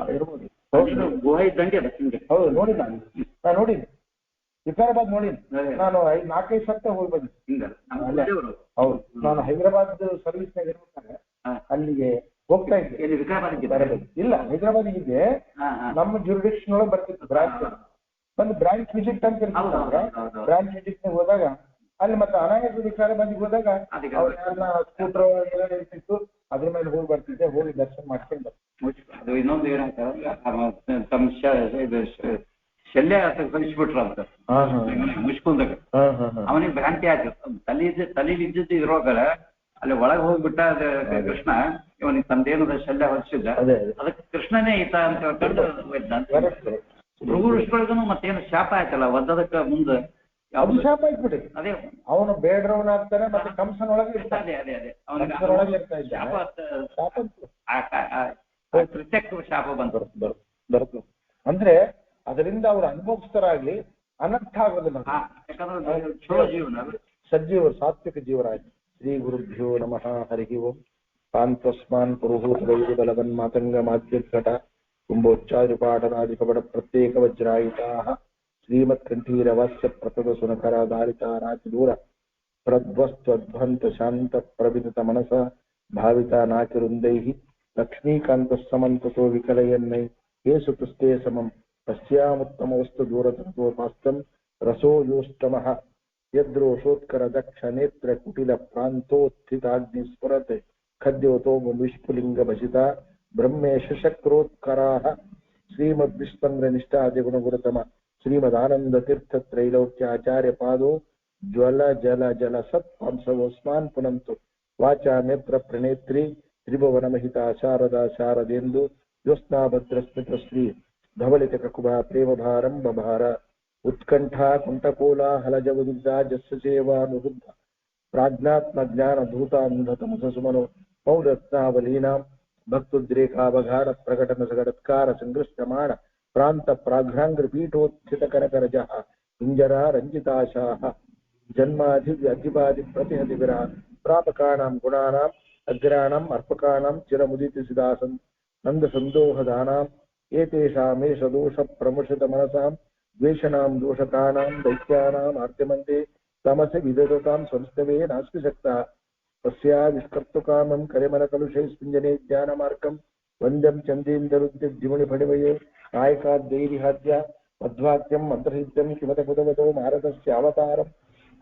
ಗುಹೆ ಇದ್ದಂಗೆ ಅದ ಹಿಂಗೆ. ಹೌದು ನೋಡಿ ನಾನು ನೋಡಿನಿ ವಿಕಾರಾಬಾದ್ ನೋಡಿನಿ ನಾನು 4-5 ಸತ್ತ ಹೋಗಿ ಬಂದಿದ್ದೆ. ಹೌದು ನಾನು ಹೈದರಾಬಾದ್ ಸರ್ವಿಸ್ನಾಗ ಇರ್ಬೇಕಾದ್ರೆ ಅಲ್ಲಿಗೆ ಹೋಗ್ತಾ ಇದ್ದೆ. ವಿಕಾರಾಬಾದ್ ಇಲ್ಲ ಹೈದರಾಬಾದ್ ಇದ್ದೆ, ನಮ್ಮ ಜುರಿಡಿಕ್ಷನ್ ಒಳಗೆ ಬರ್ತಿತ್ತು ಬ್ರಾಂಚ್. ಒಂದು ಬ್ರಾಂಚ್ ವಿಸಿಟ್ ಅಂತ ಇರ್ತಿದ್ರೆ ಬ್ರಾಂಚ್ ವಿಸಿಟ್ ನಾಗ ಹೋದಾಗ ಅಲ್ಲಿ ಮತ್ತೆ ಅನಾಯಕ ವಿಕಾರಾಬಾದಿಗೆ ಹೋದಾಗ ಅವ್ರ ಸ್ಕೂಟರ್ ಎಲ್ಲ ಇರ್ತಿತ್ತು, ಅದ್ರ ಮೇಲೆ ಹೋಗಿ ಬರ್ತಿದ್ದೆ, ಹೋಗಿ ದರ್ಶನ ಮಾಡ್ಕೊಂಡು ಅದು ಇನ್ನೊಂದು ಏನಾಗ್ತದೆ ತಮ್ಮ ಶಲ್ಯ ಕಲಿಸ್ಬಿಟ್ರ ಅಂತ ಮುಚ್ಕೊಂಡಾಗ ಅವನಿಗೆ ಭ್ರಾಂತಿ ಆಯ್ತು. ತಲೆಲಿ ಇದ್ದಿದ್ದು ಇರೋಗಾರ ಅಲ್ಲಿ ಒಳಗೆ ಹೋಗ್ಬಿಟ್ಟ ಕೃಷ್ಣ ಇವನಿಗೆ ತಂದೇನದ ಶಲ್ಯ ಹೊಲಿಸಿದ್ದ, ಅದಕ್ಕೆ ಕೃಷ್ಣನೇ ಈತ ಅಂತ ಹೇಳ್ಕೊಂಡು ಭೃಗು ಋಷಿಗಳಿಗೂ ಮತ್ತೇನು ಶಾಪ ಆಯ್ತಲ್ಲ ಒದ್ದದಕ್ಕ ಮುಂದೆ ಅದು ಶಾಪ ಆಯ್ತುಬಿಡಿ. ಅದೇ ಅವನು ಬೇಡ್ರವನಾಗ್ತಾನೆ, ಮತ್ತೆ ಕಂಸನೊಳಗೆ ಇರ್ತಾನೆ, ಅದೇ ಅದೇ ಕಂಸನೊಳಗೆ ಇರ್ತಾ ಇದ್ದ ಶಾಪ ಬಂತು ಬರುತ್ತೆ. ಅಂದ್ರೆ ಅದರಿಂದ ಅವ್ರು ಅನುಭವಿಸ್ತಾರಾಗ್ಲಿ ಅನರ್ಥ ಆಗೋದಿಲ್ಲ. ಯಾಕಂದ್ರೆ ಚಲೋ ಜೀವನ ಸಜ್ಜೀವರು ಸಾತ್ವಿಕ ಜೀವರಾಯ್ತು. ಶ್ರೀ ಗುರುಭ್ಯೋ ನಮಃ ಹರಿ ಓಂ. ಕಾಂತಸ್ಮಾನ್ ಪುರುಹೂತ ಬಲವನ್ ಮಾತಂಗ ಮಾಧ್ಯಘಟ ಕುಂಭೋಚ್ಚಾರಿಪಾಠನಾದಿಕಪಡ ಪ್ರತ್ಯೇಕ ವಜ್ರಾಯಿತಾ ಶ್ರೀಮತ್ಕಂಠೀರವಸ್ಯ ಪ್ರತದ ಸುನಕರಾಧಾರಿತಾ ರಾಜದೂರ ಪ್ರಧ್ವಸ್ತ್ವಧ್ವಂತ ಶಾಂತ ಪ್ರವಿತ ಮನಸ ಭಾವಿತಾ ನಾಚರುಂದೈ लक्ष्मीकान्तः समन्ततो विकलयन्नै येषु तुस्ते समं पश्यामुत्तमवस्तु दूरतोपास्तं रसो योष्टमः यद्रोषोत्करदक्षनेत्रकुटिलप्रान्तोत्थिताग्निस्फुरत् खद्योतो विष्पुलिङ्गभजिता ब्रह्मेश शक्रोत्कराः श्रीमद्विष्पन्द्रनिष्ठादिगुणगुरुतम श्रीमदानन्दतीर्थत्रैलोक्याचार्यपादो ज्वल जल जल सत्पांसवोस्मान् पुनन्तु वाचा नेत्र प्रणेत्री त्रिभुवनमहिता शारदा शारदेन्दु ज्योत्स्नाभद्रस्मितश्री धवलितककुभा प्रेमभारं बभार उत्कण्ठा कुण्ठकोलाहलजवदुग्धा जस्य सेवानुरुद्ध प्राज्ञात्मज्ञानधूतान्धतमसुमनो मौरत्नावलीनां भक्तुद्रेकावघार प्रकटन सगत्कार संगृष्टमाण प्रांत प्राघ्रांग्रपीठोत्थितकरकरजः कुञ्जरा रञ्जिताशाः जन्माधिव्यधिपादि प्रतिहतिविरा प्रापकानां गुणानाम् अग्राणाम् अर्पकानां चिरमुदितसिदासन् नन्दसन्दोहदानाम् एतेषामेष दोष प्रमुषित मनसां द्वेषणां दोषकानां दैत्यानाम् आर्त्यमन्ते तमसि विदधतां संस्तवे नास्ति शक्ता तस्या विष्कर्तुकामं करिमलकलुषे स्पिञ्जने ज्ञानमार्गं वन्द्यं चन्देन्दरुद्धिमुनिफणिवये कायकाद्दैरिहाद्य मध्वाक्यं मन्त्रसिद्धं किमतपुतवतो नारदस्य अवतारं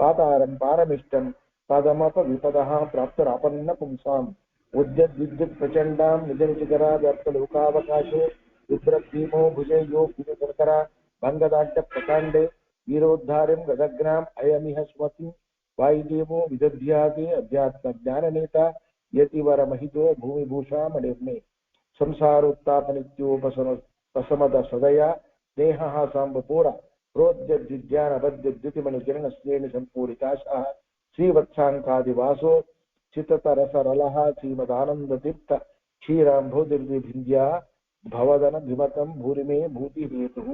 पातारं पारमिष्टं पदमपविपदः प्राप्तरापन्न पुंसाम् उद्यद्विद्युत् प्रचण्डां निजनिजगराव्याप्तलोकावकाशे विभ्रद्भीमो भुजयो भुजकर्करा भङ्गदाढ्यप्रकाण्डे वीरोद्धारिं गदग्नाम् अयमिह स्मतिं वायुदेवो विदध्याते अध्यात्मज्ञाननेता यतिवरमहितो भूमिभूषा मणिर्मे संसारोत्तापनित्योपशमद सदया देहः साम्बपूरा प्रोद्यद्विज्ञानबद्ध्यद्युतिमणिकिरणश्रेणि सम्पूरिताशः श्रीवत्साङ्कादिवासो चित्तरसरलः श्रीमदानन्दतीर्थ क्षीराम्भोधिर्विभिन्द्या भवदन विमतं भूरिमे भूतिहेतुः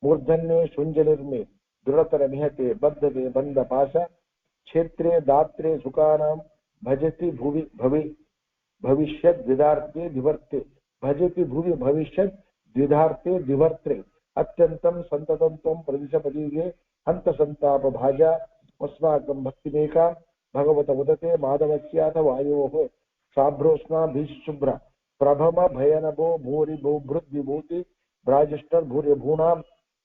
मूर्धन्ये शुञ्जनिर्मे दृढतरमिहते बद्धते बन्धपाश क्षेत्रे दात्रे सुखानां भजति भुवि भविष्यद् द्विधार्थे दिवर्ते भजति भुवि भविष्यद् द्विधार्थे दिवर्त्रे अत्यन्तं सन्ततं त्वं प्रदिशपदीये हन्त सन्ताप भाजा अस्माकं भक्तिमेका भगवत उदते माधवस्याथ वायोः साभ्रोष्णा भीशुभ्र प्रभम भयनभो भूरि भूभृद्विभूति भ्राजिष्टर्भूर्यभूणां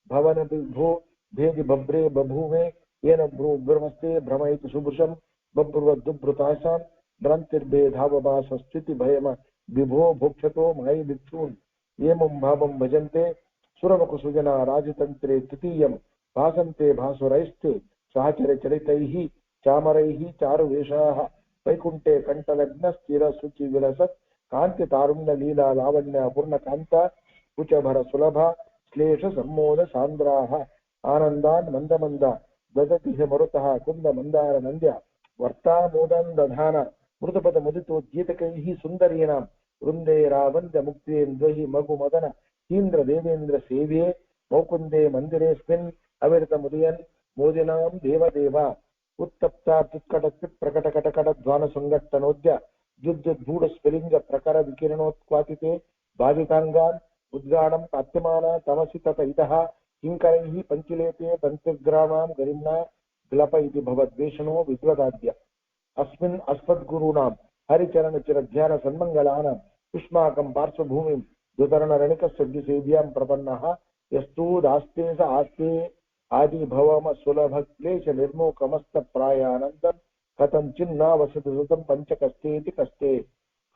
भवन भू भेदि बभ्रे बभूमे येन ब्रह्मस्ते भ्रमयति सुभृशं बभ्रुवद्दुभृताशां भ्रान्तिर्भेदावभासस्थिति भयम विभो भोक्षतो मायि भिक्षून् एमं भावं भजन्ते सुरवकुसुजना राजतन्त्रे तृतीयं भासन्ते भासुरैस्ते सहचरचरितैः चामरैः चारुवेषाः वैकुण्ठे कण्ठलग्नस्थिरशुचिविलसत् कान्तितारुण्यलीला लावण्य पूर्णकान्ता कुचभर सुलभा श्लेष सम्मोद सान्द्राः आनन्दान् मन्दमन्द ददति हि मरुतः कुन्द मन्दार नन्द्या वर्तामोदं दधान मृतपद मुदितोद्गीतकैः सुन्दरीणां वृन्दे रावन्द्य मुक्तेन्द्वहि मगुमदन तीन्द्र देवेन्द्र सेव्ये मौकुन्दे मन्दिरेऽस्मिन् अविरतमुदयन् मोदिनां देवदेवा उत्तप्तात्युत्कटचित् प्रकटकटकटध्वानसङ्गट्टनोद्य द्युद्युद्भूढस्फुलिङ्ग प्रकर विकिरणोत्क्वातिते बाधिताङ्गान् उद्गाणं कात्यमाना तमसि तत इतः किङ्करैः पञ्चलेते पञ्चग्रामां गरिम्ना ग्लप इति भवद्वेषणो विद्वदाद्य अस्मिन् अस्मद्गुरूणां हरिचरणचिरध्यान सन्मङ्गलानां युष्माकं पार्श्वभूमिं द्युतरणरणिकसद्यसेव्यां प्रपन्नः यस्तु दास्ते स आस्ते आदिभवम सुलभक्लेश निर्मोकमस्तप्रायानन्दं कथञ्चिन्ना वसति सुतं पञ्चकस्तेति कस्ते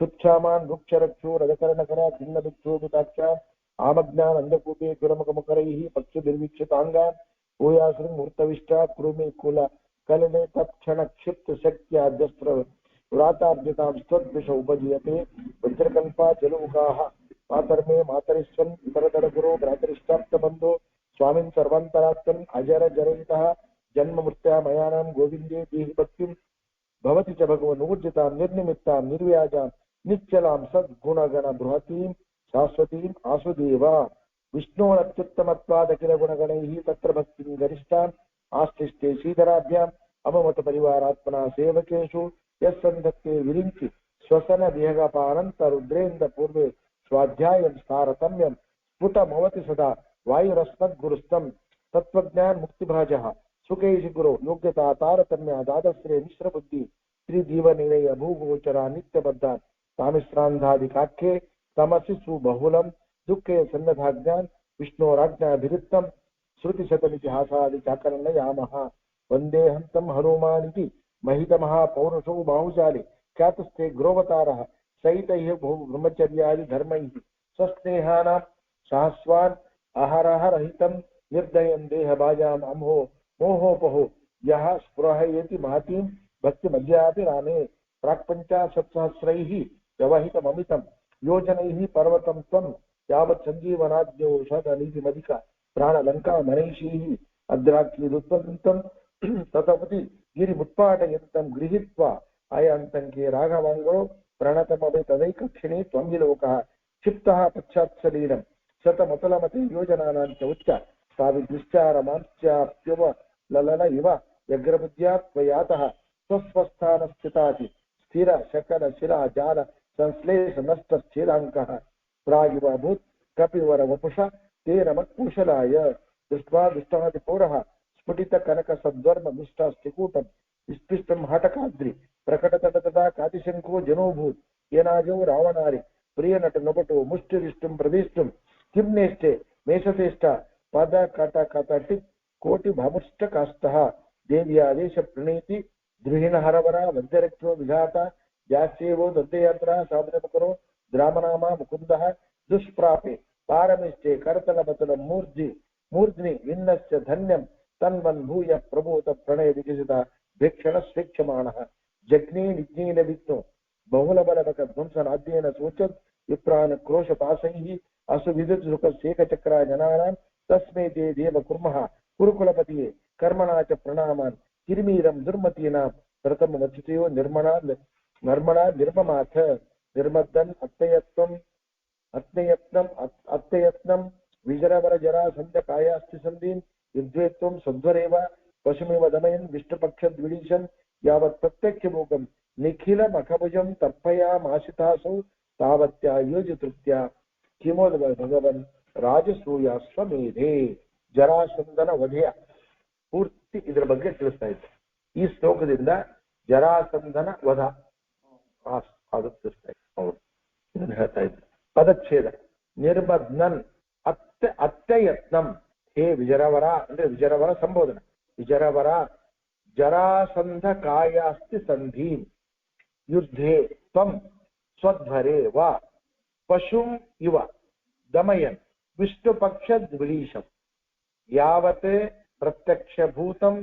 कृच्छामान् वृक्षरक्षो रजकर्णकरा खिन्नभिक्षोभिताक्षाम् आमज्ञानन्दकूपे कुरमुखमुखरैः पक्षिभिर्वीक्षिताङ्गान् भूयासृङ्मूर्तविष्टा कुरुमे कुल कलने तत्क्षणक्षिप्तशक्त्याद्यस्त्र व्राताभ्यतां स्वद्विष उपजीयते वज्रकल्पा जलमुखाः मातर्मे मातरिष्वन् इतरतरगुरो भ्रातरिष्टाप्तबन्धो स्वामिन् सर्वान्तरात्मन् अजर जरयितः जन्ममृत्या मयानां गोविन्दे देहि भक्तिं भवति च भगवन् ऊर्जितां निर्निमित्तां निर्व्याजां निश्चलां सद्गुणगण बृहतीं शाश्वतीम् आसुदेव विष्णोरत्युत्तमत्वादखिलगुणगणैः तत्र भक्तिं गरिष्ठाम् आस्तिष्ठे श्रीधराभ्याम् अममतपरिवारात्मना सेवकेषु यस्सन्धत्ते विरिञ्चि श्वसन विहगपानन्तरुद्रेन्द्रपूर्वे स्वाध्यायं सारतम्यं स्फुटमवति सदा वायुरस्मद्गुरुस्तं तत्त्वज्ञान मुक्तिभाजः सुखैषि गुरो योग्यता तारतम्या दादश्रे मिश्रबुद्धि त्रिजीवनिलय भूगोचरा नित्यबद्धान् तामिश्रान्धादिकाख्ये तमसि सुबहुलं दुःखे सन्नधाज्ञान् विष्णोराज्ञाभिरुक्तं श्रुतिशतमितिहासादिचाकर्णयामः वन्देऽहं तं हनुमानिति महितमहापौरुषो बाहुशाली ख्यातस्ते ग्रोवतारः सहितैः बहु ब्रह्मचर्यादिधर्मैः स्वस्नेहानां सहस्वान् आहाररहितं निर्दयं देहभाजाम् अम्हो मोहोपहो यः स्पृहयति महतीं भक्तिमद्यापि रामे प्राक्पञ्चाशत्सहस्रैः व्यवहितममितं योजनैः पर्वतं त्वं यावत् सञ्जीवनाद्यो शतनीतिमधिक प्राणलङ्का मनैषीः अद्राक्षीरुत्पन्तं ततवति गिरिमुत्पाटयन्तं गृहीत्वा अयन्तङ्के राघवाङ्गो प्रणतमपि तदैकक्षिणे त्वं विलोकः क्षिप्तः पश्चात्सलीलं शतमतुलमते योजनानां च उच्च ताविद्विश्चारमांश्चाप्युव ललन इव व्यग्रबुद्ध्या त्वयातः स्वस्वस्थानस्थिताति स्थिर शकल शिला जाल संश्लेष नष्ट स्थिराङ्कः प्रागिव भूत् कपिवर वपुष तेन मत्कुशलाय दृष्ट्वा दुष्टादिपौरः स्फुटित कनक सद्वर्म दुष्टास्तिकूटं विस्पृष्टं हटकाद्रि प्रकटतटतटा कातिशङ्को जनोभूत् येनाजौ रावणारि प्रियनट नपटो मुष्टिरिष्टुं प्रदिष्टुं किं नेष्टे मेषतेष्ट पद कट कटटि कोटि भामुष्टकाष्ठः देव्यादेश प्रणीति द्रुहिणहरवरा वद्यरक्षो विघाता जास्येवो दन्तयात्रा साधनमुकरो द्रामनामा मुकुन्दः दुष्प्रापे पारमिष्टे करतलमतलं मूर्ध्नि विन्नस्य धन्यं तन्वन् भूय प्रभूत प्रणय विकसित भिक्षण स्वेक्षमाणः जग्ने निज्ञेन विष्णु बहुलबलबक ध्वंसनाद्येन सूचत् विप्रान् क्रोशपाशैः असुविद्युत् सुखसेकचक्रा जनानां तस्मै ते देव कुर्मः कुरुकुलपतिये कर्मणा च प्रणामान् किर्मीरं दुर्मतीनां प्रथममच्युतयो निर्मणा निर्ममाथ निर्मद्दन् अत्ययत्नं विजरवरजरासन्धकायास्ति सन्धीन् युद्धेत्वं सध्वरेव पशुमिव दमयन् विष्णुपक्षद्विडीशन् यावत् प्रत्यक्षभोगं निखिलमखभुजं तर्पयामाशितासौ तावत्यायोजितृत्या किमोद भगवन् ರಾಜಸೂಯಾಶ್ವಮೇಧೆ ಜರಾಸಂಧನ ವಧೆಯ ಪೂರ್ತಿ ಇದರ ಬಗ್ಗೆ ತಿಳಿಸ್ತಾ ಇದ್ದೆ. ಈ ಶ್ಲೋಕದಿಂದ ಜರಾಸಂಧನ ವಧ ಅದು ತಿಳಿಸ್ತಾ ಇದ್ದೆ. ಹೌದು, ಇದನ್ನು ಹೇಳ್ತಾ ಇದ್ದೆ. ಪದಚ್ಛೇದ ನಿರ್ಬಧ್ನನ್ ಅತ್ಯಯತ್ನಂ ಹೇ ವಿಜರವರ ಅಂದ್ರೆ ವಿಜರವರ ಸಂಬೋಧನ. ವಿಜರವರ ಜರಾಸಂಧ ಕಾಯಾಸ್ತಿ ಸಂಧಿ ಯುದ್ಧೇ ತ್ವಂ ಸ್ವಧ್ವರೇ ವ ಪಶುಂ ಇವ दमयन् विष्णुपक्षद्विडीशं यावत् प्रत्यक्षभूतं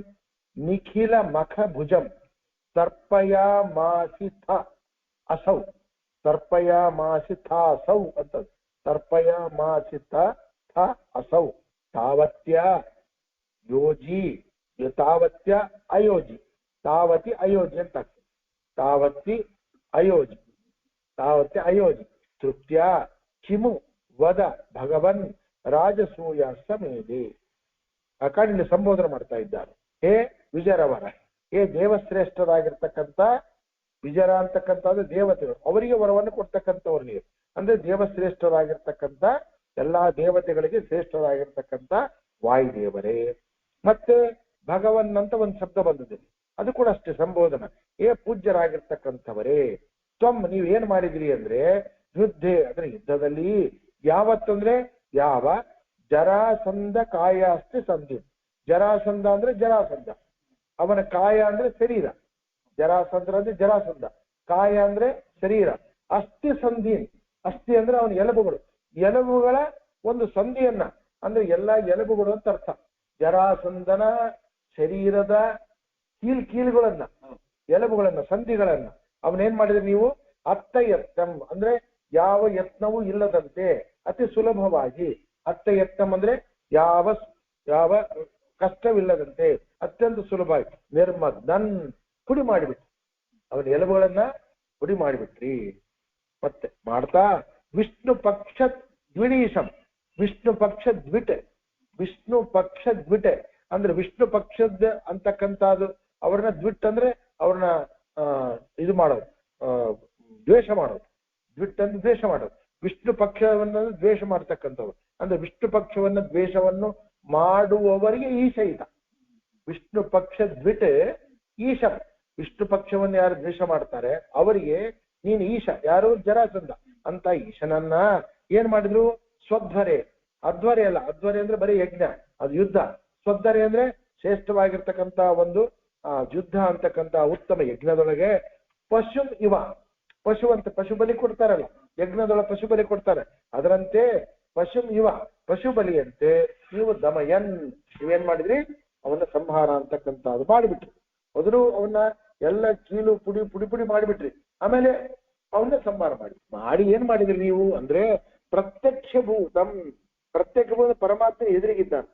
निखिलमखभुजं तर्पयामासिथ असौ तर्पयामासिथासौ ಅಂತ तर्पयामासिथ असौ तावत्य योजी तावत्य अयोजी तावति अयोजी ಅಂತ तावति अयोजी तृप्त्या किमु ವದ ಭಗವನ್ ರಾಜಸೂಯ ಸಮೇಧೆ. ಅಕಾಡಿಲಿ ಸಂಬೋಧನೆ ಮಾಡ್ತಾ ಇದ್ದಾರೆ. ಹೇ ವಿಜರವರ, ಹೇ ದೇವಶ್ರೇಷ್ಠರಾಗಿರ್ತಕ್ಕಂಥ ವಿಜರ ಅಂತಕ್ಕಂಥದ್ದು ದೇವತೆಗಳು, ಅವರಿಗೆ ವರವನ್ನು ಕೊಡ್ತಕ್ಕಂಥವ್ರು ನೀವು. ಅಂದ್ರೆ ದೇವಶ್ರೇಷ್ಠರಾಗಿರ್ತಕ್ಕಂಥ ಎಲ್ಲಾ ದೇವತೆಗಳಿಗೆ ಶ್ರೇಷ್ಠರಾಗಿರ್ತಕ್ಕಂಥ ವಾಯುದೇವರೇ. ಮತ್ತೆ ಭಗವನ್ ಅಂತ ಒಂದು ಶಬ್ದ ಬಂದಿದೆ, ಅದು ಕೂಡ ಅಷ್ಟೇ ಸಂಬೋಧನ. ಹೇ ಪೂಜ್ಯರಾಗಿರ್ತಕ್ಕಂಥವರೇ, ತ್ವಂ ನೀವೇನ್ ಮಾಡಿದ್ರಿ ಅಂದ್ರೆ ಯುದ್ಧೆ ಅಂದ್ರೆ ಯುದ್ಧದಲ್ಲಿ ಯಾವತ್ತಂದ್ರೆ ಯಾವ ಜರಾಸಂಧ ಕಾಯ ಅಸ್ತಿ ಸಂಧಿ. ಜರಾಸಂಧ ಅಂದ್ರೆ ಜರಾಸಂಧ, ಅವನ ಕಾಯ ಅಂದ್ರೆ ಶರೀರ. ಜರಾಸಂಧ ಅಂದ್ರೆ ಜರಾಸಂಧ, ಕಾಯ ಅಂದ್ರೆ ಶರೀರ. ಅಸ್ಥಿ ಸಂಧಿ, ಅಸ್ಥಿ ಅಂದ್ರೆ ಅವನ ಎಲುಬುಗಳು, ಎಲುಬುಗಳ ಒಂದು ಸಂಧಿಯನ್ನ ಅಂದ್ರೆ ಎಲ್ಲಾ ಎಲುಬುಗಳು ಅಂತ ಅರ್ಥ. ಜರಾಸಂಧನ ಶರೀರದ ಕೀಲುಗಳನ್ನ ಎಲುಬುಗಳನ್ನ ಸಂಧಿಗಳನ್ನ ಅವನೇನ್ ಮಾಡಿದ್ರೆ ನೀವು ಅತ್ತಯತ್ನಂ ಅಂದ್ರೆ ಯಾವ ಯತ್ನವೂ ಇಲ್ಲದಂತೆ ಅತಿ ಸುಲಭವಾಗಿ. ಅತ್ತಯತ್ನಂ ಅಂದ್ರೆ ಯಾವ ಕಷ್ಟವಿಲ್ಲದಂತೆ ಅತ್ಯಂತ ಸುಲಭವಾಗಿ. ನಿರ್ಮದನ್ ಪುಡಿ ಮಾಡಿಬಿಟ್ರಿ, ಅವನ ಎಲುಬುಗಳನ್ನ ಪುಡಿ ಮಾಡಿಬಿಟ್ರಿ. ಮತ್ತೆ ಮಾಡ್ತಾ ವಿಷ್ಣು ಪಕ್ಷ ದ್ವಿಡೀಶಂ, ವಿಷ್ಣು ಪಕ್ಷ ದ್ವಿಟೆ, ವಿಷ್ಣು ಪಕ್ಷ ದ್ವಿಟೆ ಅಂದ್ರೆ ವಿಷ್ಣು ಪಕ್ಷದ ಅಂತಕ್ಕಂಥದ್ದು. ಅವ್ರನ್ನ ದ್ವಿಟ್ ಅಂದ್ರೆ ಅವ್ರನ್ನ ಇದು ಮಾಡೋದು, ದ್ವೇಷ ಮಾಡೋದು. ದ್ವಿಟ್ ಅಂದ್ರೆ ದ್ವೇಷ ಮಾಡೋದು. ವಿಷ್ಣು ಪಕ್ಷವನ್ನ ದ್ವೇಷ ಮಾಡ್ತಕ್ಕಂಥವ್ರು ಅಂದ್ರೆ ವಿಷ್ಣು ಪಕ್ಷವನ್ನ ದ್ವೇಷವನ್ನು ಮಾಡುವವರಿಗೆ ಈಶ ಇದ. ವಿಷ್ಣು ಪಕ್ಷ ದ್ವಿಟ್ ಈಶ, ವಿಷ್ಣು ಪಕ್ಷವನ್ನು ಯಾರು ದ್ವೇಷ ಮಾಡ್ತಾರೆ ಅವರಿಗೆ ನೀನು ಈಶ, ಯಾರು? ಜರಾಸಂಧ ಅಂತ ಈಶನನ್ನ ಏನ್ ಮಾಡಿದ್ರು? ಸ್ವಧ್ವರೆ, ಅಧ್ವರೆ ಅಲ್ಲ, ಅಧ್ವರೆ ಅಂದ್ರೆ ಬರೀ ಯಜ್ಞ, ಅದು ಯುದ್ಧ. ಸ್ವಧ್ವರೆ ಅಂದ್ರೆ ಶ್ರೇಷ್ಠವಾಗಿರ್ತಕ್ಕಂಥ ಒಂದು ಯುದ್ಧ ಅಂತಕ್ಕಂಥ ಉತ್ತಮ ಯಜ್ಞದೊಳಗೆ ಪಶು ಇವ, ಪಶು ಅಂತ ಪಶು ಬಲಿ ಕೊಡ್ತಾರಲ್ಲ, ಯಜ್ಞದೊಳಗೆ ಪಶು ಬಲಿ ಕೊಡ್ತಾರೆ, ಅದರಂತೆ ಪಶು ಇವ, ಪಶು ಬಲಿಯಂತೆ ನೀವು ದಮಯನ್, ನೀವೇನ್ ಮಾಡಿದ್ರಿ? ಅವನ್ನ ಸಂಹಾರ ಅಂತಕ್ಕಂಥ ಅದು ಮಾಡಿಬಿಟ್ರಿ. ಮೊದಲು ಅವನ್ನ ಎಲ್ಲ ಕೀಲು ಪುಡಿ ಪುಡಿ ಪುಡಿ ಮಾಡಿಬಿಟ್ರಿ, ಆಮೇಲೆ ಅವನ್ನ ಸಂಹಾರ ಮಾಡಿ ಏನ್ ಮಾಡಿದ್ರಿ ನೀವು ಅಂದ್ರೆ ಪ್ರತ್ಯಕ್ಷ ಭೂತಂ. ಪ್ರತ್ಯಕ್ಷ ಭೂತ ಪರಮಾತ್ಮ ಎದುರಿಗಿದ್ದಾನೆ,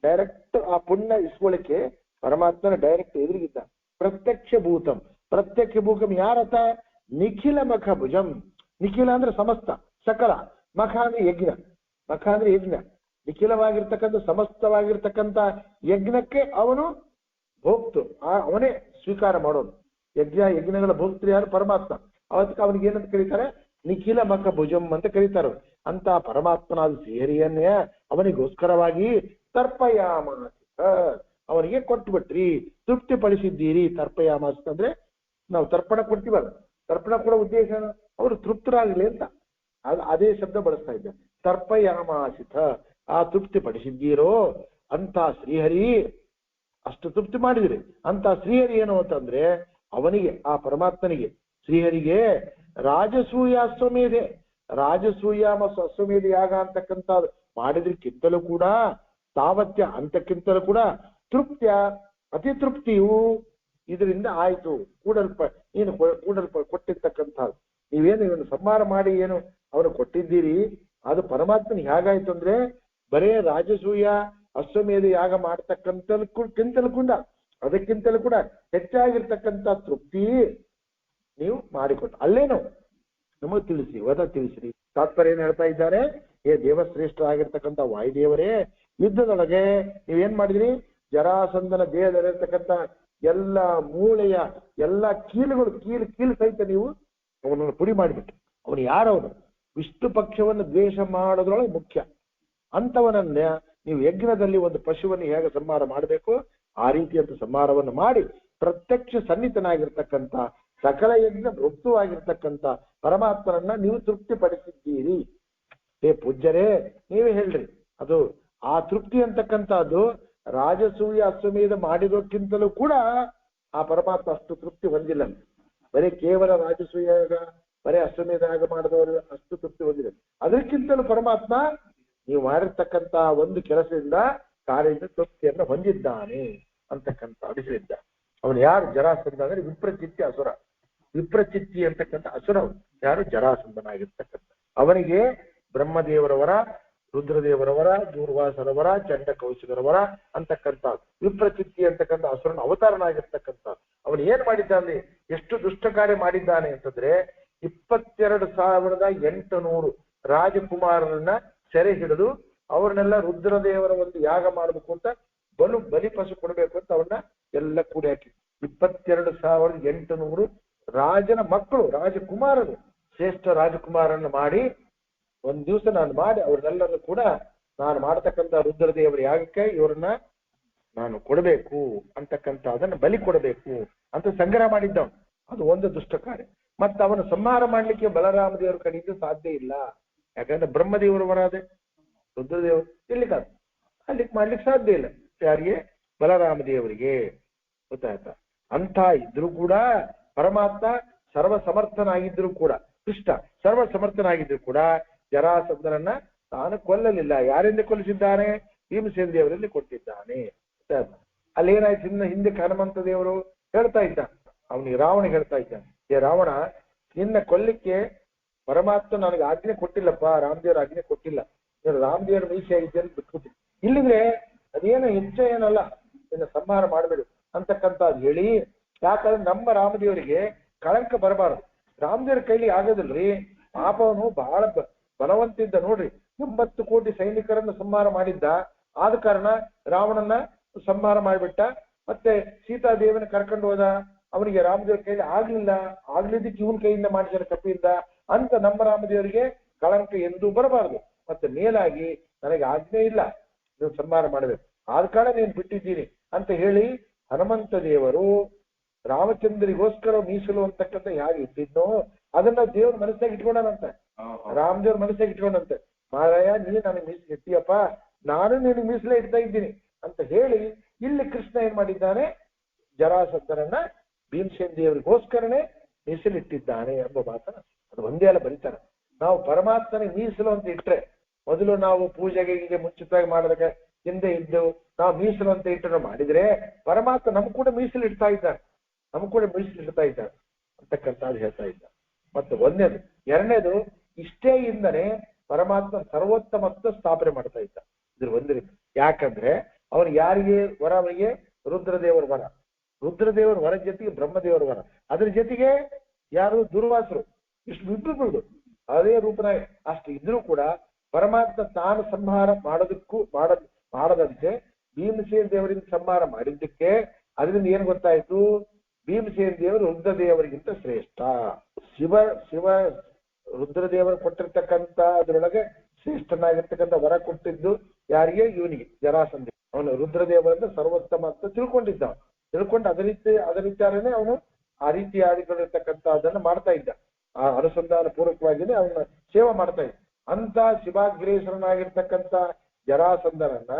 ಡೈರೆಕ್ಟ್ ಆ ಪುಣ್ಯ ಇಸ್ಕೊಳ್ಳಿಕ್ಕೆ ಪರಮಾತ್ಮನ ಡೈರೆಕ್ಟ್ ಎದುರಿಗಿದ್ದ. ಪ್ರತ್ಯಕ್ಷ ಭೂತಂ, ಪ್ರತ್ಯಕ್ಷ ಭೂತಂ ಯಾರತ? ನಿಖಿಲ ಮಖ ಭುಜಂ. ನಿಖಿಲ ಅಂದ್ರೆ ಸಮಸ್ತ, ಸಕಲ. ಮಖ ಅಂದ್ರೆ ಯಜ್ಞ, ಮಖ ಅಂದ್ರೆ ಯಜ್ಞ. ನಿಖಿಲವಾಗಿರ್ತಕ್ಕಂಥ ಸಮಸ್ತವಾಗಿರ್ತಕ್ಕಂಥ ಯಜ್ಞಕ್ಕೆ ಅವನು ಭೋಕ್ತು, ಅವನೇ ಸ್ವೀಕಾರ ಮಾಡೋನು. ಯಜ್ಞಗಳ ಭೋಕ್ತೃ ಯಾರು? ಪರಮಾತ್ಮ. ಅವತ್ತಿಗೆ ಅವನಿಗೆ ಏನಂತ ಕರೀತಾರೆ? ನಿಖಿಲ ಮಖ ಭುಜಂ ಅಂತ ಕರೀತಾರೆ. ಅಂತ ಪರಮಾತ್ಮನಾದ ಶ್ರೀಹರಿಯನ್ನೇ ಅವನಿಗೋಸ್ಕರವಾಗಿ ತರ್ಪಯಾಮಾಸ, ಅವನಿಗೆ ಕೊಟ್ಬಿಟ್ರಿ, ತೃಪ್ತಿ ಪಡಿಸಿದ್ದೀರಿ. ತರ್ಪಯಾಮಾಸ ಅಂದ್ರೆ ನಾವು ತರ್ಪಣ ಕೊಡ್ತೀವಲ್ಲ, ತರ್ಪಣ ಕೊಡೋ ಉದ್ದೇಶ ಅವರು ತೃಪ್ತರಾಗಲಿ ಅಂತ, ಅದೇ ಶಬ್ದ ಬಳಸ್ತಾ ಇದ್ದ. ತರ್ಪಯಾಮಾಸಿತ, ಆ ತೃಪ್ತಿ ಪಡಿಸಿದ್ದೀರೋ ಅಂತ ಶ್ರೀಹರಿ, ಅಷ್ಟು ತೃಪ್ತಿ ಮಾಡಿದ್ರಿ ಅಂತ ಶ್ರೀಹರಿ ಏನು ಅಂತಂದ್ರೆ ಅವನಿಗೆ, ಆ ಪರಮಾತ್ಮನಿಗೆ ಶ್ರೀಹರಿಗೆ ರಾಜಸೂಯ ಅಶ್ವಮೇಧೆ, ರಾಜಸೂಯ ಮತ್ತು ಅಶ್ವಮೇಧ ಯಾಗ ಅಂತಕ್ಕಂಥ ಮಾಡಿದ್ರಕ್ಕಿಂತಲೂ ಕೂಡ ತಾವತ್ಯ ಅಂತಕ್ಕಿಂತಲೂ ಕೂಡ ತೃಪ್ತಿಯ ಅತಿ ತೃಪ್ತಿಯು ಇದರಿಂದ ಆಯ್ತು. ಕೊಟ್ಟಿರ್ತಕ್ಕಂಥದ್ದು ನೀವೇನು ಇವನು ಸಂಹಾರ ಮಾಡಿ ಏನು ಅವನು ಕೊಟ್ಟಿದ್ದೀರಿ, ಅದು ಪರಮಾತ್ಮನಿಗೆ ಹೇಗಾಯ್ತು ಅಂದ್ರೆ ಬರೇ ರಾಜಸೂಯ ಅಶ್ವಮೇಧ ಯಾಗ ಮಾಡ್ತಕ್ಕಂಥಕ್ಕಿಂತಲೂ ಕೂಡ ಅದಕ್ಕಿಂತಲೂ ಕೂಡ ಹೆಚ್ಚಾಗಿರ್ತಕ್ಕಂಥ ತೃಪ್ತಿ ನೀವು ಮಾಡಿಕೊಟ್ಟು ಅಲ್ಲೇನು ನಮಗೆ ತಿಳಿಸಿ, ವದ ತಿಳಿಸ್ರಿ. ತಾತ್ಪರ್ಯ ಏನ್ ಹೇಳ್ತಾ ಇದ್ದಾರೆ? ದೇವಶ್ರೇಷ್ಠ ಆಗಿರ್ತಕ್ಕಂಥ ವಾಯುದೇವರೇ, ಯುದ್ಧದೊಳಗೆ ನೀವೇನ್ ಮಾಡಿದ್ರಿ? ಜರಾಸಂಧನ ದೇಹದಲ್ಲಿರ್ತಕ್ಕಂಥ ಎಲ್ಲ ಮೂಳೆಯ ಎಲ್ಲ ಕೀಲು ಸಹಿತ ನೀವು ಅವನನ್ನು ಪುಡಿ ಮಾಡಿಬಿಟ್ರಿ. ಅವನು ಯಾರವನು? ವಿಷ್ಣು ಪಕ್ಷವನ್ನು ದ್ವೇಷ ಮಾಡೋದ್ರೊಳಗೆ ಮುಖ್ಯ ಅಂತವನನ್ನ ನೀವು ಯಜ್ಞದಲ್ಲಿ ಒಂದು ಪಶುವನ್ನು ಹೇಗೆ ಸಂಹಾರ ಮಾಡಬೇಕು ಆ ರೀತಿಯಂತ ಸಂಹಾರವನ್ನು ಮಾಡಿ ಪ್ರತ್ಯಕ್ಷ ಸನ್ನಿಹಿತನಾಗಿರ್ತಕ್ಕಂಥ ಸಕಲ ಯಜ್ಞ ಭೃಕ್ತವಾಗಿರ್ತಕ್ಕಂಥ ಪರಮಾತ್ಮನನ್ನ ನೀವು ತೃಪ್ತಿಪಡಿಸಿದ್ದೀರಿ. ಪೂಜ್ಯರೇ ನೀವೇ ಹೇಳ್ರಿ, ಅದು ಆ ತೃಪ್ತಿ ಅಂತಕ್ಕಂಥದ್ದು ರಾಜಸೂಯ ಅಶ್ವಮೇಧ ಮಾಡಿರೋಕ್ಕಿಂತಲೂ ಕೂಡ ಆ ಪರಮಾತ್ಮ ಅಷ್ಟು ತೃಪ್ತಿ ಹೊಂದಿಲ್ಲ. ಬರೀ ಕೇವಲ ರಾಜಸೂಯ ಯಾಗ, ಬರೀ ಅಶ್ವಮೇಧ ಯಾಗ ಮಾಡಿದವರು ಅಷ್ಟು ತೃಪ್ತಿ ಹೊಂದಿಲ್ಲ. ಅದಕ್ಕಿಂತಲೂ ಪರಮಾತ್ಮ ನೀವು ಮಾಡಿರ್ತಕ್ಕಂಥ ಒಂದು ಕೆಲಸದಿಂದ ಕಾರ್ಯದಿಂದ ತೃಪ್ತಿಯನ್ನು ಹೊಂದಿದ್ದಾನೆ ಅಂತಕ್ಕಂಥ ಅಭಿಷೇಕ. ಅವನು ಯಾರು? ಜರಾಸಂಧ ಅಂದ್ರೆ ವಿಪ್ರಚಿತ್ತಿ ಅಸುರ, ವಿಪ್ರಚಿತ್ತಿ ಅಂತಕ್ಕಂಥ ಅಸುರ ಯಾರು? ಜರಾಸಂಧನಾಗಿರ್ತಕ್ಕಂಥ. ಅವನಿಗೆ ಬ್ರಹ್ಮದೇವರವರ, ರುದ್ರದೇವರವರ, ದೂರ್ವಾಸರವರ, ಚಂಡ ಕೌಶಿಕರವರ ಅಂತಕ್ಕಂಥ ವಿಪ್ರಚಿತ್ತಿ ಅಂತಕ್ಕಂಥ ಅಸುರನ ಅವತಾರನಾಗಿರ್ತಕ್ಕಂಥ ಅವನು ಏನ್ ಮಾಡಿದ್ದಾನೆ? ಎಷ್ಟು ದುಷ್ಟ ಕಾರ್ಯ ಮಾಡಿದ್ದಾನೆ ಅಂತಂದ್ರೆ 22,800 ರಾಜಕುಮಾರರನ್ನ ಸೆರೆ ಹಿಡಿದು ಅವ್ರನ್ನೆಲ್ಲ ರುದ್ರದೇವರ ಒಂದು ಯಾಗ ಮಾಡ್ಬೇಕು ಅಂತ ಬಲಿ ಪಶು ಕೊಡ್ಬೇಕು ಅಂತ ಅವ್ರನ್ನ ಎಲ್ಲ ಕೂಡಿ ಹಾಕಿ 22,800 ರಾಜನ ಮಕ್ಕಳು, ರಾಜಕುಮಾರರು, ಶ್ರೇಷ್ಠ ರಾಜಕುಮಾರನ್ನ ಮಾಡಿ ಒಂದ್ ದಿವಸ ನಾನು ಮಾಡಿ ಅವ್ರನ್ನೆಲ್ಲರೂ ಕೂಡ ನಾನು ಮಾಡತಕ್ಕಂಥ ರುದ್ರದೇವರ ಯಾಗಕ್ಕೆ ಇವ್ರನ್ನ ನಾನು ಕೊಡಬೇಕು ಅಂತಕ್ಕಂಥ ಅದನ್ನ ಬಲಿ ಕೊಡಬೇಕು ಅಂತ ಸಂಗ್ರಹ ಮಾಡಿದ್ದವನು. ಅದು ಒಂದು ದುಷ್ಟ ಕಾರ್ಯ. ಮತ್ತೆ ಅವನು ಸಂಹಾರ ಮಾಡ್ಲಿಕ್ಕೆ ಬಲರಾಮ ದೇವರ ಕಡೆಯಿಂದ ಸಾಧ್ಯ ಇಲ್ಲ. ಯಾಕಂದ್ರೆ ಬ್ರಹ್ಮದೇವರು ಬರಾದೆ, ರುದ್ರದೇವರು ಇಲ್ಲಿಗಾದ ಅಲ್ಲಿಗೆ ಮಾಡ್ಲಿಕ್ಕೆ ಸಾಧ್ಯ ಇಲ್ಲ. ಯಾರಿಗೆ? ಬಲರಾಮ ದೇವರಿಗೆ. ಗೊತ್ತಾಯ್ತಾ? ಅಂತ ಇದ್ರು ಕೂಡ ಪರಮಾತ್ಮ ಸರ್ವ ಸಮರ್ಥನಾಗಿದ್ರು ಕೂಡ, ಕೃಷ್ಣ ಸರ್ವ ಸಮರ್ಥನಾಗಿದ್ರು ಕೂಡ ಜರಾಸಂಧನನ್ನ ತಾನು ಕೊಲ್ಲಲಿಲ್ಲ. ಯಾರಿಂದ ಕೊಲ್ಲಿಸಿದ್ದಾನೆ? ಭೀಮಸೇನ ದೇವರಲ್ಲಿ ಕೊಟ್ಟಿದ್ದಾನೆ. ಅಲ್ಲಿ ಏನಾಯ್ತು? ಹಿಂದೆ ಹನುಮಂತ ದೇವರು ಹೇಳ್ತಾ ಇದ್ದ, ಅವನಿಗೆ ರಾವಣ ಹೇಳ್ತಾ ಇದ್ದಾನೆ, ರಾವಣ ನಿನ್ನ ಕೊಲ್ಲಿಕ್ಕೆ ಪರಮಾತ್ಮ ನನಗೆ ಆಜ್ಞೆ ಕೊಟ್ಟಿಲ್ಲಪ್ಪ, ರಾಮದೇವ್ರ ಆಜ್ಞೆ ಕೊಟ್ಟಿಲ್ಲ, ನೀನು ರಾಮದೇವರ ಮೀಸೆ ಆಗಿದ್ದೇನೆ ಬಿಟ್ಬಿಟ್ಟು, ಇಲ್ಲಿದ್ರೆ ಅದೇನು ಹೆಚ್ಚ ಏನಲ್ಲ, ನಿನ್ನ ಸಂಹಾರ ಮಾಡಬೇಡು ಅಂತಕ್ಕಂಥ ಹೇಳಿ. ಯಾಕಂದ್ರೆ ನಮ್ಮ ರಾಮದೇವರಿಗೆ ಕಳಂಕ ಬರಬಾರದು. ರಾಮದೇವ್ರ ಕೈಲಿ ಆಗೋದಿಲ್ರಿ. ಪಾಪವನು ಬಹಳ ಬಲವಂತಿದ್ದ ನೋಡ್ರಿ. 80 ಕೋಟಿ ಸೈನಿಕರನ್ನ ಸಂಹಾರ ಮಾಡಿದ್ದ. ಆದ ಕಾರಣ ರಾವಣನ್ನ ಸಂಹಾರ ಮಾಡಿಬಿಟ್ಟ. ಮತ್ತೆ ಸೀತಾದೇವಿನ ಕರ್ಕೊಂಡು ಹೋದ. ಅವನಿಗೆ ರಾಮದೇವ್ರ ಕೈಲಿ ಆಗ್ಲಿದ್ದಕ್ಕೆ ಇವನ್ ಕೈಯಿಂದ ಮಾಡಿದ ಕಪಿಯಿಂದ ಅಂತ ನಮ್ಮ ರಾಮದೇವರಿಗೆ ಕಳಂಕ ಎಂದೂ ಬರಬಾರದು. ಮತ್ತೆ ಮೇಲಾಗಿ ನನಗೆ ಆಜ್ಞೆ ಇಲ್ಲ, ನೀವು ಸಂಹಾರ ಮಾಡಬೇಕು, ಆದ ಕಾರಣ ನೀನು ಬಿಟ್ಟಿದ್ದೀನಿ ಅಂತ ಹೇಳಿ ಹನುಮಂತ ದೇವರು ರಾಮಚಂದ್ರಿಗೋಸ್ಕರ ಮೀಸಲು ಅಂತಕ್ಕಂಥ ಯಾರು ಇಟ್ಟಿದ್ನೋ ಅದನ್ನ ದೇವ್ರ ಮನಸ್ಸಾಗಿ ಇಟ್ಕೊಂಡನಂತೆ, ರಾಮದೇವ್ರ ಮನಸ್ಸಾಗಿ ಇಟ್ಕೊಂಡಂತೆ. ಮಹಾರಾಯ ನೀ ನನಗೆ ಮೀಸಲು ಇಟ್ಟಿಯಪ್ಪ, ನಾನು ನಿನಗೆ ಮೀಸಲೇ ಇಡ್ತಾ ಇದ್ದೀನಿ ಅಂತ ಹೇಳಿ ಇಲ್ಲಿ ಕೃಷ್ಣ ಏನ್ ಮಾಡಿದ್ದಾನೆ, ಜರಾಸಂಧನನ್ನ ಭೀಮಸೇನ ದೇವರಿಗೋಸ್ಕರನೇ ಮೀಸಲಿಟ್ಟಿದ್ದಾನೆ ಎಂಬ ಮಾತನ್ನ ಅದು ಒಂದೇ ಅಲ್ಲ ಬರೀತಾರೆ. ನಾವು ಪರಮಾತ್ಮನಿಗೆ ಮೀಸಲು ಅಂತ ಇಟ್ರೆ, ಮೊದಲು ನಾವು ಪೂಜೆಗೆ ಹೀಗೆ ಮುಂಚಿತವಾಗಿ ಮಾಡೋದಕ್ಕೆ ಹಿಂದೆ ಇದ್ದು ನಾವು ಮೀಸಲು ಅಂತ ಇಟ್ಟು ಮಾಡಿದ್ರೆ ಪರಮಾತ್ಮ ನಮ್ ಕೂಡ ಮೀಸಲು ಇಡ್ತಾ ಇದ್ದಾನೆ, ನಮ್ ಕೂಡ ಮೀಸಲು ಇಡ್ತಾ ಇದ್ದಾನೆ ಅಂತಕ್ಕಂಥದ್ದು ಹೇಳ್ತಾ ಇದ್ದ. ಮತ್ತೆ ಒಂದೇದು. ಎರಡನೇದು, ಇಷ್ಟೇ ಇಂದನೆ ಪರಮಾತ್ಮ ಸರ್ವೋತ್ತಮತ್ವ ಸ್ಥಾಪನೆ ಮಾಡ್ತಾ ಇದ್ದ. ಇದ್ರ ಒಂದು ರೀತಿ. ಯಾಕಂದ್ರೆ ಅವನು ಯಾರಿಗೆ ವರ, ಅವನಿಗೆ ರುದ್ರದೇವರ ವರ, ರುದ್ರದೇವರ ವರ ಜೊತೆಗೆ ಬ್ರಹ್ಮದೇವರ ವರ, ಅದ್ರ ಜೊತೆಗೆ ಯಾರು ದುರ್ವಾಸರು, ಇಷ್ಟು ಇಬ್ಬರು ಅದೇ ರೂಪನಾಗ ಅಷ್ಟು ಇದ್ರೂ ಕೂಡ ಪರಮಾತ್ಮ ತಾನು ಸಂಹಾರ ಮಾಡೋದಕ್ಕೂ ಮಾಡದಂತೆ ಭೀಮಸೇನ ದೇವರಿಂದ ಸಂಹಾರ ಮಾಡಿದ್ದಕ್ಕೆ ಅದರಿಂದ ಏನ್ ಗೊತ್ತಾಯ್ತು, ಭೀಮಸೇನ ದೇವರು ರುದ್ರದೇವರಿಗಿಂತ ಶ್ರೇಷ್ಠ. ಶಿವ ರುದ್ರದೇವರು ಕೊಟ್ಟಿರ್ತಕ್ಕಂಥ ಅದ್ರೊಳಗೆ ಶ್ರೇಷ್ಠನಾಗಿರ್ತಕ್ಕಂಥ ವರ ಕೊಟ್ಟಿದ್ದು ಯಾರಿಗೆ, ಇವನಿಗೆ ಜರಾಸಂಧ. ಅವನು ರುದ್ರದೇವರಿಂದ ಸರ್ವೋತ್ತಮ ಅಂತ ತಿಳ್ಕೊಂಡು ಅದರಿಂದಾನೇ ಅವನು ಆ ರೀತಿ ಆಡಿಕೊಂಡಿರ್ತಕ್ಕಂಥ ಅದನ್ನ ಮಾಡ್ತಾ ಇದ್ದ. ಆ ಅನುಸಂಧಾನ ಪೂರ್ವಕವಾಗಿನೇ ಅವನ ಸೇವೆ ಮಾಡ್ತಾ ಇದ್ದ. ಅಂತ ಶಿವಾಗ್ರೇಸರನಾಗಿರ್ತಕ್ಕಂಥ ಜರಾಸಂಧನನ್ನ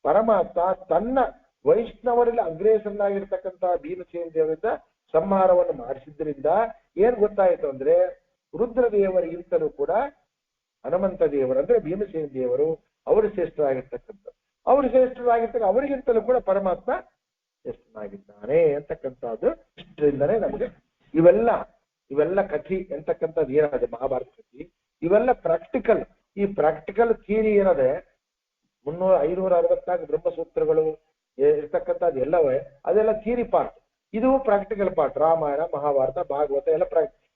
ಪರಮಾತ್ಮ ತನ್ನ ವೈಷ್ಣವರಲ್ಲಿ ಅಗ್ರೇಸರನಾಗಿರ್ತಕ್ಕಂಥ ಭೀಮಸೇನ ದೇವರಿಂದ ಸಂಹಾರವನ್ನು ಮಾಡಿಸಿದ್ರಿಂದ ಏನ್ ಗೊತ್ತಾಯ್ತು ಅಂದ್ರೆ, ರುದ್ರದೇವರಿಗಿಂತಲೂ ಕೂಡ ಹನುಮಂತ ದೇವರು ಅಂದ್ರೆ ಭೀಮಸೇನ ದೇವರು ಅವರು ಶ್ರೇಷ್ಠರಾಗಿರ್ತಕ್ಕಂಥ, ಅವರಿಗಿಂತಲೂ ಕೂಡ ಪರಮಾತ್ಮ ಶ್ರೇಷ್ಠನಾಗಿದ್ದಾನೆ ಅಂತಕ್ಕಂಥದ್ದು. ಇಷ್ಟರಿಂದನೇ ನಮಗೆ ಇವೆಲ್ಲ ಕಥಿ ಎಂತಕ್ಕಂಥದ್ದು ಏನಾದೆ ಮಹಾಭಾರತ ಕಥಿ, ಇವೆಲ್ಲ ಪ್ರಾಕ್ಟಿಕಲ್. ಈ ಪ್ರಾಕ್ಟಿಕಲ್ ಥಿಯರಿ ಏನದೆ 564 ಬ್ರಹ್ಮಸೂತ್ರಗಳು ಇರ್ತಕ್ಕಂಥದ್ದು ಎಲ್ಲವೇ ಅದೆಲ್ಲ ಥಿಯರಿ ಪಾರ್ಟ್, ಇದು ಪ್ರಾಕ್ಟಿಕಲ್ ಪಾರ್ಟ್. ರಾಮಾಯಣ, ಮಹಾಭಾರತ, ಭಾಗವತ ಎಲ್ಲ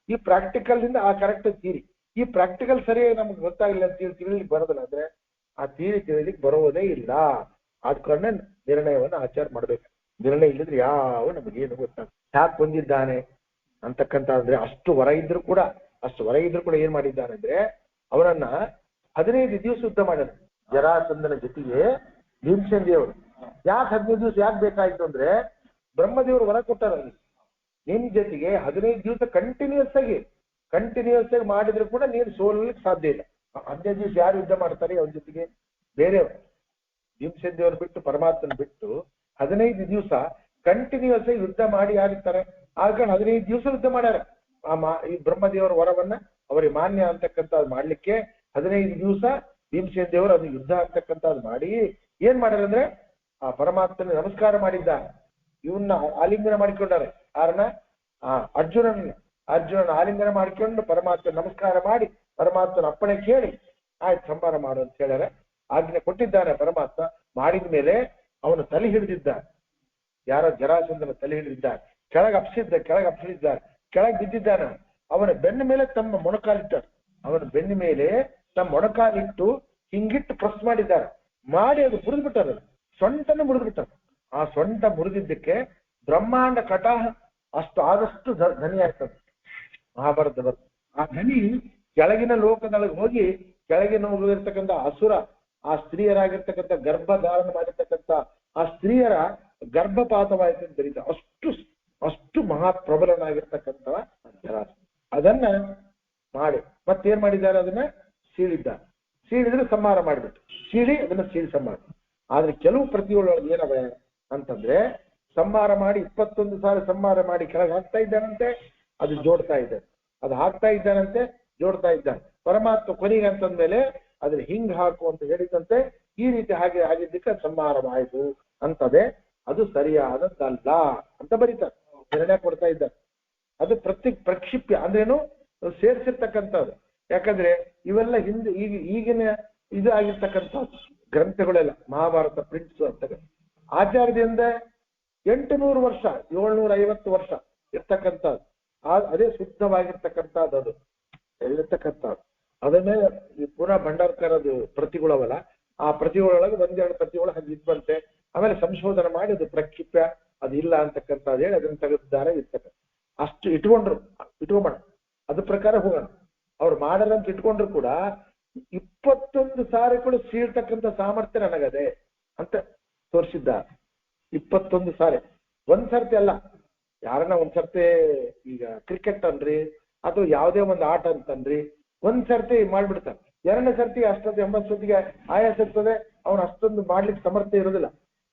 ಈ ಪ್ರಾಕ್ಟಿಕಲ್ ಇಂದ ಆ ಕರೆಕ್ಟ್ ಥಿಯರಿ. ಈ ಪ್ರಾಕ್ಟಿಕಲ್ ಸರಿಯಾಗಿ ನಮ್ಗೆ ಗೊತ್ತಾಗಿಲ್ಲ ಅಂತ ತಿಳಿಲಿಕ್ಕೆ ಬರೋದಿಲ್ಲ ಅಂದ್ರೆ ಆ ಥಿಯರಿ ತಿಳಿಲಿಕ್ಕೆ ಬರೋದೇ ಇಲ್ಲ. ಆದ ಕಾರಣ ನಿರ್ಣಯವನ್ನು ಆಚಾರ ಮಾಡ್ಬೇಕು. ನಿರ್ಣಯ ಇಲ್ಲಿದ್ರೆ ಯಾವ ನಮಗೇನು ಗೊತ್ತಾಗ ಯಾಕೆ ಬಂದಿದ್ದಾನೆ ಅಂತಕ್ಕಂಥ ಅಂದ್ರೆ ಅಷ್ಟು ಹೊರ ಇದ್ರು ಕೂಡ ಏನ್ ಮಾಡಿದ್ದಾನೆ ಅಂದ್ರೆ ಅವರನ್ನ 15 ದಿವಸ ಯುದ್ಧ ಮಾಡ್ಯಾನ ಜರಾಸಂಧನ ಜೊತೆಗೆ ಭೀಮಸೇನ ದೇವರು. ಯಾಕೆ 15 ದಿವಸ ಯಾಕೆ ಬೇಕಾಯ್ತು ಅಂದ್ರೆ ಬ್ರಹ್ಮದೇವರು ವರ ಕೊಟ್ಟಾರ, ನಿಮ್ ಜೊತೆಗೆ 15 ದಿವಸ ಕಂಟಿನ್ಯೂಸ್ ಆಗಿ ಮಾಡಿದ್ರು ಕೂಡ ನೀನು ಸೋಲಲಿಕ್ಕೆ ಸಾಧ್ಯ ಇಲ್ಲ. 15 ದಿವಸ ಯಾರು ಯುದ್ಧ ಮಾಡ್ತಾರೆ ಅವ್ರ ಜೊತೆಗೆ? ಬೇರೆಯವರು. ಭೀಮಸೇನ ದೇವರು ಬಿಟ್ಟು ಪರಮಾತ್ಮನ ಬಿಟ್ಟು 15 ದಿವಸ ಕಂಟಿನ್ಯೂಸ್ ಆಗಿ ಯುದ್ಧ ಮಾಡಿ ಯಾರಿರ್ತಾರೆ? ಆಗ 15 ದಿವಸ ಯುದ್ಧ ಮಾಡ್ಯಾರ. ಈ ಬ್ರಹ್ಮದೇವರ ವರವನ್ನ ಅವರಿಗೆ ಮಾನ್ಯ ಅಂತಕ್ಕಂಥದ್ದು ಮಾಡ್ಲಿಕ್ಕೆ 15 ದಿವಸ ಭೀಮಸೇನ ದೇವರು ಅದು ಯುದ್ಧ ಅಂತಕ್ಕಂಥದ್ದು ಮಾಡಿ ಏನ್ ಮಾಡ್ಯಾರ ಅಂದ್ರೆ ಆ ಪರಮಾತ್ಮನ ನಮಸ್ಕಾರ ಮಾಡಿದ್ದ. ಇವನ್ನ ಆಲಿಂಗನ ಮಾಡಿಕೊಂಡಾರೆ. ಕಾರಣ ಅರ್ಜುನನ ಆಲಿಂಗನ ಮಾಡಿಕೊಂಡು ಪರಮಾತ್ಮ ನಮಸ್ಕಾರ ಮಾಡಿ ಪರಮಾತ್ಮನ ಅಪ್ಪಣೆ ಕೇಳಿ ಆಯ್ತು ಸಂಹಾರ ಮಾಡು ಅಂತ ಹೇಳ್ಯಾರ. ಆಜ್ಞೆ ಕೊಟ್ಟಿದ್ದಾನೆ ಪರಮಾತ್ಮ. ಮಾಡಿದ ಮೇಲೆ ಅವನು ತಲೆ ಹಿಡಿದಿದ್ದ, ಯಾರೋ ಜರಾಸಂಧನ ತಲೆ ಹಿಡಿದಿದ್ದಾರೆ, ಕೆಳಗೆ ಅಪ್ಸಿದ್ದಾರೆ, ಕೆಳಗೆ ಬಿದ್ದಿದ್ದಾನೆ. ಅವನ ಬೆನ್ನ ಮೇಲೆ ತಮ್ಮ ಮೊಣಕಾಲಿಟ್ಟಾರೆ. ಅವನ ಬೆನ್ನ ಮೇಲೆ ತಮ್ಮ ಮೊಣಕಾಲಿಟ್ಟು ಹಿಂಗಿಟ್ಟು ಪ್ರೆಸ್ ಮಾಡಿದ್ದಾರೆ. ಮಾಡಿ ಅದು ಮುರಿದ್ಬಿಟ್ಟಾರ, ಸೊಂಟನ್ನು ಮುರಿದ್ಬಿಟ್ಟಾರೆ. ಆ ಸೊಂಟ ಮುರಿದಿದ್ದಕ್ಕೆ ಬ್ರಹ್ಮಾಂಡ ಕಟಾಹ ಆದಷ್ಟು ಧನಿ ಆಗ್ತದೆ ಮಹಾಭಾರತ. ಆ ಧನಿ ಕೆಳಗಿನ ಲೋಕದೊಳಗೆ ಹೋಗಿ ಕೆಳಗಿನ ಹೋಗಿರ್ತಕ್ಕಂಥ ಅಸುರ, ಆ ಸ್ತ್ರೀಯರಾಗಿರ್ತಕ್ಕಂಥ ಗರ್ಭಧಾರಣ ಮಾಡಿರ್ತಕ್ಕಂಥ ಆ ಸ್ತ್ರೀಯರ ಗರ್ಭಪಾತವಾಯಿತು ಅಂತ ಬರೀತ. ಅಷ್ಟು ಮಹಾಪ್ರಬಲನಾಗಿರ್ತಕ್ಕಂಥ ಜರಾಸಂಧ. ಅದನ್ನ ಮಾಡಿ ಮತ್ತೇನ್ ಮಾಡಿದ್ದಾರೆ? ಅದನ್ನ ಸೀಳಿದ್ರೆ ಸಂಹಾರ ಮಾಡಿಬಿಟ್ಟು ಅದನ್ನ ಸೀಳಿ ಸಂಹಾರ. ಆದ್ರೆ ಕೆಲವು ಪ್ರತಿಯೊಳಗೆ ಏನವ ಅಂತಂದ್ರೆ ಸಂಹಾರ ಮಾಡಿ 21 ಸಾರಿ ಸಂಹಾರ ಮಾಡಿ ಕೆಳಗೆ ಹಾಕ್ತಾ ಇದ್ದಾನಂತೆ, ಅದು ಜೋಡ್ತಾ ಇದ್ದಾನೆ, ಅದು ಹಾಕ್ತಾ ಇದ್ದಾನಂತೆ, ಜೋಡ್ತಾ ಇದ್ದಾನೆ. ಪರಮಾತ್ಮ ಕೊನೆಗೆ ಅಂತಂದ್ಮೇಲೆ ಅದ್ರ ಹಿಂಗ್ ಹಾಕು ಅಂತ ಹೇಳಿದಂತೆ ಈ ರೀತಿ ಹಾಗೆ ಆಗಿದ್ದಕ್ಕೆ ಸಂಹಾರವಾಯಿತು ಅಂತದೆ. ಅದು ಸರಿಯಾದದ್ದಲ್ಲ ಅಂತ ಬರೀತಾರೆ, ನಿರ್ಣಯ ಕೊಡ್ತಾ ಇದ್ದಾರೆ. ಅದು ಪ್ರಕ್ಷಿಪ್ಯ ಅಂದ್ರೇನು? ಸೇರಿಸಿರ್ತಕ್ಕಂಥದ್ದು. ಯಾಕಂದ್ರೆ ಇವೆಲ್ಲ ಹಿಂದೆ ಈಗಿನ ಇದು ಆಗಿರ್ತಕ್ಕಂಥ ಗ್ರಂಥಗಳೆಲ್ಲ ಮಹಾಭಾರತ ಪ್ರಿಂಟ್ಸ್ ಅಂತ ಆಚಾರ್ಯದಿಂದ 800 ವರ್ಷ 750 ವರ್ಷ ಇರ್ತಕ್ಕಂಥದ್ದು. ಅದೇ ಶುದ್ಧವಾಗಿರ್ತಕ್ಕಂಥದ್ದು ಅದು ಇರ್ತಕ್ಕಂಥದ್ದು. ಅದನ್ನೇ ಪುನಃ ಭಂಡಾರ್ಕರದು ಪ್ರತಿಗಳವಲ್ಲ, ಆ ಪ್ರತಿಗಳೊಳಗೆ 1-2 ಪ್ರತಿಗಳು ಹಾಗೆ ಇದ್ವಂತೆ. ಆಮೇಲೆ ಸಂಶೋಧನೆ ಮಾಡಿ ಅದು ಪ್ರಕ್ಷಿಪ್ಯ ಅದು ಇಲ್ಲ ಅಂತಕ್ಕಂಥದ್ದು ಹೇಳಿ ಅದನ್ನ ತೆಗೆದಿದ್ದಾರೆ. ಇರ್ತಕ್ಕಂಥ ಅಷ್ಟು ಇಟ್ಕೊಂಬೋಣ, ಅದ್ರ ಪ್ರಕಾರ ಹೋಗೋಣ. ಅವ್ರು ಮಾಡಾರಂತ ಇಟ್ಕೊಂಡ್ರು ಕೂಡ 21 ಸಾರಿ ಕೂಡ ಸೀಳ್ತಕ್ಕಂಥ ಸಾಮರ್ಥ್ಯ ನನಗದೆ ಅಂತ ತೋರಿಸಿದ್ದಾರೆ. 21 ಸಾರಿ, ಒಂದ್ಸರ್ತಿ ಅಲ್ಲ. ಯಾರನ್ನ ಒಂದ್ಸರ್ತಿ ಈಗ ಕ್ರಿಕೆಟ್ ಅನ್ರಿ, ಅಥವಾ ಯಾವುದೇ ಒಂದು ಆಟ ಅಂತಂದ್ರಿ, ಒಂದ್ ಸರ್ತಿ ಮಾಡ್ಬಿಡ್ತಾನೆ, ಎರಡನೇ ಸರ್ತಿ ಅಷ್ಟೊಂದು 80 ಸತಿಗೆ ಆಯಾಸ ಇರ್ತದೆ, ಅವ್ನು ಅಷ್ಟೊಂದು ಮಾಡ್ಲಿಕ್ಕೆ ಸಮರ್ಥ ಇರೋದಿಲ್ಲ.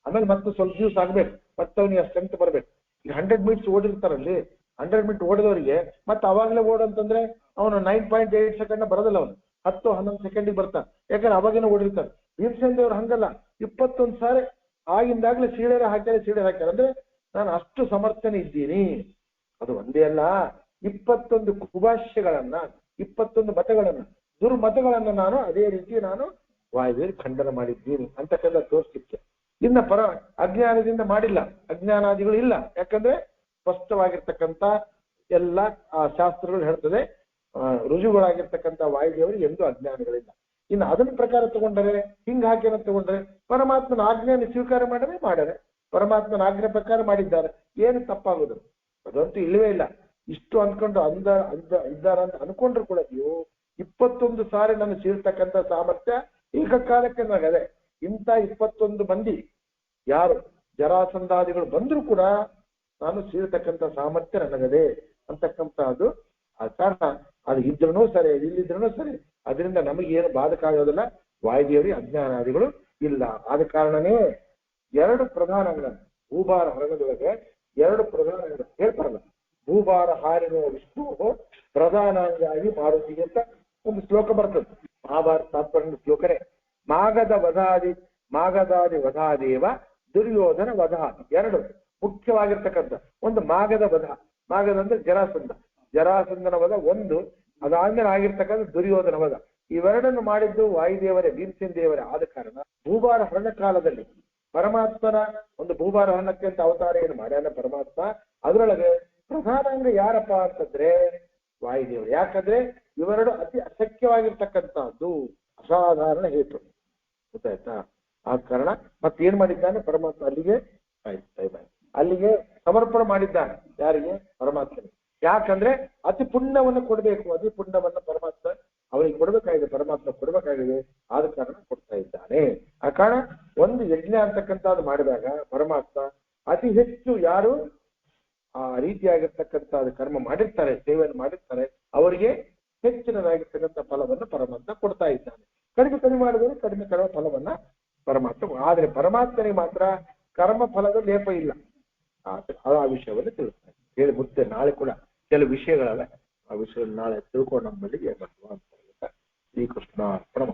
ಆಮೇಲೆ ಮತ್ತೆ ಸ್ವಲ್ಪ ದಿವಸ ಆಗ್ಬೇಕು, ಮತ್ತೆ ಅವ್ನಿಗೆ ಸ್ಟ್ರೆಂತ್ ಬರ್ಬೇಕು. ಈಗ 100 ಮೀಟರ್ಸ್ ಓಡಿರ್ತಾರಲ್ಲಿ, 100 ಮೀಟರ್ ಓಡಿದವರಿಗೆ ಮತ್ತೆ ಅವಾಗಲೇ ಓಡಂತಂದ್ರೆ ಅವನು 9.8 ಸೆಕೆಂಡ್ ಬರೋದಿಲ್ಲ, ಅವನು 10-11 ಸೆಕೆಂಡಿಗೆ ಬರ್ತಾನೆ, ಯಾಕಂದ್ರೆ ಅವಾಗಿನ ಓಡಿರ್ತಾನೆ. ಭೀಮಸೇನ ದೇವ್ರು ಹಂಗಲ್ಲ, 21 ಸಾರಿ ಆಗಿಂದಾಗ್ಲೇ ಸೀಳೆರ ಹಾಕ್ಯಾರ ಅಂದ್ರೆ ನಾನು ಅಷ್ಟು ಸಮರ್ಥನೆ ಇದ್ದೀನಿ. ಅದು ಒಂದೇ ಅಲ್ಲ, 21 ಕುಭಾಷ್ಯಗಳನ್ನ, 21 ಮತಗಳನ್ನ, ದುರ್ಮತಗಳನ್ನ ನಾನು ಅದೇ ರೀತಿ ನಾನು ವಾಯುದೇವರು ಖಂಡನ ಮಾಡಿದ್ದೀನಿ ಅಂತಕ್ಕಂಥ ತೋರಿಸ್ಲಿಕ್ಕೆ. ಇನ್ನ ಅಜ್ಞಾನದಿಂದ ಮಾಡಿಲ್ಲ, ಅಜ್ಞಾನಾದಿಗಳು ಇಲ್ಲ, ಯಾಕಂದ್ರೆ ಸ್ಪಷ್ಟವಾಗಿರ್ತಕ್ಕಂಥ ಎಲ್ಲ ಆ ಶಾಸ್ತ್ರಗಳು ಹೇಳ್ತದೆ, ರುಜುಗಳಾಗಿರ್ತಕ್ಕಂಥ ವಾಯುದೇವರಿಗೆ ಎಂದೂ ಅಜ್ಞಾನಗಳಿಲ್ಲ. ಇನ್ನು ಅದನ್ನ ಪ್ರಕಾರ ತಗೊಂಡರೆ, ಹಿಂಗ ಹಾಕೇನ ತಗೊಂಡ್ರೆ, ಪರಮಾತ್ಮನ ಆಜ್ಞೆಯನ್ನು ಸ್ವೀಕಾರ ಮಾಡರೆ ಪರಮಾತ್ಮನ ಆಜ್ಞೆ ಪ್ರಕಾರ ಮಾಡಿದ್ದಾರೆ, ಏನು ತಪ್ಪಾಗೋದು? ಅದಂತೂ ಇಲ್ಲವೇ ಇಲ್ಲ. ಇಷ್ಟು ಅನ್ಕೊಂಡು ಇದ್ದಾರ ಅಂತ ಅನ್ಕೊಂಡ್ರು ಕೂಡ ನೀವು 21 ಸಾರಿ ನಾನು ಸೀಳ್ತಕ್ಕಂಥ ಸಾಮರ್ಥ್ಯ ಏಕಕಾಲಕ್ಕೆ ನನಗದೆ. ಇಂಥ 21 ಮಂದಿ ಯಾರು ಜರಾಸಂಧಾದಿಗಳು ಬಂದ್ರು ಕೂಡ ನಾನು ಸೀಳ್ತಕ್ಕಂಥ ಸಾಮರ್ಥ್ಯ ನನಗದೆ ಅಂತಕ್ಕಂಥದ್ದು. ಆ ಕಾರಣ ಅದು ಇದ್ರೂ ಸರಿ, ಇಲ್ಲಿದ್ರೂ ಸರಿ, ಅದರಿಂದ ನಮಗೇನು ಬಾಧಕ ಆಗೋದಿಲ್ಲ. ವಾಯುದೇವರಿಗೆ ಅಜ್ಞಾನಾದಿಗಳು ಇಲ್ಲ. ಆದ ಕಾರಣನೇ 2 ಪ್ರಧಾನಗಳನ್ನು ಭೂಭಾರ ಹರಣದೊಳಗೆ 2 ಪ್ರಧಾನಗಳು ಹೇಳ್ತಾರಲ್ಲ, ಭೂಭಾರ ಹಾರಿನ ವಿಷ್ಣು ಪ್ರಧಾನಾಂಗಾಗಿ ಮಾರುತಿ ಅಂತ ಒಂದು ಶ್ಲೋಕ ಬರ್ತದೆ, ಮಹಾಭಾರತ ತಾತ್ಪರ್ಯ ಶ್ಲೋಕನೇ. ಮಾಗದಾದಿ ವಧಾದೇವ ದುರ್ಯೋಧನ ವಧಾದಿ, 2 ಮುಖ್ಯವಾಗಿರ್ತಕ್ಕಂಥ. ಒಂದು ಮಾಗದ ವಧ, ಮಾಗದ ಅಂದ್ರೆ ಜರಾಸಂಧನ ವಧ ಒಂದು, ಅದಾದ್ಮೇಲೆ ಆಗಿರ್ತಕ್ಕಂಥ ದುರ್ಯೋಧನ ವಧ. ಇವೆರಡನ್ನು ಮಾಡಿದ್ದು ವಾಯುದೇವರೇ, ಭೀಮಸೇನ ದೇವರೇ. ಆದ ಕಾರಣ ಭೂಭಾರ ಹರಣ ಕಾಲದಲ್ಲಿ ಪರಮಾತ್ಮನ ಒಂದು ಭೂಭಾರ ಹರಣಕ್ಕೆ ಅಂತ ಅವತಾರ ಏನು ಮಾಡ್ಯಾನ ಪರಮಾತ್ಮ, ಅದರೊಳಗೆ ಪ್ರಧಾನಾಂಗ ಯಾರಪ್ಪ ಅಂತಂದ್ರೆ ವಾಯುದೇವರು. ಯಾಕಂದ್ರೆ ಇವೆರಡು ಅತಿ ಅಶಕ್ಯವಾಗಿರ್ತಕ್ಕಂಥದ್ದು, ಅಸಾಧಾರಣ ಹೇತು, ಗೊತ್ತಾಯ್ತಾ? ಆ ಕಾರಣ ಮತ್ತೇನ್ ಮಾಡಿದ್ದಾನೆ ಪರಮಾತ್ಮ ಅಲ್ಲಿಗೆ ಸಮರ್ಪಣೆ ಮಾಡಿದ್ದಾನೆ. ಯಾರಿಗೆ? ಪರಮಾತ್ಮನಿಗೆ. ಯಾಕಂದ್ರೆ ಅತಿ ಪುಣ್ಯವನ್ನು ಕೊಡ್ಬೇಕು, ಅತಿ ಪುಣ್ಯವನ್ನು ಪರಮಾತ್ಮ ಅವನಿಗೆ ಕೊಡ್ಬೇಕಾಗಿದೆ, ಪರಮಾತ್ಮ ಕೊಡ್ಬೇಕಾಗಿದೆ. ಆದ ಕಾರಣ ಕೊಡ್ತಾ ಇದ್ದಾನೆ. ಆ ಕಾರಣ ಒಂದು ಯಜ್ಞ ಅಂತಕ್ಕಂಥದ್ದು ಮಾಡಿದಾಗ ಪರಮಾತ್ಮ ಅತಿ ಹೆಚ್ಚು ಯಾರು ಆ ರೀತಿಯಾಗಿರ್ತಕ್ಕಂಥದ್ದು ಕರ್ಮ ಮಾಡಿರ್ತಾರೆ, ಸೇವೆಯನ್ನು ಮಾಡಿರ್ತಾರೆ, ಅವರಿಗೆ ಹೆಚ್ಚಿನದಾಗಿರ್ತಕ್ಕಂಥ ಫಲವನ್ನು ಪರಮಾತ್ಮ ಕೊಡ್ತಾ ಇದ್ದಾನೆ. ಕಡಿಮೆ ಮಾಡಿದರೆ ಕಡಿಮೆ ಫಲವನ್ನ ಪರಮಾತ್ಮ. ಆದ್ರೆ ಪರಮಾತ್ಮನಿಗೆ ಮಾತ್ರ ಕರ್ಮ ಫಲದ ಲೇಪ ಇಲ್ಲ. ಆ ವಿಷಯವನ್ನು ತಿಳಿಸ್ತಾರೆ. ಹೇಳಿ ಮುತ್ತೆ ನಾಳೆ ಕೂಡ ಕೆಲವು ವಿಷಯಗಳಲ್ಲ, ಆ ವಿಷಯ ನಾಳೆ ತಿಳ್ಕೊಂಡು ನಮ್ಮಲ್ಲಿಗೆ ಬರುವ ಅಂತ ಶ್ರೀಕೃಷ್ಣ ಪ್ರಣಮ.